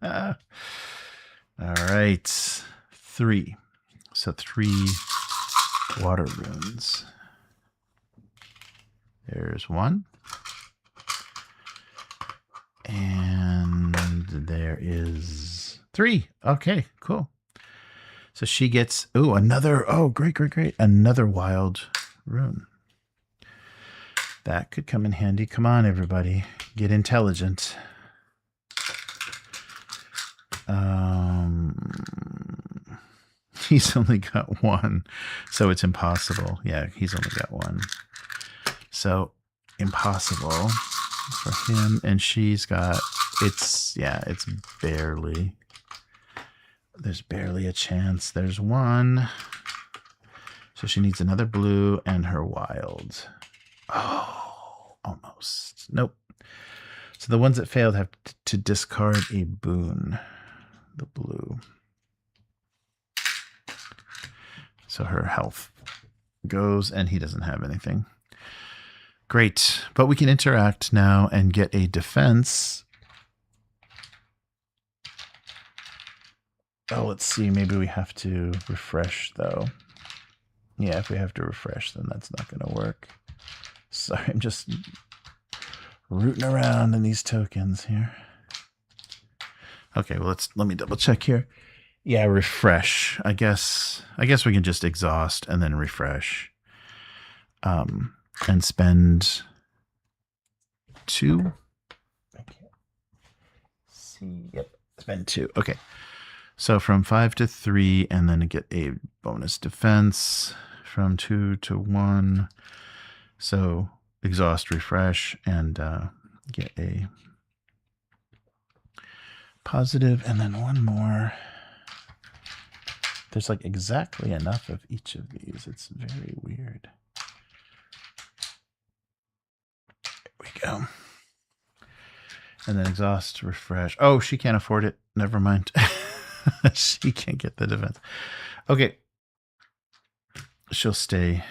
All right. 3. So 3 water runes. There's 1. And there is 3. Okay, cool. So she gets, another, great. Another wild rune. That could come in handy. Come on, everybody. Get intelligent. he's only got one, so it's impossible. Yeah, he's only got one. So impossible for him, and she's got, it's barely, there's barely a chance. There's one. So she needs another blue and her wild. Oh, almost. Nope. So the ones that failed have to discard a boon. The blue. So her health goes, and he doesn't have anything. Great. But we can interact now and get a defense. Oh, let's see. Maybe we have to refresh, though. Yeah, if we have to refresh, then that's not going to work. Sorry, I'm just rooting around in these tokens here. Okay, well, let me double check here. Yeah, refresh. I guess we can just exhaust and then refresh. And spend 2. I can't see. Yep, spend 2. Okay. So from 5 to 3, and then get a bonus defense from 2 to 1. So exhaust, refresh, and get a positive, and then one more. There's like exactly enough of each of these. It's very weird. There we go. And then exhaust, refresh. Oh, she can't afford it. Never mind. She can't get the defense. Okay. She'll stay.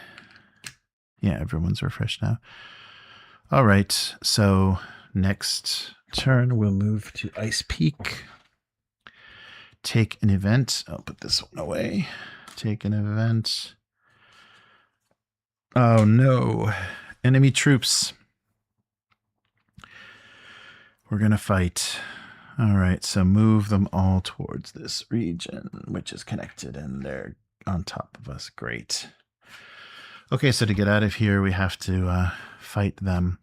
Yeah, everyone's refreshed now. All right. So next turn, we'll move to Ice Peak. Take an event. I'll put this one away. Take an event. Oh, no. Enemy troops. We're going to fight. All right, so move them all towards this region, which is connected, and they're on top of us. Great. Okay, so to get out of here, we have to fight them.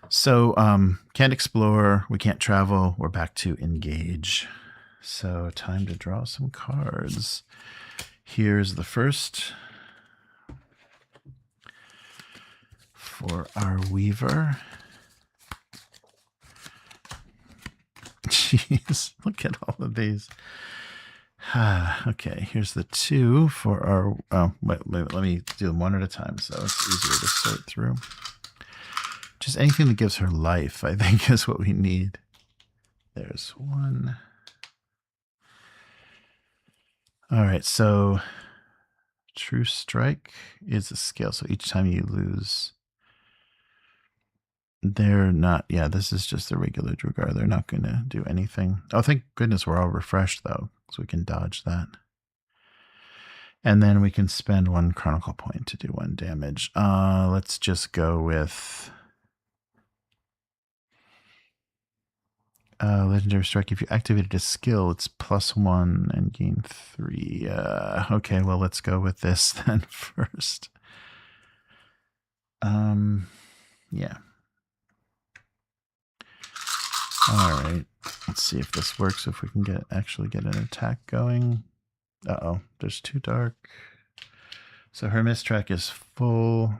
So can't explore, we can't travel, we're back to engage. So time to draw some cards. Here's the first for our Weaver. Jeez, look at all of these. Okay, here's the 2 for our... Oh, wait, let me do them one at a time so it's easier to sort through. Just anything that gives her life, I think, is what we need. There's 1. All right, so True Strike is a skill. So each time you lose... They're not, yeah, this is just a regular Drugar. They're not going to do anything. Oh, thank goodness we're all refreshed, though, so we can dodge that. And then we can spend 1 Chronicle point to do 1 damage. Let's just go with Legendary Strike. If you activated a skill, it's +1 and gain 3. Okay, well, let's go with this then first. Yeah. All right, let's see if this works, if we can actually get an attack going. Uh-oh, there's 2 dark. So her miss track is full.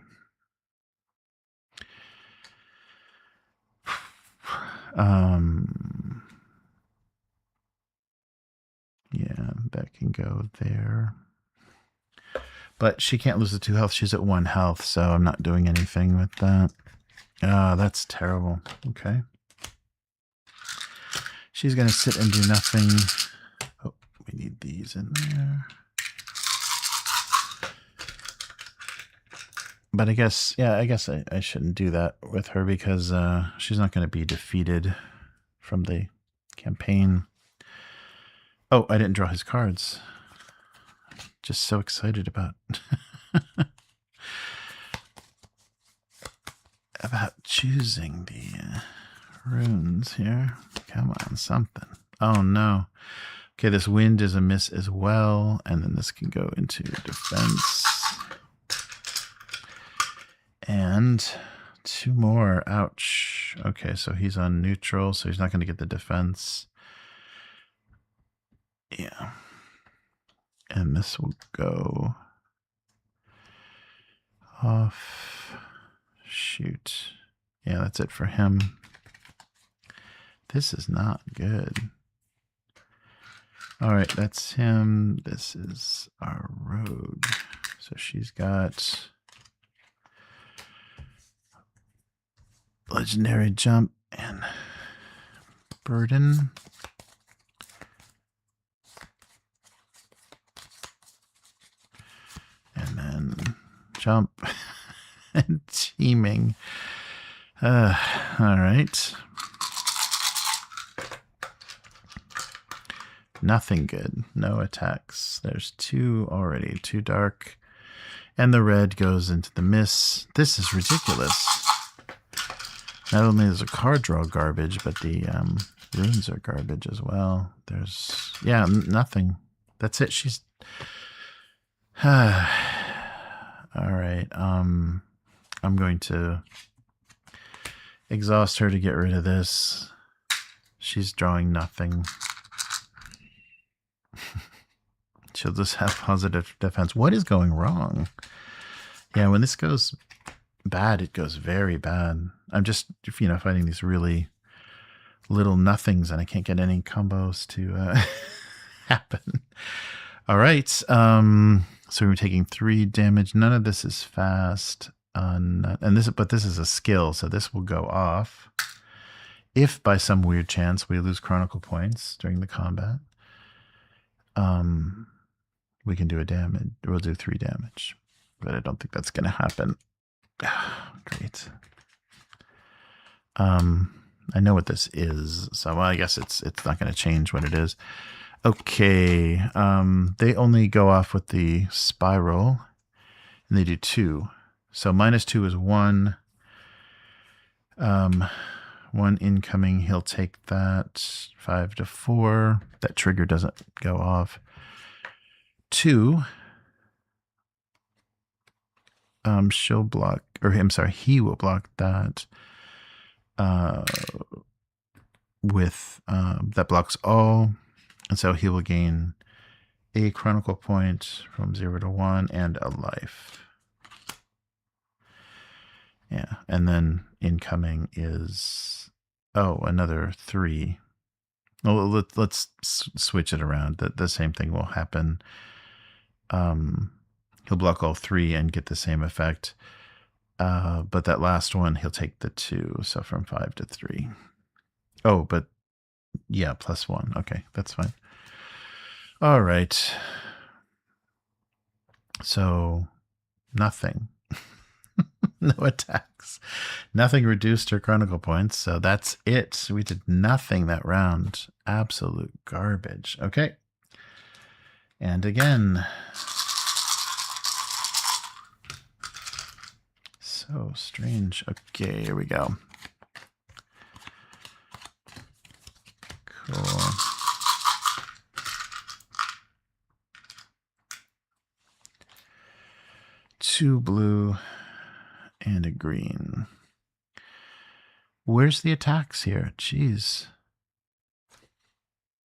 Yeah, that can go there. But she can't lose the 2 health. She's at 1 health, so I'm not doing anything with that. That's terrible. Okay. She's going to sit and do nothing. Oh, we need these in there. But I guess, yeah, I shouldn't do that with her because she's not going to be defeated from the campaign. Oh, I didn't draw his cards. Just so excited about choosing the runes here. Come on, something. Oh no. Okay, this wind is a miss as well, and then this can go into defense. And 2 more. Ouch. Okay, so he's on neutral, so he's not going to get the defense. Yeah. And this will go off. Shoot. Yeah, that's it for him. This is not good. All right, that's him. This is our rogue. So she's got legendary jump and burden. And then jump and teaming. All right. Nothing good. No attacks. There's 2 already. 2 dark. And the red goes into the miss. This is ridiculous. Not only is the card draw garbage, but the runes are garbage as well. There's, yeah, nothing. That's it. She's... All right. I'm going to exhaust her to get rid of this. She's drawing nothing. She'll just have positive defense. What is going wrong? Yeah, when this goes bad, it goes very bad. I'm just, fighting these really little nothings, and I can't get any combos to happen. All right. So we're taking 3 damage. None of this is fast. But this is a skill, so this will go off. If by some weird chance we lose chronicle points during the combat, we can do a damage. We'll do 3 damage, but I don't think that's going to happen. Great. I know what this is, so well, I guess it's not going to change what it is. Okay. They only go off with the spiral, and they do 2. So -2 is 1. 1 incoming. He'll take that. 5 to 4. That trigger doesn't go off. 2. She'll block, or I'm sorry, he will block that. With that blocks all, and so he will gain a chronicle point from 0 to 1 and a life. Yeah, and then incoming is another 3. Well, let's switch it around. The same thing will happen. He'll block all 3 and get the same effect. But that last one, he'll take the 2, so from 5 to 3. Oh, but yeah, +1. Okay, that's fine. All right. So nothing. No attacks. Nothing reduced her chronicle points, so that's it. We did nothing that round. Absolute garbage. Okay. And again. So strange. Okay, here we go. Cool. Two blue and a green. Where's the attacks here? Jeez.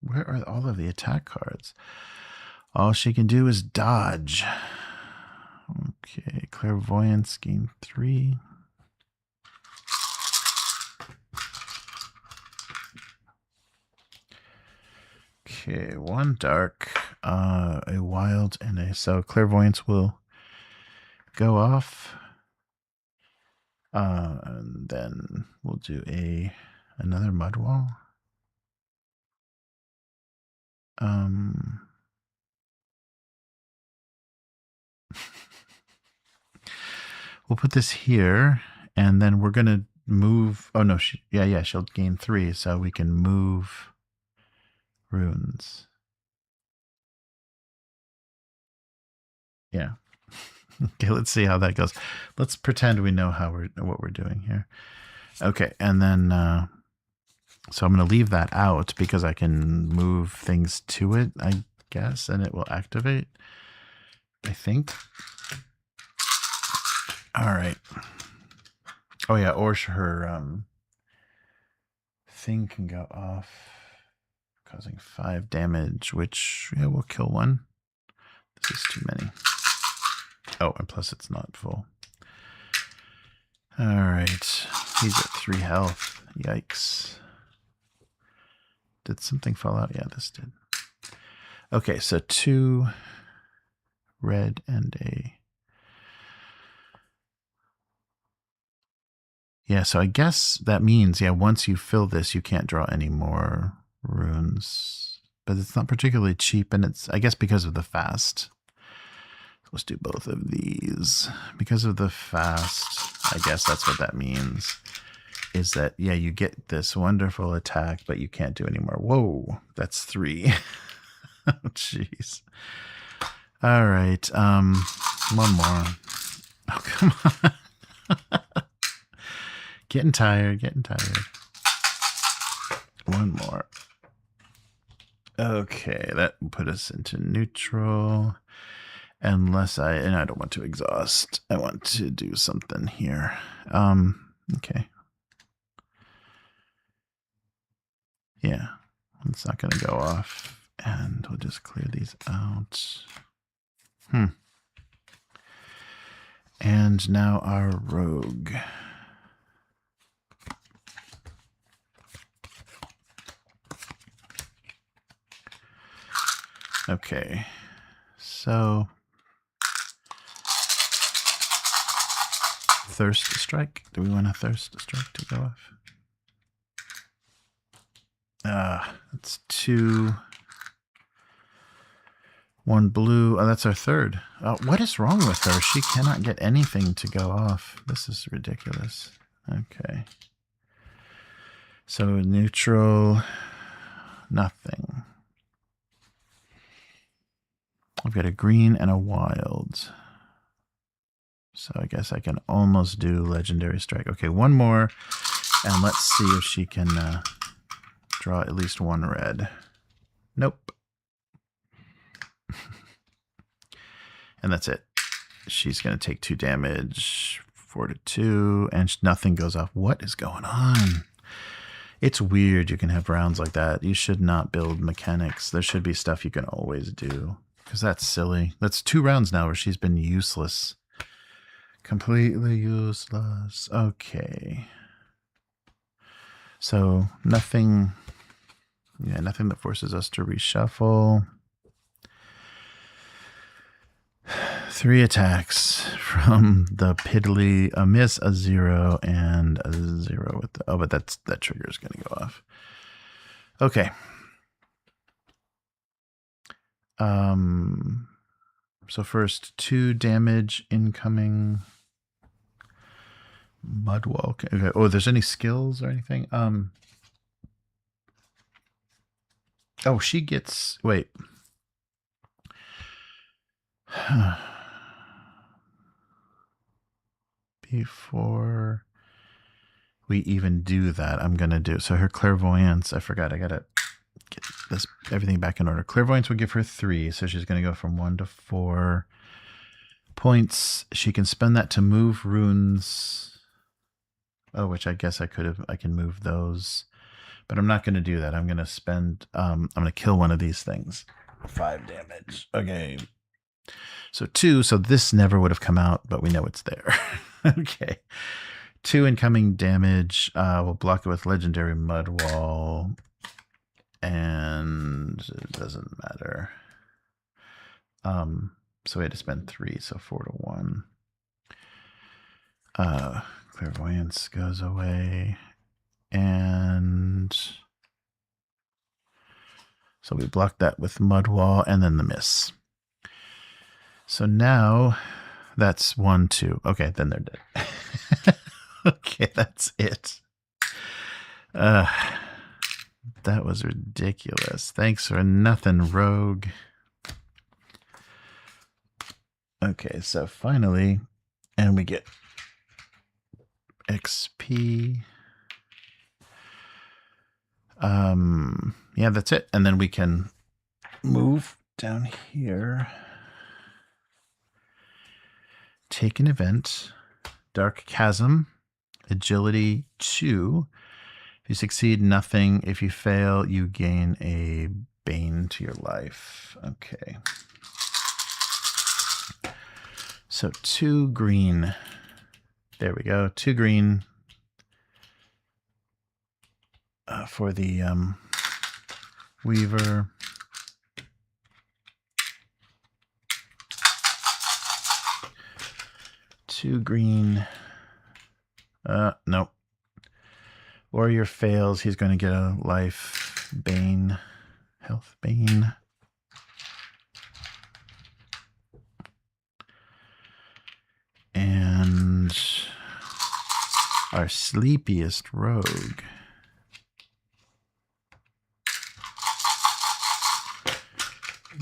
Where are all of the attack cards? All she can do is dodge. Okay, clairvoyance, gain 3. Okay, 1 dark, a wild, and a... So clairvoyance will go off. And then we'll do another mud wall. We'll put this here, and then we're gonna move. Oh no, she'll gain 3, so we can move runes. Yeah. Okay, let's see how that goes. Let's pretend we know what we're doing here. Okay, and then so I'm going to leave that out because I can move things to it, I guess, and it will activate, I think. All right. Oh yeah, or her thing can go off, causing 5 damage, which will kill 1. This is too many. Oh, and plus it's not full. All right. He's at 3 health. Yikes. Did something fall out? Yeah, this did. Okay, so 2 red and a... Yeah, so I guess that means, yeah, once you fill this, you can't draw any more runes. But it's not particularly cheap, and it's, I guess, because of the fast. Let's do both of these. Because of the fast, I guess that's what that means. Is that, yeah, you get this wonderful attack, but you can't do any more. Whoa, that's 3. Oh, jeez. All right, one more. Oh, come on. Getting tired, getting tired. One more. Okay, that put us into neutral. Unless and I don't want to exhaust. I want to do something here. Okay. Yeah, it's not going to go off. And we'll just clear these out. And now our rogue. Okay, so thirst strike. Do we want a thirst strike to go off? That's 2. 1 blue. Oh, that's our third. What is wrong with her? She cannot get anything to go off. This is ridiculous. Okay. So neutral, nothing. I've got a green and a wild. So I guess I can almost do legendary strike. Okay, one more. And let's see if she can draw at least 1 red. Nope. And that's it. She's going to take 2 damage, 4 to 2, and nothing goes off. What is going on? It's weird you can have rounds like that. You should not build mechanics. There should be stuff you can always do. Because that's silly. That's 2 rounds now where she's been useless. Completely useless. Okay. So nothing... Yeah, nothing that forces us to reshuffle. 3 attacks from the piddly, a miss, a 0, and a 0 with the... Oh, but that trigger is going to go off. Okay. So first, 2 damage incoming. Mudwalk. Okay. Oh, there's any skills or anything? Oh, she gets... Wait. Before we even do that, I'm going to do... So her clairvoyance, I forgot. I got to get this everything back in order. Clairvoyance would give her 3, so she's going to go from 1 to 4 points. She can spend that to move runes. Oh, which I guess I can move those. But I'm not going to do that. I'm going to spend... I'm going to kill one of these things. 5 damage. Okay. So 2, so this never would have come out, but we know it's there. Okay. 2 incoming damage. We'll block it with Legendary Mudwall. And it doesn't matter. So we had to spend 3, so 4 to 1. Clairvoyance goes away. And so we blocked that with Mudwall and then the miss. So now that's 1, 2. Okay, then they're dead. Okay, that's it. That was ridiculous. Thanks for nothing, rogue. Okay, so finally, and we get XP. Yeah, that's it. And then we can move down here. Take an event. Dark Chasm. Agility 2. If you succeed, nothing. If you fail, you gain a bane to your life. Okay. So 2 green. There we go. 2 green for the Weaver. Two green. Nope. Warrior fails. He's going to get a life bane. Health bane. And our sleepiest rogue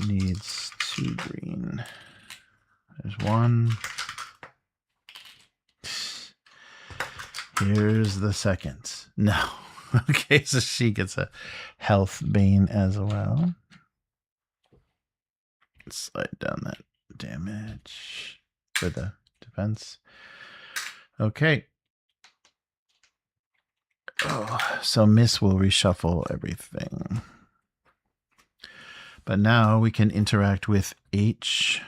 needs 2 green. There's 1. Here's the second. No. Okay, so she gets a health bane as well. Slide down that damage for the defense. Okay. Oh, so Miss will reshuffle everything. But now we can interact with H.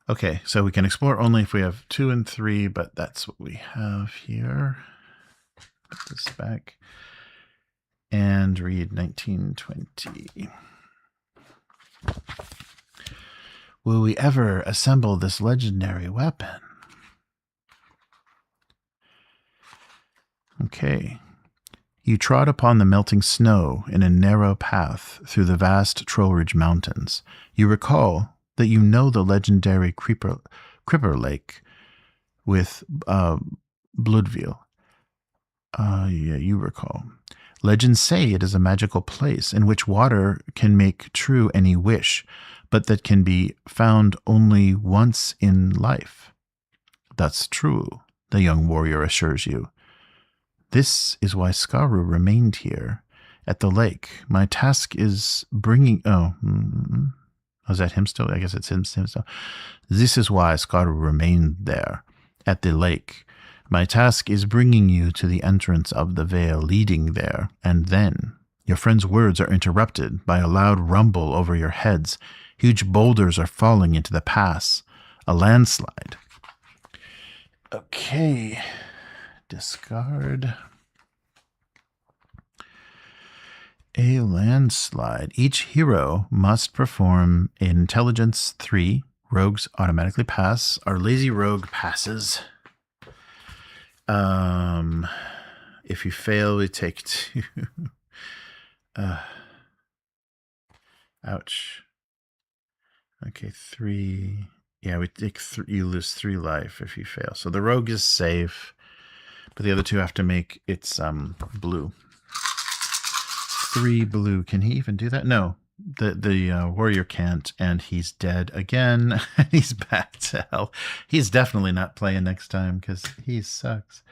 Okay, so we can explore only if we have 2 and 3, but that's what we have here. Put this back and read 1920. Will we ever assemble this legendary weapon? Okay. You trod upon the melting snow in a narrow path through the vast Trollridge Mountains. You recall that you know the legendary Cripper Lake with Bloodveal. Yeah, you recall. Legends say it is a magical place in which water can make true any wish, but that can be found only once in life. That's true, the young warrior assures you. This is why Skaru remained here, at the lake. My task is bringing... Oh, is that him still? I guess it's him still. This is why Skaru remained there, at the lake. My task is bringing you to the entrance of the Vale leading there, and then your friend's words are interrupted by a loud rumble over your heads. Huge boulders are falling into the pass. A landslide. Okay. Discard. A landslide. Each hero must perform Intelligence 3. Rogues automatically pass. Our lazy rogue passes. If you fail, we take 2. Ouch. Okay, 3. Yeah, we take 3. You lose 3 life if you fail. So the rogue is safe, but the other 2 have to make its blue. 3 blue. Can he even do that? No. The warrior can't, and he's dead again. He's back to hell. He's definitely not playing next time because he sucks.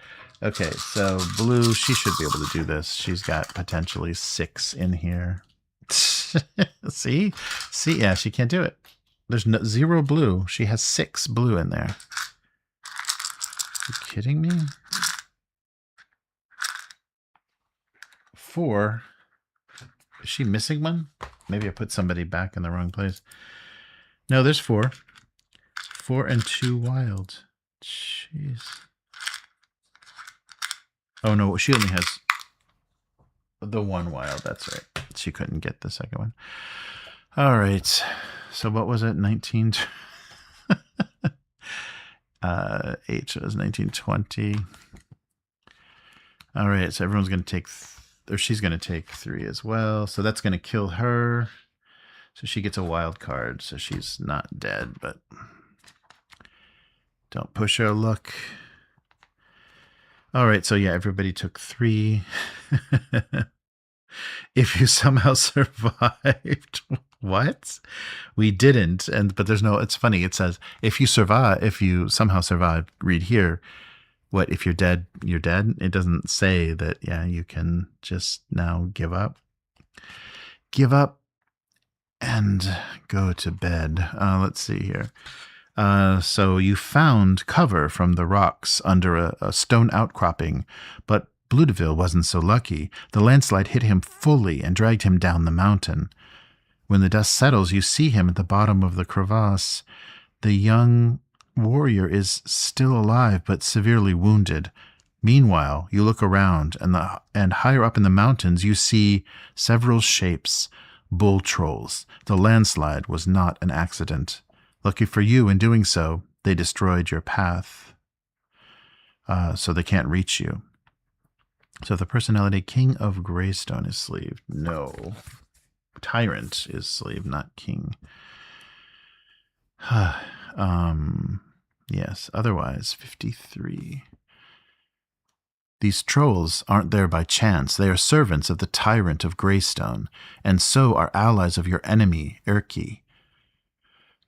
Okay, so blue, she should be able to do this. She's got potentially 6 in here. See? Yeah, she can't do it. There's 0 blue. She has 6 blue in there. Are you kidding me? 4. Is she missing one? Maybe I put somebody back in the wrong place. No, there's 4. 4 and 2 wild. Jeez. Oh, no, she only has the 1 wild. That's right. She couldn't get the second one. All right. So what was it? 19... H was 1920. All right. So everyone's going to take... or she's going to take 3 as well. So that's going to kill her. So she gets a wild card. So she's not dead, but don't push her luck. All right. So yeah, everybody took 3. If you somehow survived, what? We didn't. But there's no, it's funny. It says, if you somehow survived, read here. What, if you're dead, you're dead? It doesn't say that, yeah, you can just now give up. Give up and go to bed. Let's see here. So you found cover from the rocks under a stone outcropping, but Bloodville wasn't so lucky. The landslide hit him fully and dragged him down the mountain. When the dust settles, you see him at the bottom of the crevasse. The young warrior is still alive but severely wounded. Meanwhile, you look around, and higher up in the mountains you see several shapes, bull trolls. The landslide was not an accident. Lucky for you, in doing so, they destroyed your path, so they can't reach you. So the personality King of Greystone is sleeved. No. Tyrant is sleeved, not king. Yes, otherwise, 53. These trolls aren't there by chance. They are servants of the Tyrant of Greystone, and so are allies of your enemy, Erki.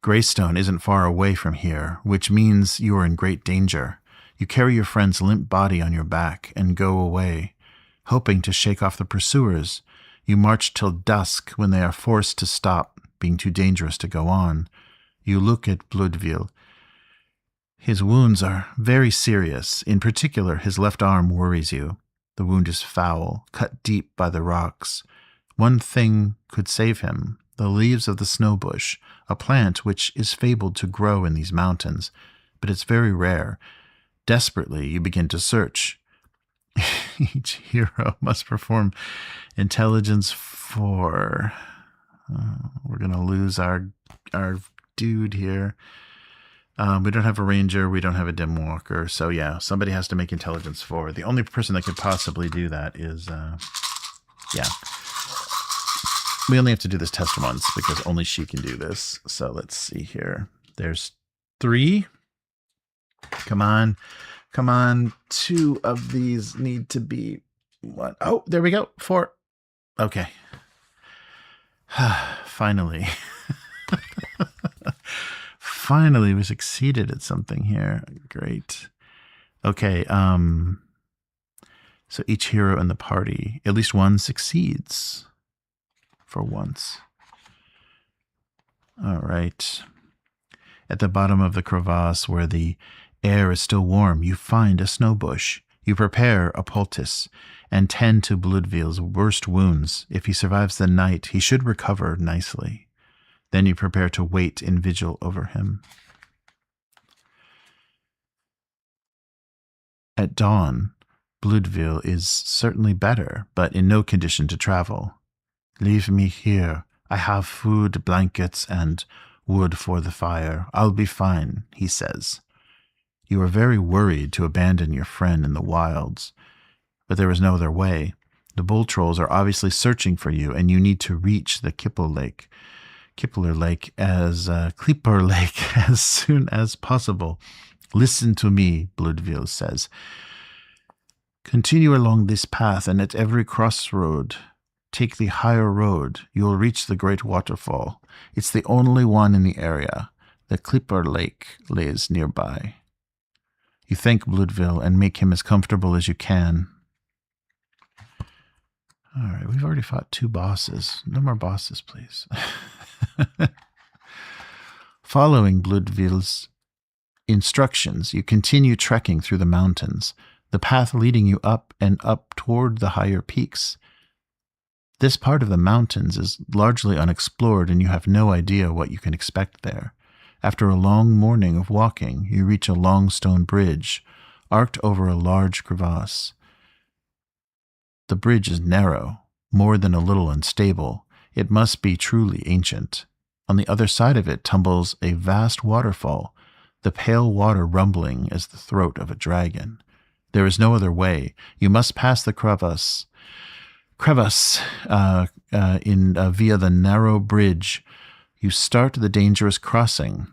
Greystone isn't far away from here, which means you are in great danger. You carry your friend's limp body on your back and go away. Hoping to shake off the pursuers, you march till dusk when they are forced to stop, being too dangerous to go on. You look at Bloodville. His wounds are very serious. In particular, his left arm worries you. The wound is foul, cut deep by the rocks. One thing could save him: the leaves of the snowbush, a plant which is fabled to grow in these mountains, but it's very rare. Desperately, you begin to search. Each hero must perform intelligence 4. We're going to lose our dude here. We don't have a ranger. We don't have a dim walker. So yeah, somebody has to make intelligence 4. The only person that could possibly do that is, yeah. We only have to do this test once because only she can do this. So let's see here. There's 3. Come on. Come on. 2 of these need to be what? Oh, there we go. 4. Okay. Finally. Finally, we succeeded at something here. Great. Okay, so each hero in the party, at least one succeeds for once. All right. At the bottom of the crevasse where the air is still warm, you find a snowbush. You prepare a poultice and tend to Bloodville's worst wounds. If he survives the night, he should recover nicely. Then you prepare to wait in vigil over him. At dawn, Bloodville is certainly better, but in no condition to travel. Leave me here. I have food, blankets, and wood for the fire. I'll be fine, he says. You are very worried to abandon your friend in the wilds, but there is no other way. The bull trolls are obviously searching for you, and you need to reach the Clipper Lake as soon as possible. Listen to me, Bloodville says. Continue along this path, and at every crossroad, take the higher road. You will reach the great waterfall. It's the only one in the area. The Clipper Lake lays nearby. You thank Bloodville and make him as comfortable as you can. All right, we've already fought 2 bosses. No more bosses, please. Following Bloodville's instructions, you continue trekking through the mountains, the path leading you up and up toward the higher peaks. This part of the mountains is largely unexplored, and you have no idea what you can expect there. After a long morning of walking, you reach a long stone bridge, arced over a large crevasse. The bridge is narrow, more than a little unstable. It must be truly ancient. On the other side of it tumbles a vast waterfall, the pale water rumbling as the throat of a dragon. There is no other way. You must pass the crevasse via the narrow bridge. You start the dangerous crossing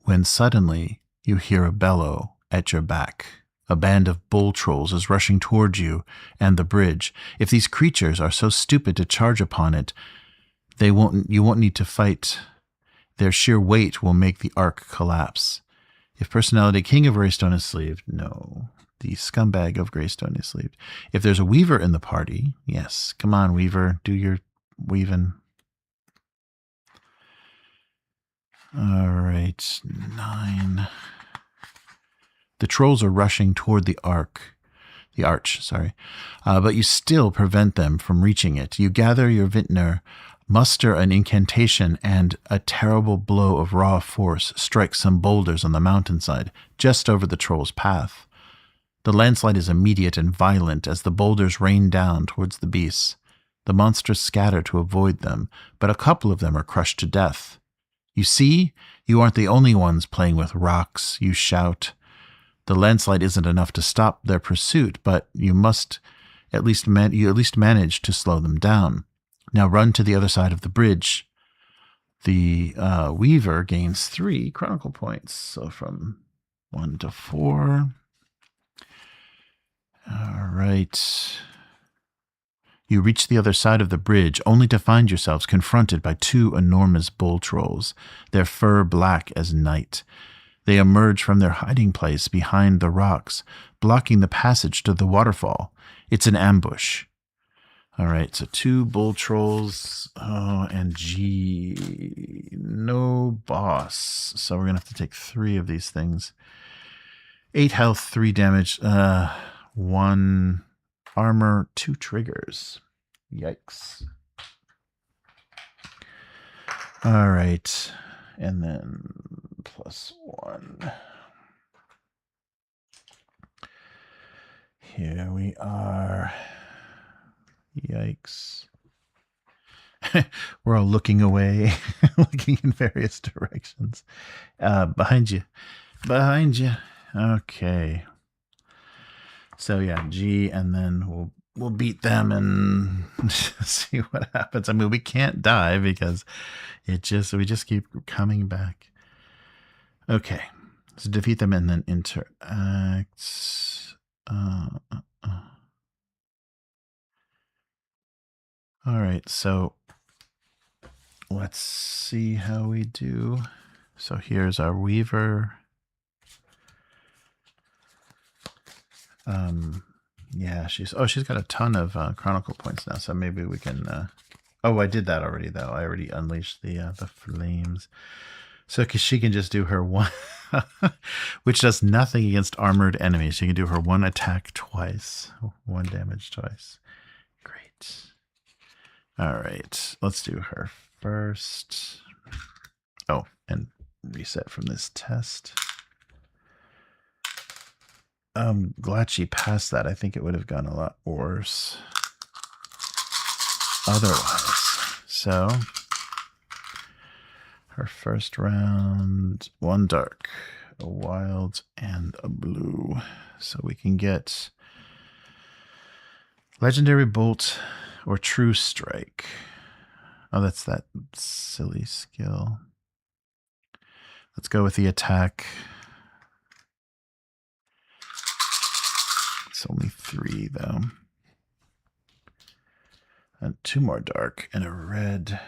when suddenly you hear a bellow at your back. A band of bull trolls is rushing towards you and the bridge. If these creatures are so stupid to charge upon it, you won't need to fight. Their sheer weight will make the arc collapse. If personality King of Greystone is sleeved, no. The scumbag of Greystone is sleeved. If there's a weaver in the party, yes. Come on, weaver, do your weaving. All right, 9. The trolls are rushing toward the arch, but you still prevent them from reaching it. You gather your vintner, Muster an incantation, and a terrible blow of raw force strikes some boulders on the mountainside, just over the troll's path. The landslide is immediate and violent as the boulders rain down towards the beasts. The monsters scatter to avoid them, but a couple of them are crushed to death. You see, you aren't the only ones playing with rocks, you shout. The landslide isn't enough to stop their pursuit, but you at least manage to slow them down. Now run to the other side of the bridge. The Weaver gains 3 Chronicle points, so from 1 to 4. All right. You reach the other side of the bridge, only to find yourselves confronted by 2 enormous bull trolls, their fur black as night. They emerge from their hiding place behind the rocks, blocking the passage to the waterfall. It's an ambush. All right, so 2 bull trolls. Oh, and G. No boss. So we're going to have to take 3 of these things. 8 health, 3 damage, 1 armor, 2 triggers. Yikes. All right, and then +1. Here we are. Yikes. We're all looking away, looking in various directions. Behind you. Behind you. Okay. So yeah, G, and then we'll beat them and see what happens. I mean, we can't die because we just keep coming back. Okay. So defeat them and then interact. All right, so let's see how we do. So here's our Weaver. Yeah, she's got a ton of Chronicle points now, so maybe we can. Oh, I did that already though. I already unleashed the flames. So she can just do her 1, which does nothing against armored enemies. She can do her 1 attack twice, 1 damage twice. Great. All right, let's do her first. Oh, and reset from this test. I'm glad she passed that. I think it would have gone a lot worse otherwise. So her first round, 1 dark, a wild, and a blue. So we can get Legendary Bolt or True Strike. Oh, that's that silly skill. Let's go with the attack. It's only 3 though. And 2 more dark and a red.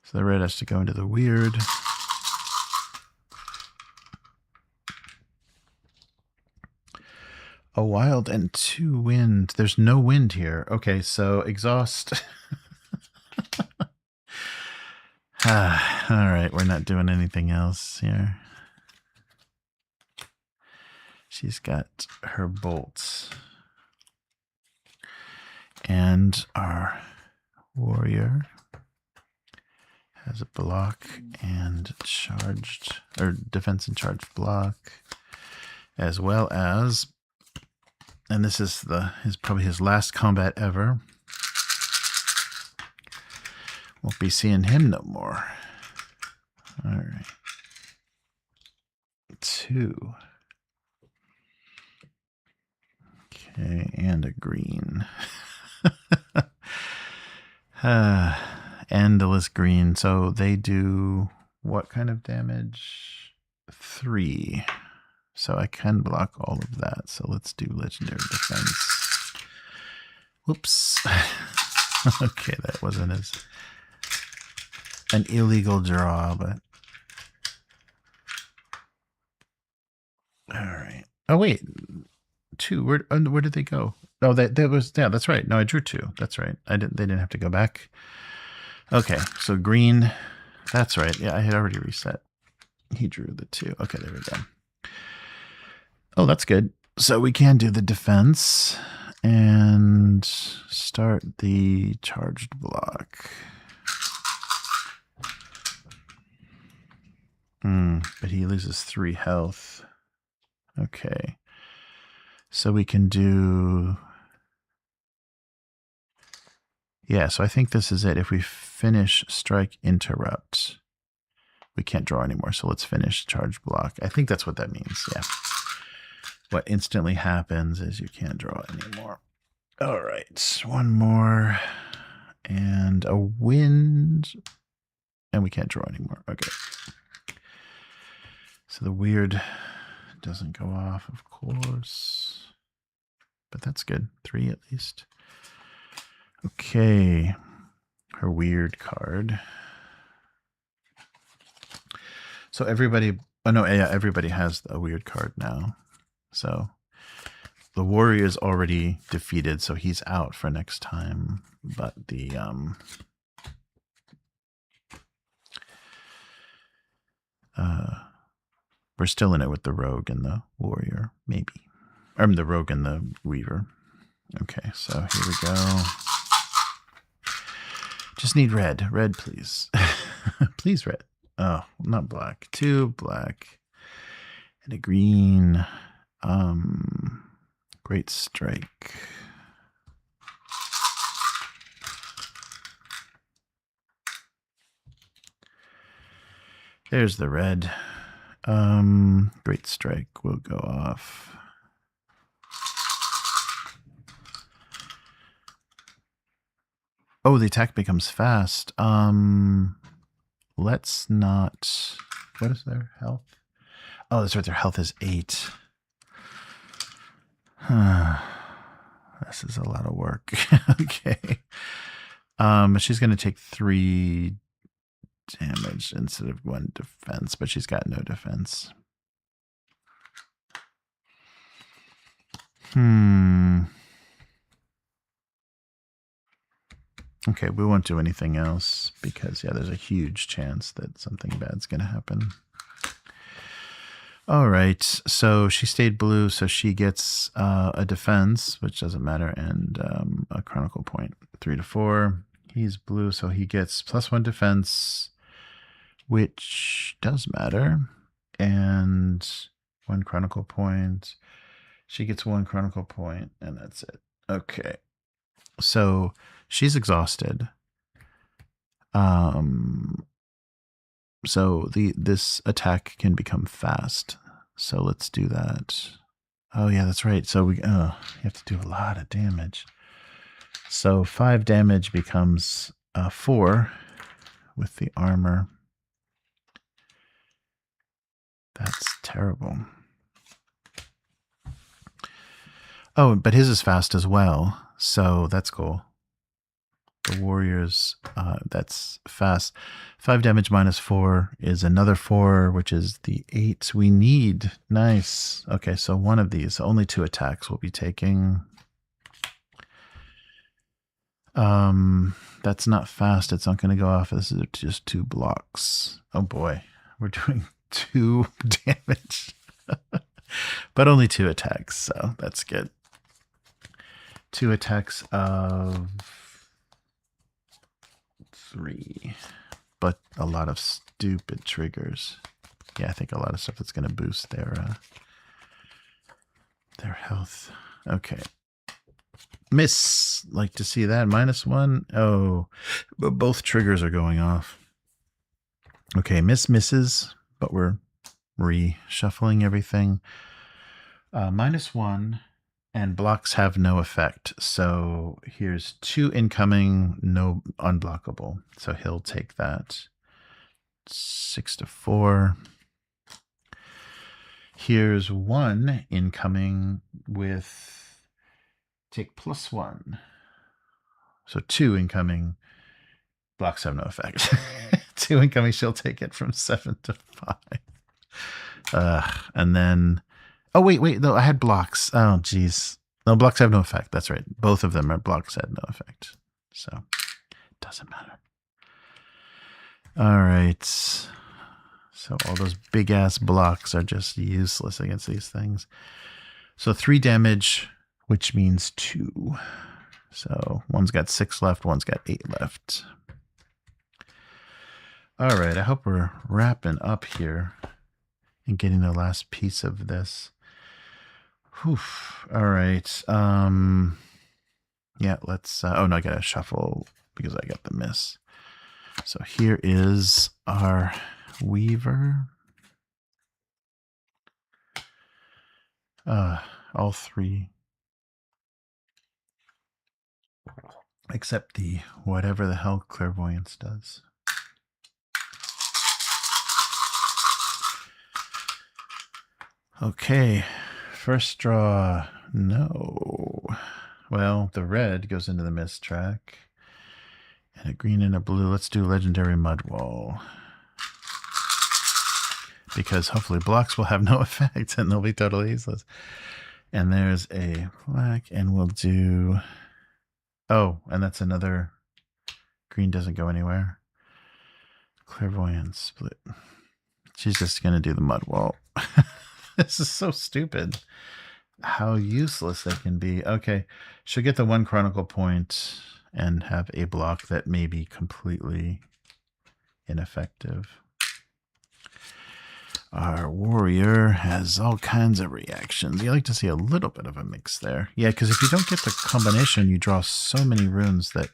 So the red has to go into the weird. A wild and 2 wind. There's no wind here. Okay, so exhaust. All right, we're not doing anything else here. She's got her bolts. And our warrior has a block and charged, or defense and charged block, as well as, and this is probably his last combat ever. Won't be seeing him no more. All right. 2. Okay, and a green. Endless green. So they do what kind of damage? 3. So I can block all of that. So let's do legendary defense. Whoops. Okay, that wasn't an illegal draw, but all right. Oh wait, 2. Where did they go? Oh, that was, yeah, that's right. No, I drew 2. That's right. They didn't have to go back. Okay, so green. That's right. Yeah, I had already reset. He drew the 2. Okay, there we go. Oh, that's good. So we can do the defense, And start the charged block. But he loses 3 health. Okay. So we can do... Yeah, so I think this is it. If we finish strike interrupt, we can't draw anymore. So let's finish charge block. I think that's what that means. Yeah. What instantly happens is you can't draw anymore. All right, one more and a wind, and we can't draw anymore. Okay. So the weird doesn't go off, of course, but that's good. 3 at least. Okay, her weird card. So everybody, oh no, yeah, everybody has a weird card now. So the warrior is already defeated, so he's out for next time. But the we're still in it with the rogue and the warrior, maybe. Or the rogue and the weaver. Okay, so here we go. Just need red. Red, please. Please, red. Oh, not black. 2 black. And a green. Great strike. There's the red. Great strike will go off. Oh, the attack becomes fast. Let's not... What is their health? Oh, that's right. Their health is 8. This is a lot of work. Okay. She's going to take 3 damage instead of 1 defense, but she's got no defense. Okay, we won't do anything else because, yeah, there's a huge chance that something bad's going to happen. All right, so she stayed blue, so she gets a defense, which doesn't matter, and a chronicle point, 3 to 4. He's blue, so he gets +1 defense, which does matter, and 1 chronicle point. She gets 1 chronicle point, and that's it. Okay, so she's exhausted. So this attack can become fast. So let's do that. Oh yeah, that's right. So you have to do a lot of damage. So 5 damage becomes 4 with the armor. That's terrible. Oh, but his is fast as well. So that's cool. The warriors, that's fast. 5 damage minus 4 is another 4, which is the 8 we need. Nice. Okay, so one of these, only 2 attacks we'll be taking. That's not fast. It's not going to go off. This is just 2 blocks. Oh boy, we're doing 2 damage, but only 2 attacks, so that's good. 2 attacks of 3, but a lot of stupid triggers. Yeah, I think a lot of stuff that's going to boost their health. Okay. Miss. Like to see that. -1. Oh, but both triggers are going off. Okay, misses, but we're reshuffling everything. -1. And blocks have no effect. So here's 2 incoming, no unblockable. So he'll take that. 6 to 4. Here's 1 incoming with take +1. So 2 incoming. Blocks have no effect. 2 incoming, she'll take it from 7 to 5. And then... Oh, wait, no, I had blocks. Oh, geez. No, blocks have no effect. That's right. Both of them are blocks had no effect. So, it doesn't matter. All right. So, all those big-ass blocks are just useless against these things. So, 3 damage which means 2. So one's got 6 left, one's got 8 left. All right, I hope we're wrapping up here and getting the last piece of this. Whew. All right. Yeah, let's... oh, no, I got to shuffle because I got the miss. So here is our Weaver. All 3. Except the whatever the hell clairvoyance does. Okay, first draw, no. Well, the red goes into the mist track. And a green and a blue. Let's do Legendary Mudwall. Because hopefully blocks will have no effect and they'll be totally useless. And there's a black, and we'll do... Oh, and that's another... Green doesn't go anywhere. Clairvoyance split. She's just going to do the Mudwall. This is so stupid. How useless they can be. Okay, she'll get the 1 Chronicle point and have a block that may be completely ineffective. Our warrior has all kinds of reactions. You like to see a little bit of a mix there. Yeah, because if you don't get the combination, you draw so many runes that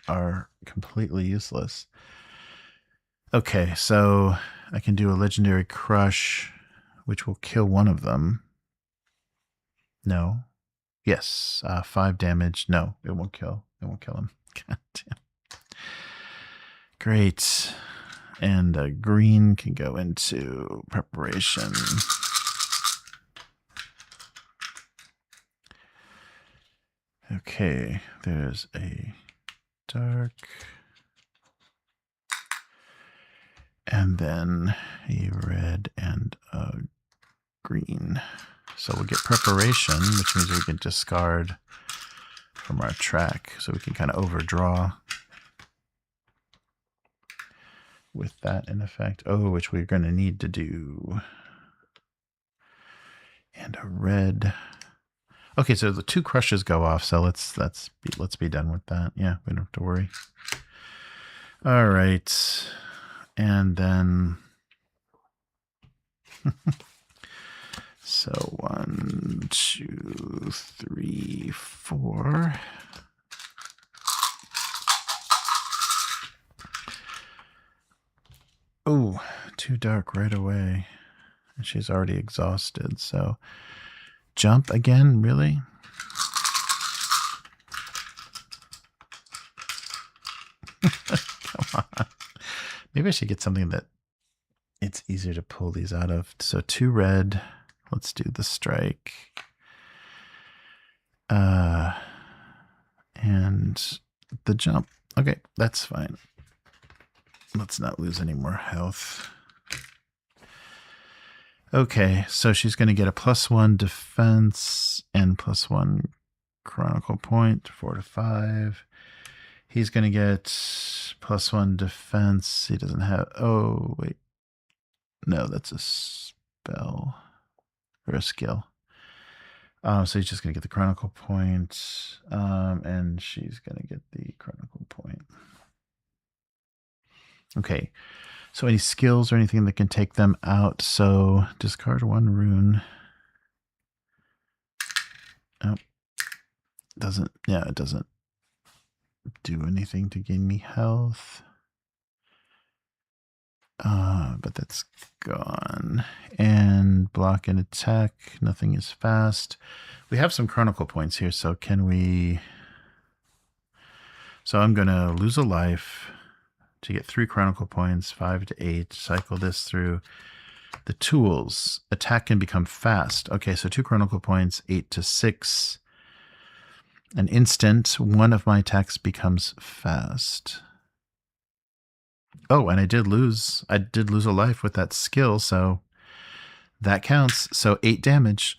are completely useless. Okay, so I can do a Legendary Crush, which will kill one of them. No. Yes, 5 damage. No, it won't kill. It won't kill him. God damn. Great. And green can go into preparation. Okay, there's a dark. And then a red and a green. So we'll get preparation, which means we can discard from our track. So we can kind of overdraw with that in effect. Oh, which we're going to need to do. And a red. Okay, so the 2 crushes go off. So let's be done with that. Yeah, we don't have to worry. All right. And then so 1, 2, 3, 4. Oh, too dark right away. And she's already exhausted. So jump again, really? Come on. Maybe I should get something that it's easier to pull these out of. So 2 red. Let's do the strike. And the jump. Okay, that's fine. Let's not lose any more health. Okay, so she's going to get a +1 defense and +1 chronicle point, 4 to 5. He's going to get +1 defense. He doesn't have... Oh, wait. No, that's a spell. Or a skill. So he's just going to get the chronicle point. And she's going to get the chronicle point. Okay. So any skills or anything that can take them out. So discard 1 rune. Oh. Doesn't... Yeah, it doesn't do anything to gain me health. But that's gone. And block and attack. Nothing is fast. We have some chronicle points here, so can we... So I'm going to lose a life to get 3 chronicle points, 5 to 8. Cycle this through. The tools. Attack can become fast. Okay, so 2 chronicle points, 8 to 6. An instant, 1 of my attacks becomes fast. Oh, and I did lose a life with that skill, so that counts. So 8 damage.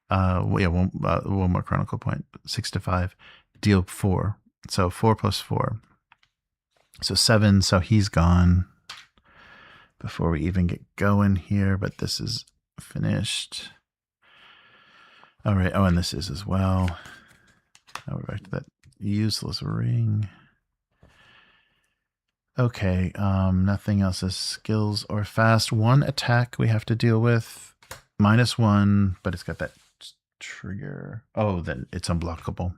Yeah, one more chronicle point. 6 to 5. Deal 4. So 4 plus 4. So 7. So he's gone before we even get going here. But this is finished. All right. Oh, and this is as well. Now we're back to that useless ring. Okay. Nothing else is skills or fast. One attack we have to deal with. -1, but it's got that trigger. Oh, then it's unblockable.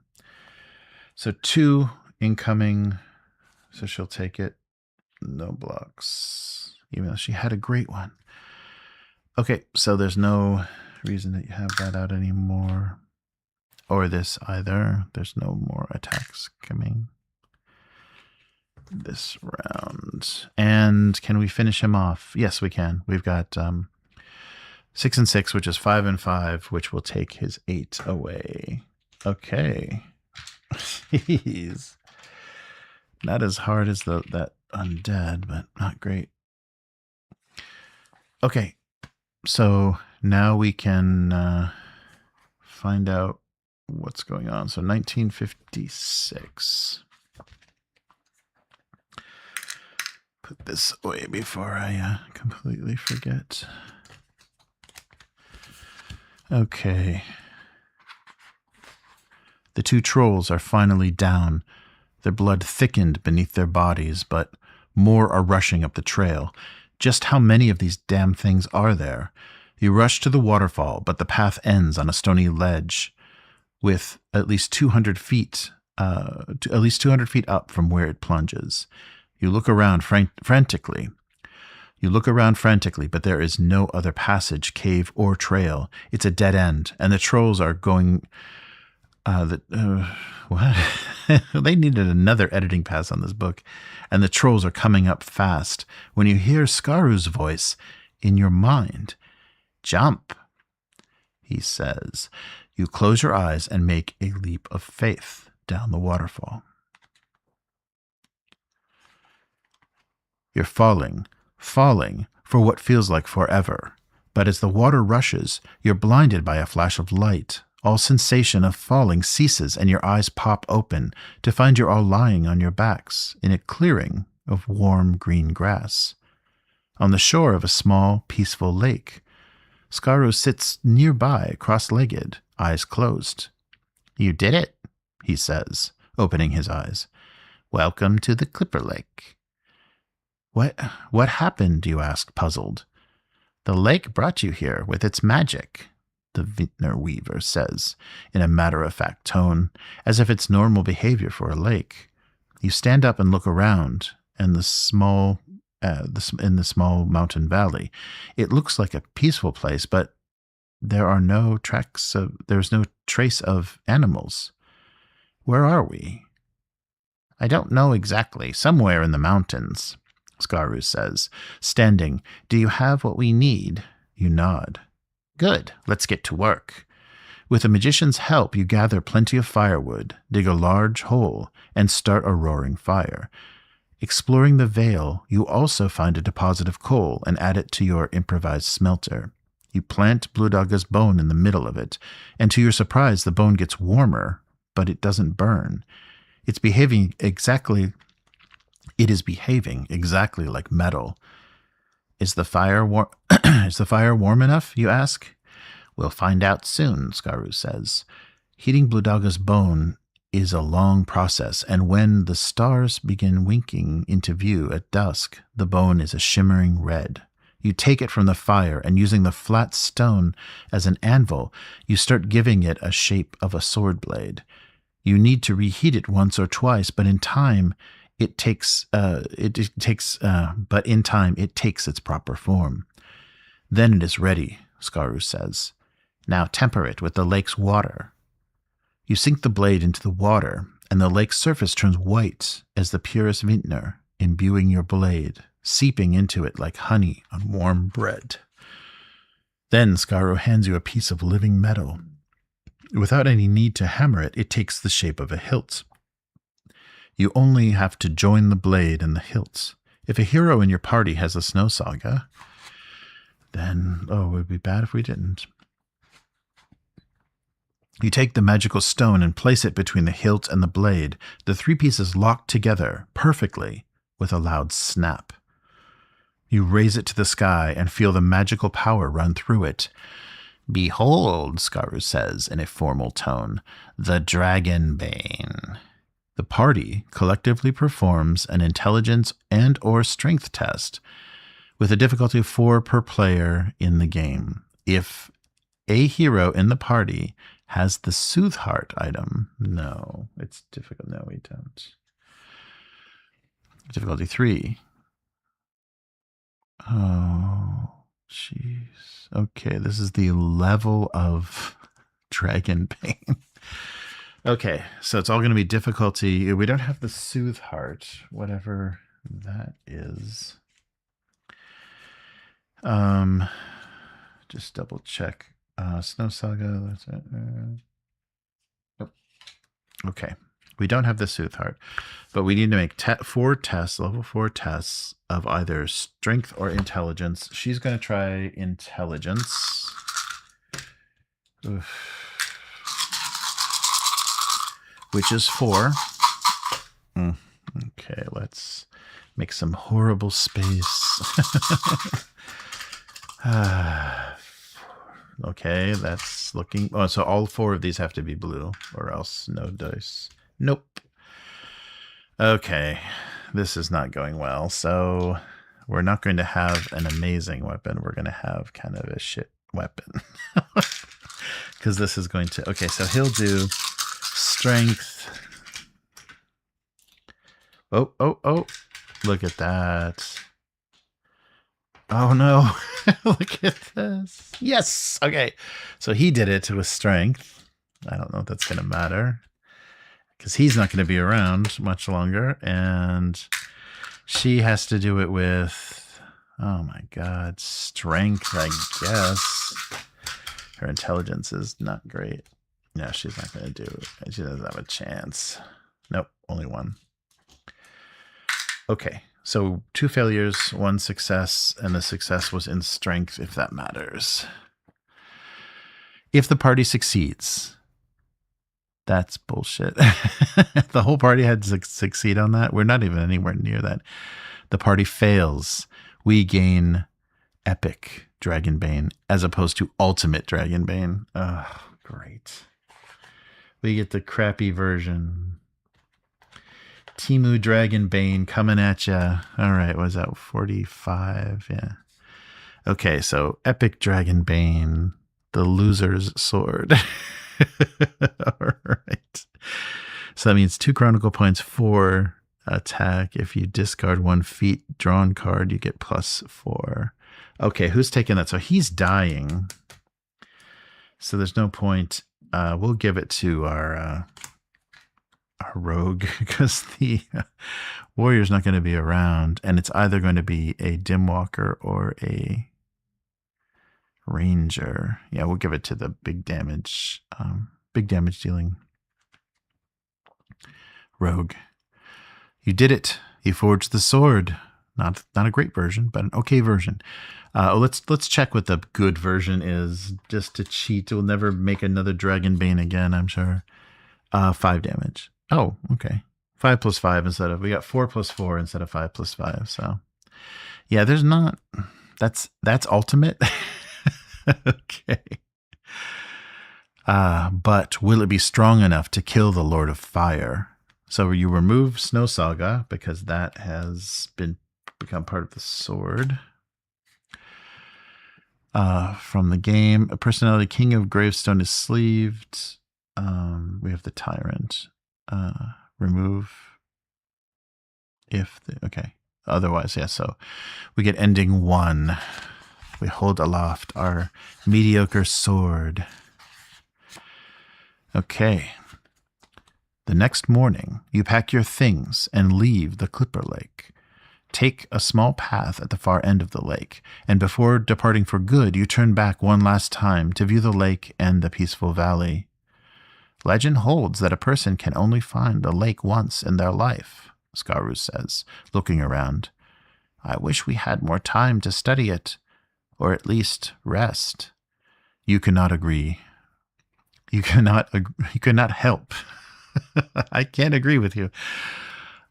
So 2 incoming. So she'll take it. No blocks. Even though she had a great one. Okay, so there's no reason that you have that out anymore. Or this either. There's no more attacks coming this round. And can we finish him off? Yes, we can. We've got 6 and 6, which is 5 and 5, which will take his 8 away. Okay. Jeez. Not as hard as that undead, but not great. Okay. So now we can find out what's going on. So 1956. Put this away before I completely forget. Okay. The 2 trolls are finally down. Their blood thickened beneath their bodies, but more are rushing up the trail. Just how many of these damn things are there? You rush to the waterfall, but the path ends on a stony ledge with at least 200 feet up from where it plunges. You look around frantically. But there is no other passage, cave, or trail. It's a dead end, and the trolls are going... what? They needed another editing pass on this book. And the trolls are coming up fast. When you hear Skaru's voice in your mind, "Jump," he says. You close your eyes and make a leap of faith down the waterfall. You're falling for what feels like forever. But as the water rushes, you're blinded by a flash of light. All sensation of falling ceases, and your eyes pop open to find you're all lying on your backs in a clearing of warm green grass. On the shore of a small, peaceful lake, Skaru sits nearby, cross-legged, eyes closed. "You did it," he says, opening his eyes. "Welcome to the Clipper Lake." What happened, you ask, puzzled. "The lake brought you here with its magic," the vintner weaver says, in a matter-of-fact tone, as if it's normal behavior for a lake. You stand up and look around, and in the small mountain valley. It looks like a peaceful place, but there's no trace of animals. Where are we? "I don't know exactly. Somewhere in the mountains," Skaru says, standing. "Do you have what we need?" You nod. "Good. Let's get to work." With the magician's help, you gather plenty of firewood, dig a large hole, and start a roaring fire. Exploring the vale, you also find a deposit of coal and add it to your improvised smelter. You plant Bludaga's bone in the middle of it, and to your surprise, the bone gets warmer, but it doesn't burn. It is behaving exactly like metal. Is the fire warm enough, you ask? "We'll find out soon," Skaru says. Heating Bludaga's bone is a long process, and when the stars begin winking into view at dusk, the bone is a shimmering red. You take it from the fire, and using the flat stone as an anvil, you start giving it a shape of a sword blade. You need to reheat it once or twice, but in time it takes its proper form. Then it is ready, Skaru says. Now temper it with the lake's water. You sink the blade into the water, and the lake's surface turns white as the purest vintner, imbuing your blade, seeping into it like honey on warm bread. Then Skaru hands you a piece of living metal. Without any need to hammer it, it takes the shape of a hilt. You only have to join the blade and the hilt. If a hero in your party has a snow saga, then, it would be bad if we didn't. You take the magical stone and place it between the hilt and the blade. The three pieces lock together perfectly with a loud snap. You raise it to the sky and feel the magical power run through it. Behold, Skaru says in a formal tone, the Dragonbane. The party collectively performs an intelligence and or strength test with a difficulty of 4 per player in the game. If a hero in the party has the Soothe Heart item, no, it's difficult. No, we don't. Difficulty 3. Oh, jeez. Okay, this is the level of Dragonbane. Okay, so it's all going to be difficulty. We don't have the Soothe Heart, whatever that is. Just double check. Snow Saga. That's it. Nope. Okay, we don't have the Soothe Heart, but we need to make 4 tests, level 4 tests of either strength or intelligence. She's going to try intelligence. Oof. Which is 4. Okay, let's make some horrible space. Okay, that's looking... Oh, so all 4 of these have to be blue, or else no dice. Nope. Okay, this is not going well. So we're not going to have an amazing weapon. We're going to have kind of a shit weapon. Because this is going to... Okay, so he'll do... Strength. Oh. Look at that. Oh no. Look at this. Yes. Okay. So he did it with strength. I don't know if that's going to matter. Because he's not going to be around much longer. And she has to do it with... Oh my god. Strength, I guess. Her intelligence is not great. No, she's not going to do it. She doesn't have a chance. Nope, only 1. Okay, so 2 failures, 1 success, and the success was in strength, if that matters. If the party succeeds, that's bullshit. The whole party had to succeed on that. We're not even anywhere near that. The party fails. We gain epic Dragonbane as opposed to ultimate Dragonbane. Oh, great. We get the crappy version. Timu Dragonbane coming at ya. All right, what was that? 45? Yeah. Okay, so Epic Dragonbane, the loser's sword. All right. So that means 2 Chronicle points, 4 attack. If you discard 1 feat drawn card, you get +4. Okay, who's taking that? So he's dying. So there's no point. We'll give it to our rogue because the warrior's not going to be around, and it's either going to be a Dimwalker or a ranger. Yeah, we'll give it to the big damage dealing rogue. You did it. You forged the sword. Not a great version, but an okay version. Let's check what the good version is, just to cheat. We'll never make another Dragonbane again, I'm sure. 5 damage. Oh, okay. 5 + 5 instead of... We got 4 + 4 instead of 5 + 5, so... Yeah, there's not... That's ultimate. Okay. But will it be strong enough to kill the Lord of Fire? So you remove Snow Saga, because that has become part of the sword. From the game, a personality King of Gravestone is sleeved. We have the Tyrant. Remove if the... Okay. Otherwise, yeah, so we get ending 1. We hold aloft our mediocre sword. Okay. The next morning, you pack your things and leave the Clipper Lake. Take a small path at the far end of the lake, and before departing for good, you turn back one last time to view the lake and the peaceful valley. Legend holds that a person can only find the lake once in their life, Skaru says, looking around. I wish we had more time to study it, or at least rest. You cannot agree. You cannot help. I can't agree with you.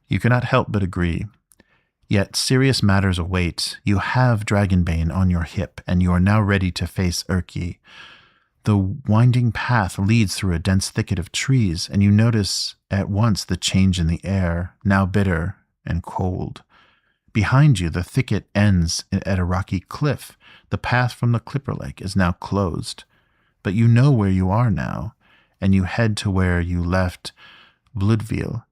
You cannot help but agree. Yet serious matters await. You have Dragonbane on your hip, and you are now ready to face Urki. The winding path leads through a dense thicket of trees, and you notice at once the change in the air, now bitter and cold. Behind you, the thicket ends at a rocky cliff. The path from the Clipper Lake is now closed. But you know where you are now, and you head to where you left Bludville,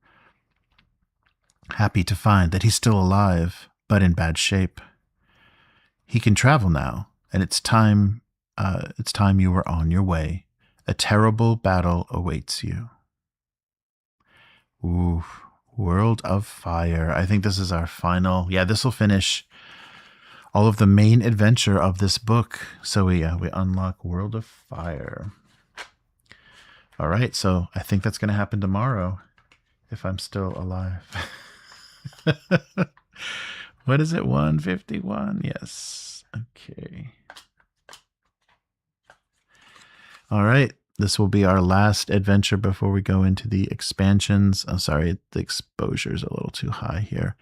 happy to find that he's still alive, but in bad shape. He can travel now, and it's time you were on your way. A terrible battle awaits you. Ooh, World of Fire. I think this is our final. Yeah, this will finish all of the main adventure of this book. So we unlock World of Fire. All right, so I think that's going to happen tomorrow if I'm still alive. What is it? 151? Yes. Okay. All right. This will be our last adventure before we go into the expansions. I'm sorry, the exposure is a little too high here.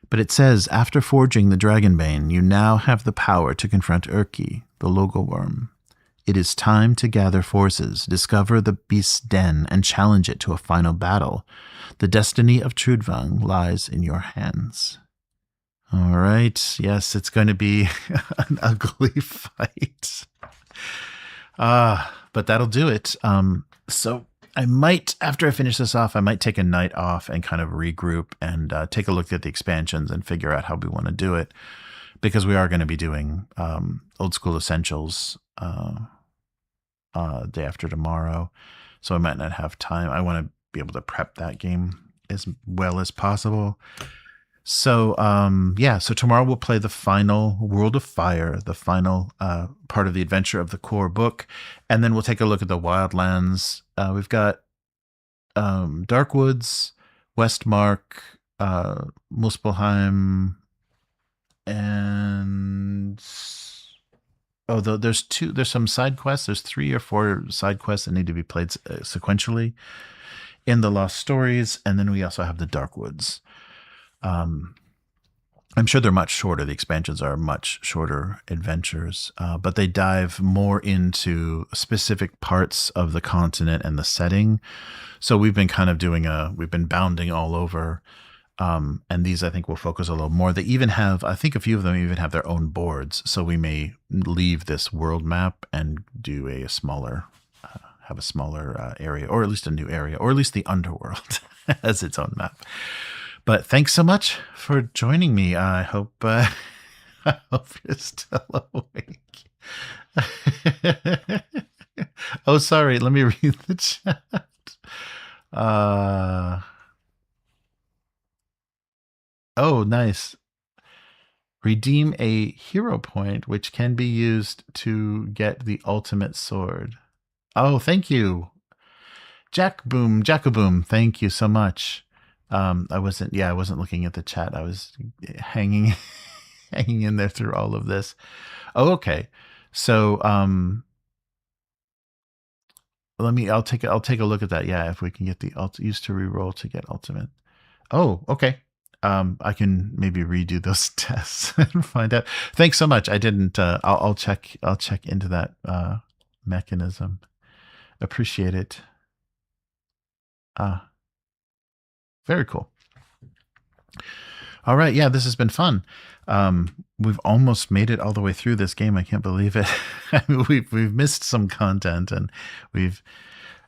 But it says, after forging the Dragonbane, you now have the power to confront Urki, the Logoworm. It is time to gather forces, discover the beast's den, and challenge it to a final battle. The destiny of Trudvang lies in your hands. All right. Yes, it's going to be an ugly fight. But that'll do it. So I might, after I finish this off, I might take a night off and kind of regroup and take a look at the expansions and figure out how we want to do it. Because we are going to be doing Old School Essentials day after tomorrow. So I might not have time. I want to be able to prep that game as well as possible. So, yeah, so tomorrow we'll play the final World of Fire, the final part of the adventure of the core book, and then we'll take a look at the Wildlands. We've got Darkwoods, Westmark, Muspelheim, and there's some side quests. There's 3 or 4 side quests that need to be played sequentially in the Lost Stories, and then we also have the Darkwoods. I'm sure they're much shorter. The expansions are much shorter adventures, but they dive more into specific parts of the continent and the setting. So we've been kind of we've been bounding all over. And these, I think, will focus a little more. They even have, I think a few of them even have their own boards. So we may leave this world map and do have a smaller area, or at least a new area, or at least the underworld has its own map. But thanks so much for joining me. I hope you're still awake. Oh, sorry. Let me read the chat. Oh, nice. Redeem a hero point, which can be used to get the ultimate sword. Oh, thank you. Jackaboom. Thank you so much. I wasn't looking at the chat. I was hanging in there through all of this. Oh, okay. So, I'll take a look at that. Yeah, if we can get the used to reroll to get ultimate. Oh, okay. I can maybe redo those tests and find out. Thanks so much. I didn't. I'll check into that mechanism. Appreciate it. Very cool. All right. Yeah, this has been fun. We've almost made it all the way through this game. I can't believe it. I mean, we've missed some content, and we've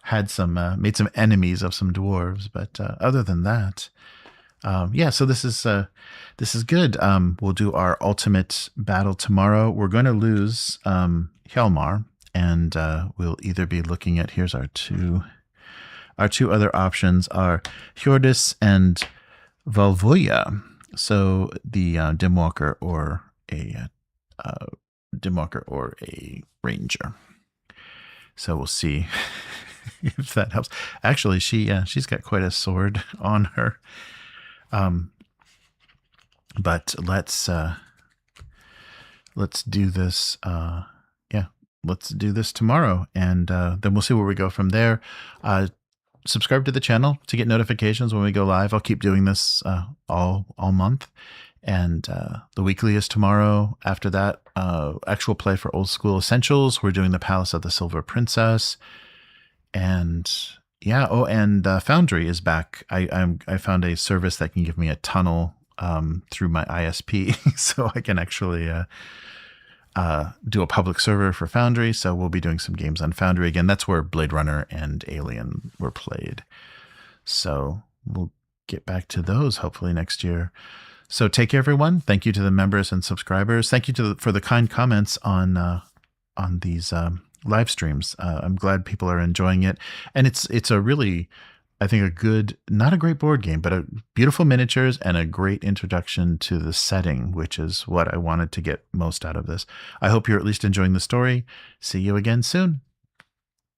had made some enemies of some dwarves. But other than that, yeah. So this is good. We'll do our ultimate battle tomorrow. We're going to lose Hjalmar, and we'll either be looking at, here's our two other options are Hjordis and Valvoya. So the Dimwalker or a ranger. So we'll see if that helps. Actually, she's got quite a sword on her. But let's do this. Yeah, let's do this tomorrow, and then we'll see where we go from there. Subscribe to the channel to get notifications when we go live. I'll keep doing this all month, and the weekly is tomorrow. After that, actual play for Old School Essentials. We're doing the Palace of the Silver Princess. And yeah, and Foundry is back. I found a service that can give me a tunnel through my ISP, so I can actually do a public server for Foundry. So we'll be doing some games on Foundry again. That's where Blade Runner and Alien were played. So we'll get back to those hopefully next year. So take care, everyone. Thank you to the members and subscribers. Thank you for the kind comments on these live streams. I'm glad people are enjoying it, and it's a really, I think, a good, not a great board game, but a beautiful miniatures and a great introduction to the setting, which is what I wanted to get most out of this. I hope you're at least enjoying the story. See you again soon.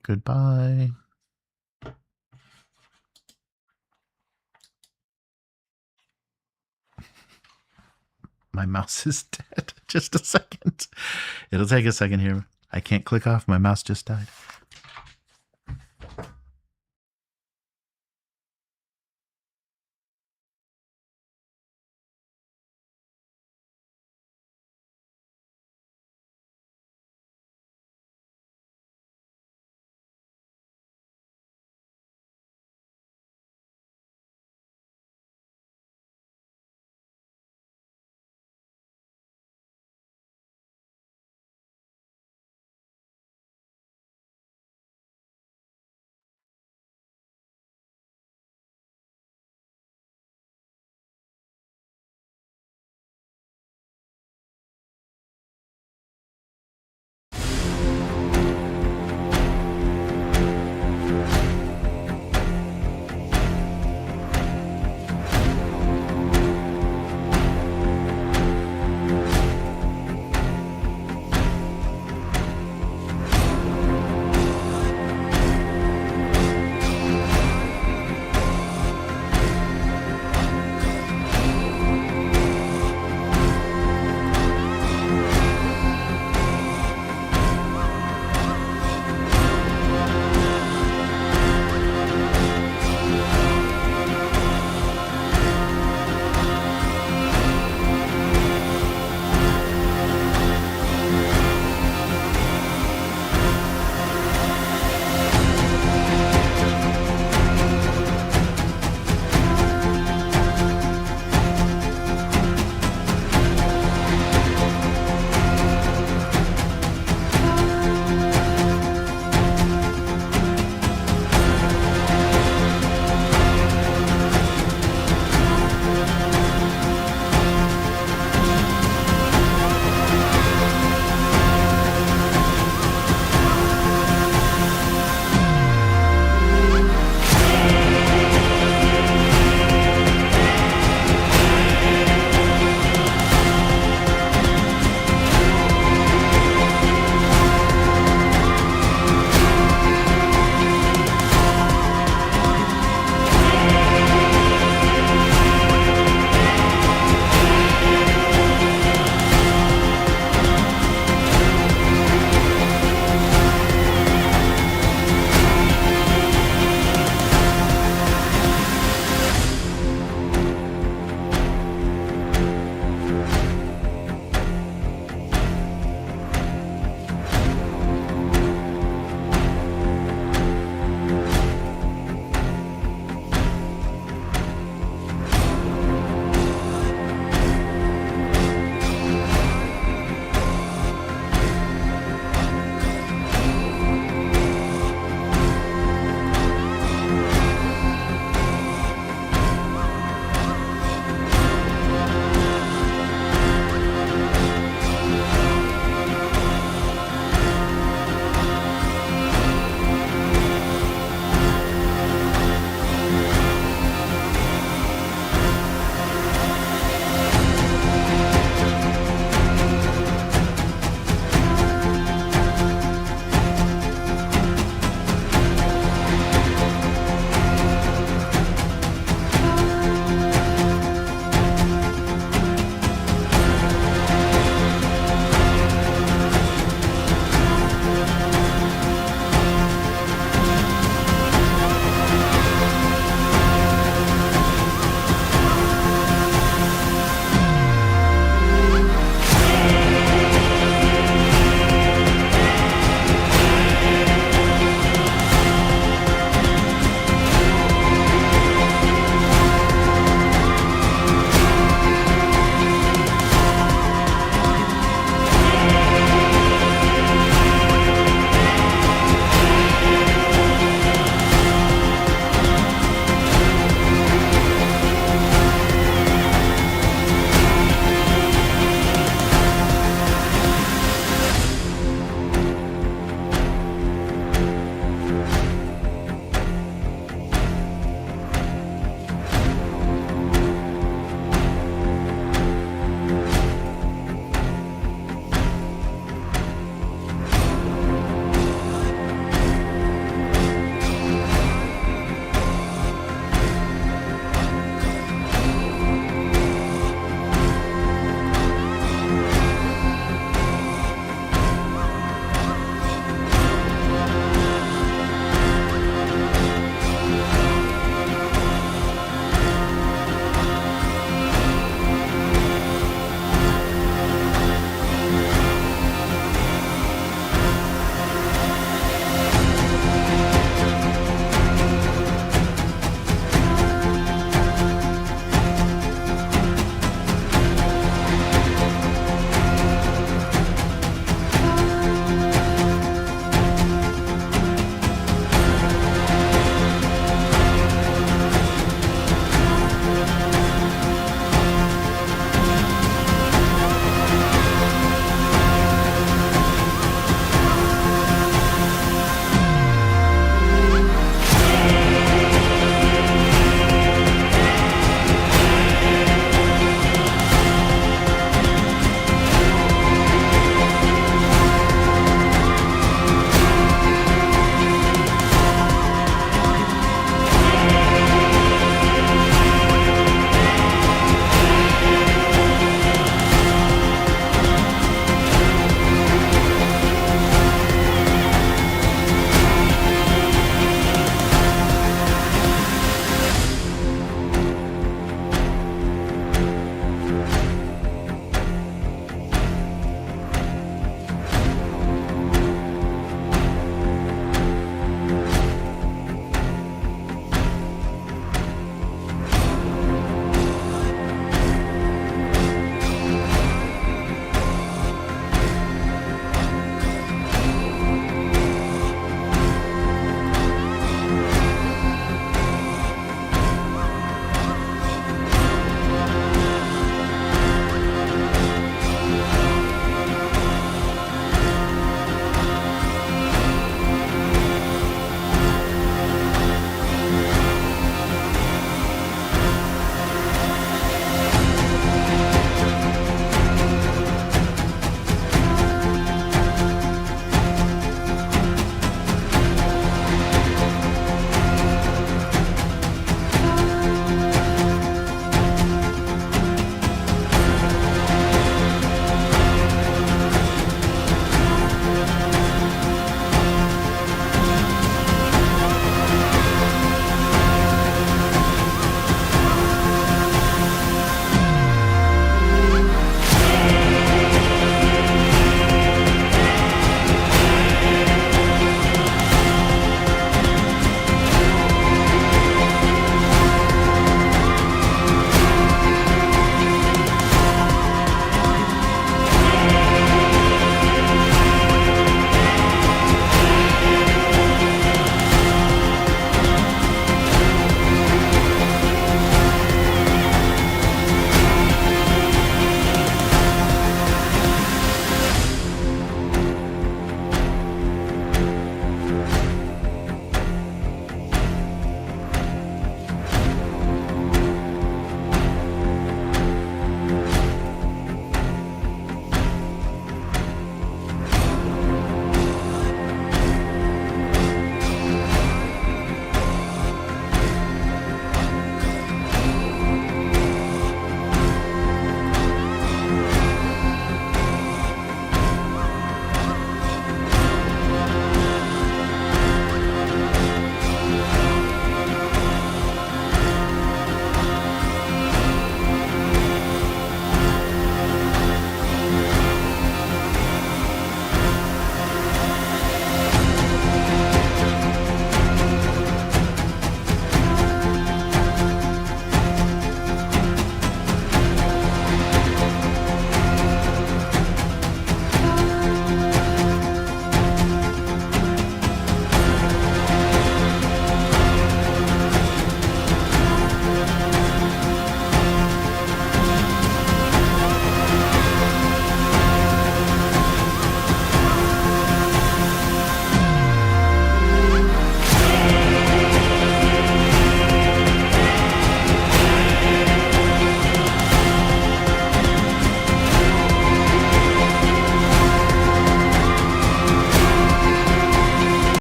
Goodbye. My mouse is dead. Just a second. It'll take a second here. I can't click off. My mouse just died.